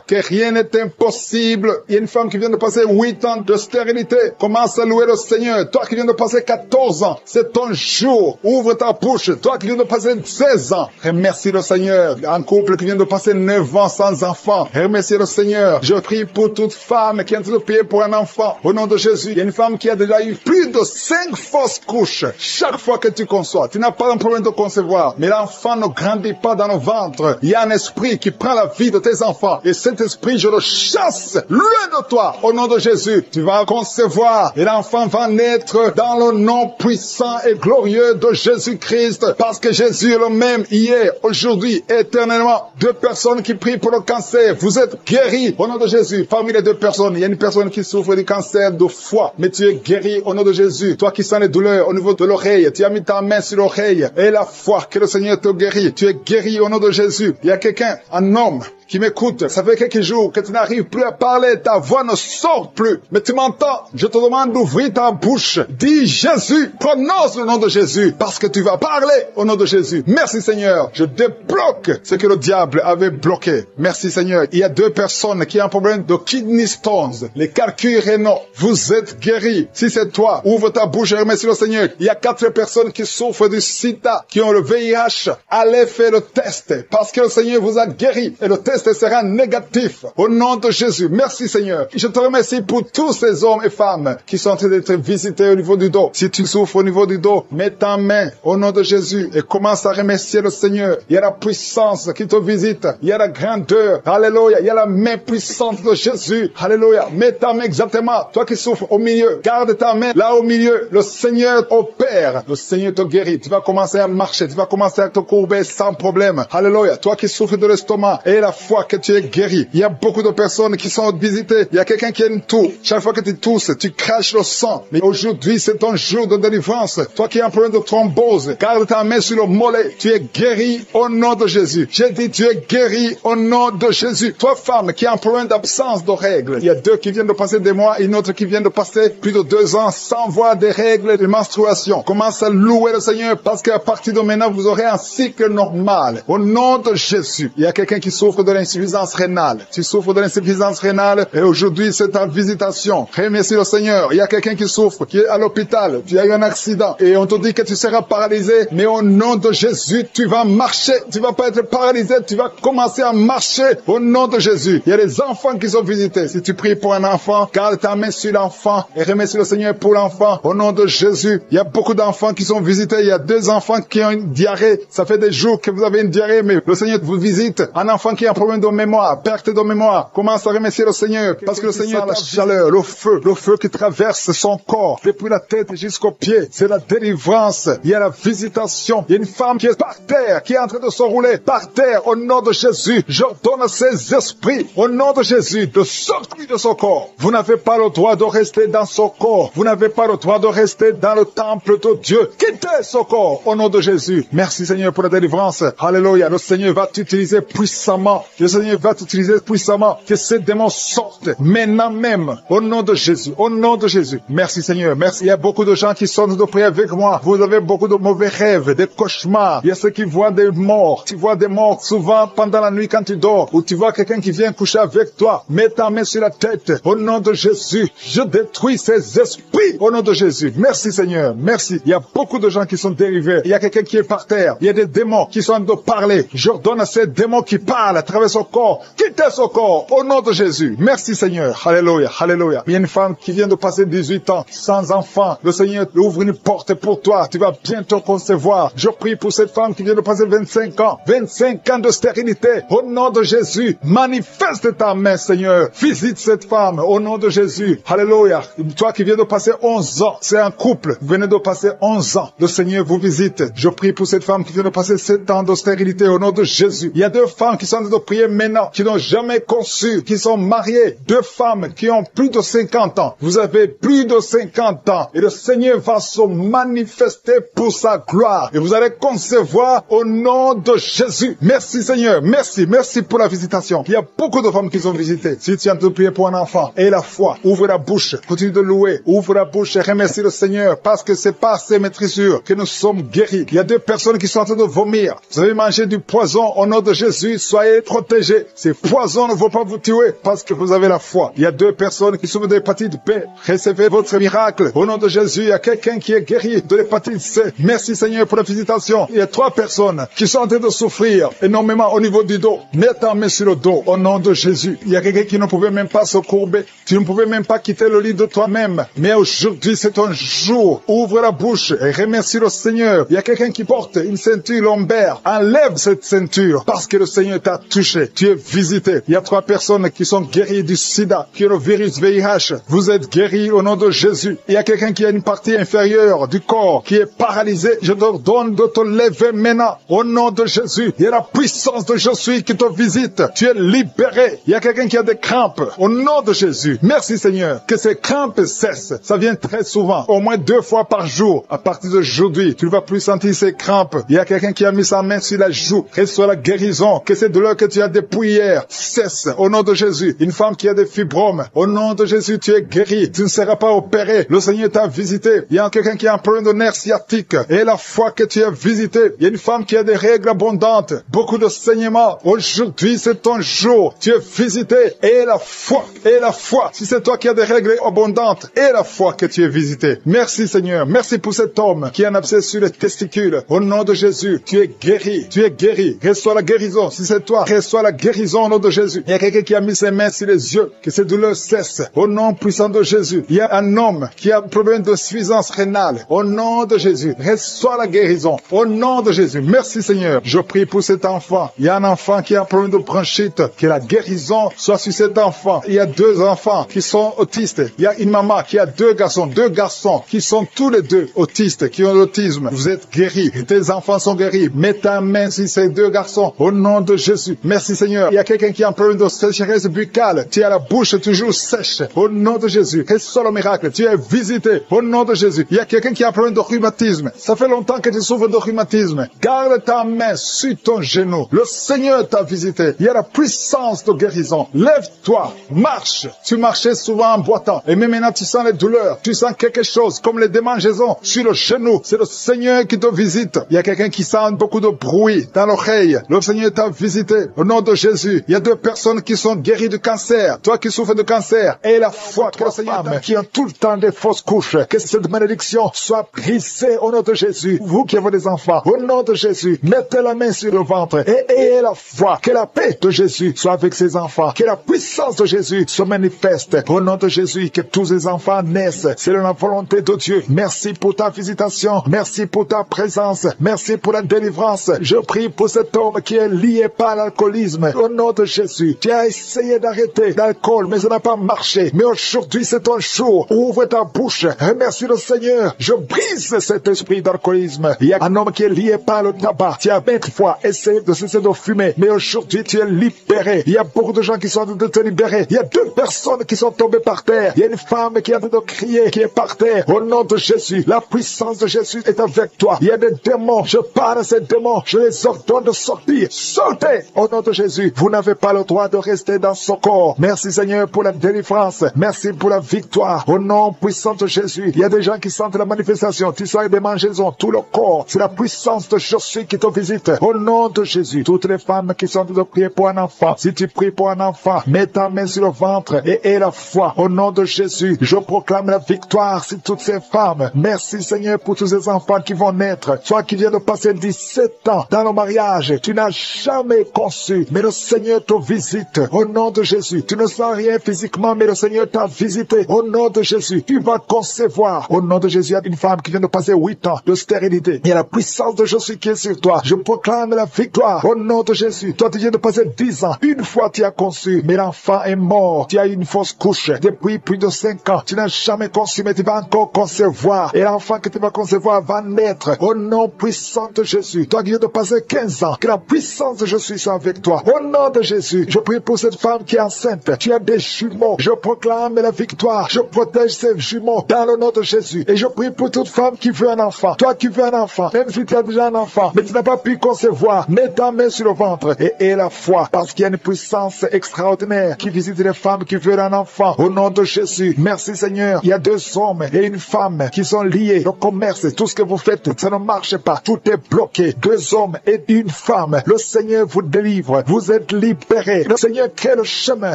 que rien n'est impossible. Il y a une femme qui vient de passer 8 ans de stérilité. Commence à louer le Seigneur. Toi qui viens de passer 14 ans, c'est ton jour. Ouvre ta bouche. Toi qui viens de passer 16 ans, remercie le Seigneur. Un couple qui vient de passer 9 ans sans enfant, remercie le Seigneur. Je prie pour toute femme qui est en train de prier pour un enfant. Au nom de Jésus, il y a une femme qui a déjà eu plus de 5 fausses couches. Chaque fois que tu conçois, tu n'as pas un problème de concevoir, mais l'enfant ne grandit pas dans le ventre. Il y a un esprit qui prend la vie de tes enfants. Et cet esprit, je le chasse loin de toi. Au nom de Jésus, tu vas concevoir et l'enfant va naître dans le nom puissant et glorieux de Jésus-Christ. Parce que Jésus est le même hier, aujourd'hui, éternellement. 2 personnes qui prient pour le cancer. Vous êtes guéris au nom de Jésus. Parmi les 2 personnes, il y a une personne qui souffre du cancer de foie. Mais tu es guéri au nom de Jésus. Toi qui sens les douleurs au niveau de l'oreille, tu as mis ta main sur l'oreille. Et la foi que le Seigneur te guérit. Tu es guéri au nom de Jésus. Il y a quelqu'un, un homme, qui m'écoute, ça fait quelques jours que tu n'arrives plus à parler, ta voix ne sort plus. Mais tu m'entends, je te demande d'ouvrir ta bouche. Dis Jésus, prononce le nom de Jésus, parce que tu vas parler au nom de Jésus. Merci Seigneur, je débloque ce que le diable avait bloqué. Merci Seigneur. Il y a 2 personnes qui ont un problème de kidney stones, les calculs rénaux. Vous êtes guéris. Si c'est toi, ouvre ta bouche et remercie le Seigneur. Il y a 4 personnes qui souffrent du sida, qui ont le VIH. Allez faire le test, parce que le Seigneur vous a guéri. Et le test sera négatif au nom de Jésus. Merci Seigneur. Je te remercie pour tous ces hommes et femmes qui sont en train d'être visités au niveau du dos. Si tu souffres au niveau du dos, mets ta main au nom de Jésus et commence à remercier le Seigneur. Il y a la puissance qui te visite. Il y a la grandeur. Alléluia. Il y a la main puissante de Jésus. Alléluia. Mets ta main exactement. Toi qui souffres au milieu, garde ta main là au milieu. Le Seigneur opère. Le Seigneur te guérit. Tu vas commencer à marcher. Tu vas commencer à te courber sans problème. Alléluia. Toi qui souffres de l'estomac et la fois que tu es guéri. Il y a beaucoup de personnes qui sont visitées. Il y a quelqu'un qui a une toux. Chaque fois que tu tousses, tu craches le sang. Mais aujourd'hui, c'est ton jour de délivrance. Toi qui as un problème de thrombose, garde ta main sur le mollet. Tu es guéri au nom de Jésus. J'ai dit, tu es guéri au nom de Jésus. Toi, femme, qui a un problème d'absence de règles. Il y a 2 qui viennent de passer des mois et une autre qui vient de passer plus de 2 ans sans voir des règles de menstruation. Commence à louer le Seigneur parce qu'à partir de maintenant, vous aurez un cycle normal. Au nom de Jésus. Il y a quelqu'un qui souffre de l'insuffisance rénale. Tu souffres de l'insuffisance rénale et aujourd'hui c'est ta visitation. Remercie le Seigneur. Il y a quelqu'un qui souffre, qui est à l'hôpital. Tu as eu un accident et on te dit que tu seras paralysé. Mais au nom de Jésus, tu vas marcher. Tu vas pas être paralysé. Tu vas commencer à marcher au nom de Jésus. Il y a des enfants qui sont visités. Si tu pries pour un enfant, garde ta main sur l'enfant et remercie le Seigneur pour l'enfant. Au nom de Jésus, il y a beaucoup d'enfants qui sont visités. Il y a 2 enfants qui ont une diarrhée. Ça fait des jours que vous avez une diarrhée, mais le Seigneur vous visite. Un enfant qui a un problème de mémoire, perte de mémoire, commence à remercier le Seigneur, parce que le Seigneur a la chaleur, le feu qui traverse son corps, depuis la tête jusqu'aux pieds. C'est la délivrance, il y a la visitation. Il y a une femme qui est par terre, qui est en train de se rouler par terre, au nom de Jésus. J'ordonne à ces esprits, au nom de Jésus, de sortir de son corps. Vous n'avez pas le droit de rester dans son corps. Vous n'avez pas le droit de rester dans le temple de Dieu. Quittez son corps, au nom de Jésus. Merci Seigneur pour la délivrance. Alléluia. Le Seigneur va t'utiliser puissamment. Le Seigneur va t'utiliser puissamment. Que ces démons sortent maintenant même. Au nom de Jésus. Au nom de Jésus. Merci Seigneur. Merci. Il y a beaucoup de gens qui sont de prier avec moi. Vous avez beaucoup de mauvais rêves, des cauchemars. Il y a ceux qui voient des morts. Tu vois des morts souvent pendant la nuit quand tu dors. Ou tu vois quelqu'un qui vient coucher avec toi. Mets ta main sur la tête. Au nom de Jésus. Je détruis ces esprits. Au nom de Jésus. Merci Seigneur. Merci. Il y a beaucoup de gens qui sont dérivés. Il y a quelqu'un qui est par terre. Il y a des démons qui sont en train de parler. J'ordonne à ces démons qui parlent à travers son corps. Quittez son corps. Au nom de Jésus. Merci Seigneur. Alléluia. Alléluia. Il y a une femme qui vient de passer 18 ans sans enfant. Le Seigneur ouvre une porte pour toi. Tu vas bientôt concevoir. Je prie pour cette femme qui vient de passer 25 ans. 25 ans de stérilité. Au nom de Jésus. Manifeste ta main Seigneur. Visite cette femme. Au nom de Jésus. Alléluia. Toi qui viens de passer 11 ans. C'est un couple. Vous venez de passer 11 ans. Le Seigneur vous visite. Je prie pour cette femme qui vient de passer 7 ans de stérilité. Au nom de Jésus. Il y a 2 femmes qui sont en train de prier prier maintenant, qui n'ont jamais conçu, qui sont mariés, 2 femmes qui ont plus de 50 ans. Vous avez plus de 50 ans et le Seigneur va se manifester pour sa gloire et vous allez concevoir au nom de Jésus. Merci Seigneur, merci pour la visitation. Il y a beaucoup de femmes qui sont visitées. Si tu es en train de prier pour un enfant, aie la foi, ouvre la bouche, continue de louer, ouvre la bouche et remercie le Seigneur parce que c'est par ces maîtrisures que nous sommes guéris. Il y a 2 personnes qui sont en train de vomir. Vous avez mangé du poison au nom de Jésus, soyez protégés. Ces poisons ne vont pas vous tuer parce que vous avez la foi. Il y a 2 personnes qui souffrent de l'hépatite B. Recevez votre miracle. Au nom de Jésus, il y a quelqu'un qui est guéri de l'hépatite C. Merci Seigneur pour la visitation. Il y a 3 personnes qui sont en train de souffrir énormément au niveau du dos. Mets ta main sur le dos au nom de Jésus. Il y a quelqu'un qui ne pouvait même pas se courber. Tu ne pouvais même pas quitter le lit de toi-même. Mais aujourd'hui, c'est ton jour. Ouvre la bouche et remercie le Seigneur. Il y a quelqu'un qui porte une ceinture lombaire. Enlève cette ceinture parce que le Seigneur t'a touché. Tu es visité. Il y a 3 personnes qui sont guéries du sida, qui ont le virus VIH. Vous êtes guéris au nom de Jésus. Il y a quelqu'un qui a une partie inférieure du corps qui est paralysée. Je te donne de te lever maintenant au nom de Jésus. Il y a la puissance de Jésus qui te visite. Tu es libéré. Il y a quelqu'un qui a des crampes au nom de Jésus. Merci Seigneur. Que ces crampes cessent. Ça vient très souvent, au moins 2 fois par jour. À partir d'aujourd'hui, tu ne vas plus sentir ces crampes. Il y a quelqu'un qui a mis sa main sur la joue. Reçois la guérison. Que ces douleurs que tu as depuis hier cessent au nom de Jésus. Une femme qui a des fibromes, au nom de Jésus, tu es guéri. Tu ne seras pas opéré. Le Seigneur t'a visité. Il y a quelqu'un qui a un problème de nerf sciatique. Et la foi que tu as visité. Il y a une femme qui a des règles abondantes. Beaucoup de saignements. Aujourd'hui, c'est ton jour. Tu es visité. Et la foi. Et la foi. Si c'est toi qui as des règles abondantes. Et la foi que tu es visité. Merci Seigneur. Merci pour cet homme qui a un abcès sur les testicules. Au nom de Jésus, tu es guéri. Tu es guéri. Reçois la guérison. Si c'est toi, reçois la guérison au nom de Jésus. Il y a quelqu'un qui a mis ses mains sur les yeux. Que ces douleurs cessent. Au nom puissant de Jésus. Il y a un homme qui a un problème de suffisance rénale. Au nom de Jésus. Reçois la guérison. Au nom de Jésus. Merci Seigneur. Je prie pour cet enfant. Il y a un enfant qui a un problème de bronchite. Que la guérison soit sur cet enfant. Il y a 2 enfants qui sont autistes. Il y a une maman qui a 2 garçons qui sont tous les 2 autistes, qui ont l'autisme. Vous êtes guéris. Tes enfants sont guéris. Mets ta main sur ces 2 garçons. Au nom de Jésus. Merci Seigneur. Il y a quelqu'un qui a un problème de sécheresse buccale. Tu as la bouche toujours sèche. Au nom de Jésus. Reçois le miracle. Tu es visité. Au nom de Jésus. Il y a quelqu'un qui a un problème de rhumatisme. Ça fait longtemps que tu souffres de rhumatisme. Garde ta main sur ton genou. Le Seigneur t'a visité. Il y a la puissance de guérison. Lève-toi. Marche. Tu marchais souvent en boitant. Et même maintenant tu sens les douleurs. Tu sens quelque chose comme les démangeaisons sur le genou. C'est le Seigneur qui te visite. Il y a quelqu'un qui sent beaucoup de bruit dans l'oreille. Le Seigneur t'a visité. Au nom de Jésus. Il y a 2 personnes qui sont guéries du cancer. Toi qui souffres de cancer. Et la foi que le Seigneur qui ont tout le temps des fausses couches. Que cette malédiction soit brisée au nom de Jésus. Vous qui avez des enfants. Au nom de Jésus. Mettez la main sur le ventre. Et ayez la foi. Que la paix de Jésus soit avec ses enfants. Que la puissance de Jésus se manifeste. Au nom de Jésus. Que tous les enfants naissent. C'est la volonté de Dieu. Merci pour ta visitation. Merci pour ta présence. Merci pour la délivrance. Je prie pour cet homme qui est lié par l'alcoolisme. Au nom de Jésus. Tu as essayé d'arrêter l'alcool, mais ça n'a pas marché. Mais aujourd'hui, c'est ton jour. Ouvre ta bouche. Remercie le Seigneur. Je brise cet esprit d'alcoolisme. Il y a un homme qui est lié par le tabac. Tu as 20 fois essayé de cesser de fumer. Mais aujourd'hui, tu es libéré. Il y a beaucoup de gens qui sont en train de te libérer. Il y a 2 personnes qui sont tombées par terre. Il y a une femme qui est en train de crier, qui est par terre. Au nom de Jésus, la puissance de Jésus est avec toi. Il y a des démons. Je parle à ces démons. Je les ordonne de sortir. Sortez au nom de Jésus. Vous n'avez pas le droit de rester dans ce corps. Merci Seigneur pour la délivrance. Merci pour la victoire. Au nom puissant de Jésus. Il y a des gens qui sentent la manifestation. Tu sens des mangeaisons, tout le corps. C'est la puissance de Jésus qui te visite. Au nom de Jésus. Toutes les femmes qui sont en train de prier pour un enfant. Si tu pries pour un enfant, mets ta main sur le ventre et aie la foi. Au nom de Jésus, je proclame la victoire sur toutes ces femmes. Merci Seigneur pour tous ces enfants qui vont naître. Toi qui viens de passer 17 ans dans le mariage, tu n'as jamais conçu, mais le Seigneur te visite. Au nom de Jésus, tu ne sens rien physiquement, mais le Seigneur t'a visité. Au nom de Jésus, tu vas concevoir. Au nom de Jésus, il y a une femme qui vient de passer 8 ans de stérilité. Il y a la puissance de Jésus qui est sur toi. Je proclame la victoire. Au nom de Jésus, toi tu viens de passer 10 ans. Une fois tu as conçu, mais l'enfant est mort. Tu as eu une fausse couche depuis plus de 5 ans. Tu n'as jamais conçu, mais tu vas encore concevoir. Et l'enfant que tu vas concevoir va naître. Au nom puissant de Jésus, toi qui viens de passer 15 ans, que la puissance de Jésus soit avec toi. toi. Au nom de Jésus, je prie pour cette femme qui est enceinte. Tu as des jumeaux. Je proclame la victoire. Je protège ces jumeaux dans le nom de Jésus. Et je prie pour toute femme qui veut un enfant. Toi qui veux un enfant, même si tu as déjà un enfant, mais tu n'as pas pu concevoir, mets ta main sur le ventre et aie la foi, parce qu'il y a une puissance extraordinaire qui visite les femmes qui veulent un enfant. Au nom de Jésus, merci Seigneur. Il y a 2 hommes et une femme qui sont liés. Le commerce, tout ce que vous faites, ça ne marche pas. Tout est bloqué. 2 hommes et une femme. Le Seigneur vous délivre. Vous êtes libérés. Le Seigneur crée le chemin.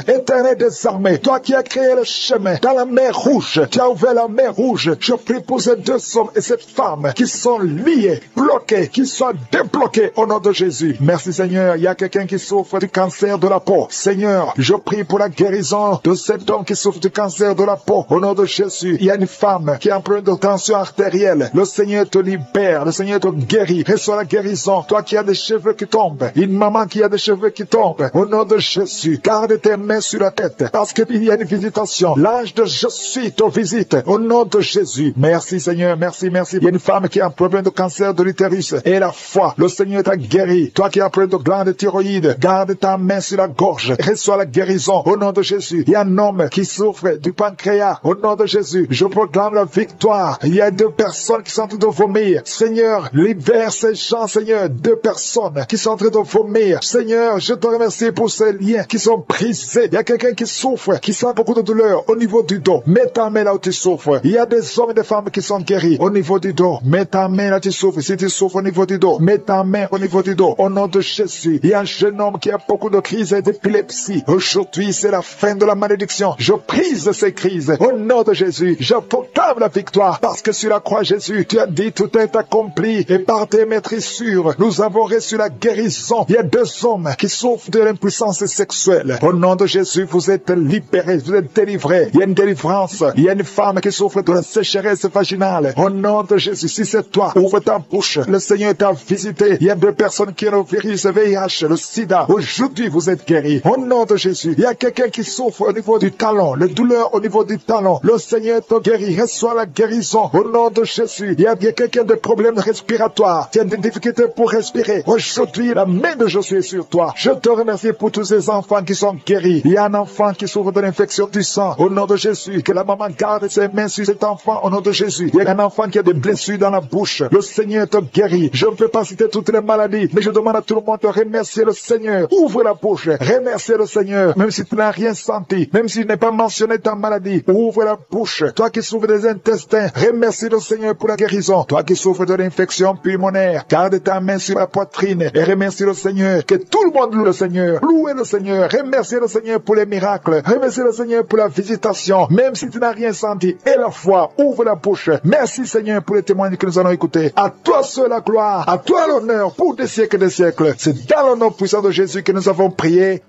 Éternel des armées, toi qui as créé le chemin dans la mer rouge, tu as ouvert la mer rouge. Je prie pour ces 2 hommes et cette femme qui sont liés, bloqués, qui soient débloqués au nom de Jésus. Merci Seigneur. Il y a quelqu'un qui souffre du cancer de la peau. Seigneur, je prie pour la guérison de cet homme qui souffre du cancer de la peau. Au nom de Jésus, il y a une femme qui a un problème de tension artérielle. Le Seigneur te libère. Le Seigneur te guérit. Reçois la guérison. Toi qui as des cheveux qui tombent. Une maman qui a des cheveux qui tombent. Au nom de Jésus, garde tes mains sur la tête. Parce qu'il y a une visitation. L'ange de je suis te visite. Au nom de Jésus. Merci Seigneur. Merci, merci. Il y a une femme qui a un problème de cancer de l'utérus. Et la foi. Le Seigneur t'a guéri. Toi qui as un problème de glande thyroïde. Garde ta main sur la gorge. Reçois la guérison. Au nom de Jésus. Il y a un homme qui souffre du pancréas. Au nom de Jésus. Je proclame la victoire. Il y a 2 personnes qui sont en train de vomir. Seigneur, libère ces gens, Seigneur. 2 personnes qui sont en train de vomir. Seigneur, je te remercie pour ces liens qui sont brisés. Il y a quelqu'un qui souffre, qui sent beaucoup de douleur au niveau du dos. Mets ta main là où tu souffres. Il y a des hommes et des femmes qui sont guéris au niveau du dos. Mets ta main là où tu souffres. Si tu souffres au niveau du dos, mets ta main au niveau du dos. Au nom de Jésus, il y a un jeune homme qui a beaucoup de crises d'épilepsie. Aujourd'hui, c'est la fin de la malédiction. Je brise ces crises. Au nom de Jésus, je proclame la victoire. Parce que sur la croix, Jésus, tu as dit tout est accompli. Et par tes maîtrissures, nous avons reçu la guérison. Il y a 2 hommes qui souffrent de l'impuissance sexuelle. Au nom de Jésus, vous êtes libérés, vous êtes délivrés. Il y a une délivrance. Il y a une femme qui souffre de la sécheresse vaginale. Au nom de Jésus, si c'est toi, ouvre ta bouche. Le Seigneur t'a visité. Il y a 2 personnes qui ont le virus VIH, le sida. Aujourd'hui, vous êtes guéris. Au nom de Jésus, il y a quelqu'un qui souffre au niveau du talon, les douleurs au niveau du talon. Le Seigneur te guérit. Reçois la guérison. Au nom de Jésus, il y a quelqu'un de problèmes respiratoires. Tu as des difficultés pour respirer. Aujourd'hui, la main de Jésus est sur toi. Je te remercie pour tous ces enfants qui sont guéris. Il y a un enfant qui souffre de l'infection du sang. Au nom de Jésus, que la maman garde ses mains sur cet enfant. Au nom de Jésus, il y a un enfant qui a des blessures dans la bouche. Le Seigneur te guérit. Je ne peux pas citer toutes les maladies, mais je demande à tout le monde de remercier le Seigneur. Ouvre la bouche. Remercier le Seigneur. Même si tu n'as rien senti, même si tu n'as pas mentionné ta maladie, ouvre la bouche. Toi qui souffres des intestins, remercie le Seigneur pour la guérison. Toi qui souffres de l'infection pulmonaire, garde ta main sur la poitrine et remercie le Seigneur. Que tout le monde loue le Seigneur. Louez le Seigneur. Remerciez le Seigneur pour les miracles. Remerciez le Seigneur pour la visitation. Même si tu n'as rien senti, et la foi, ouvre la bouche. Merci Seigneur pour les témoignages que nous allons écouter. À toi seul la gloire, à toi l'honneur pour des siècles et des siècles. C'est dans le nom puissant de Jésus que nous avons prié.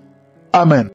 Amen.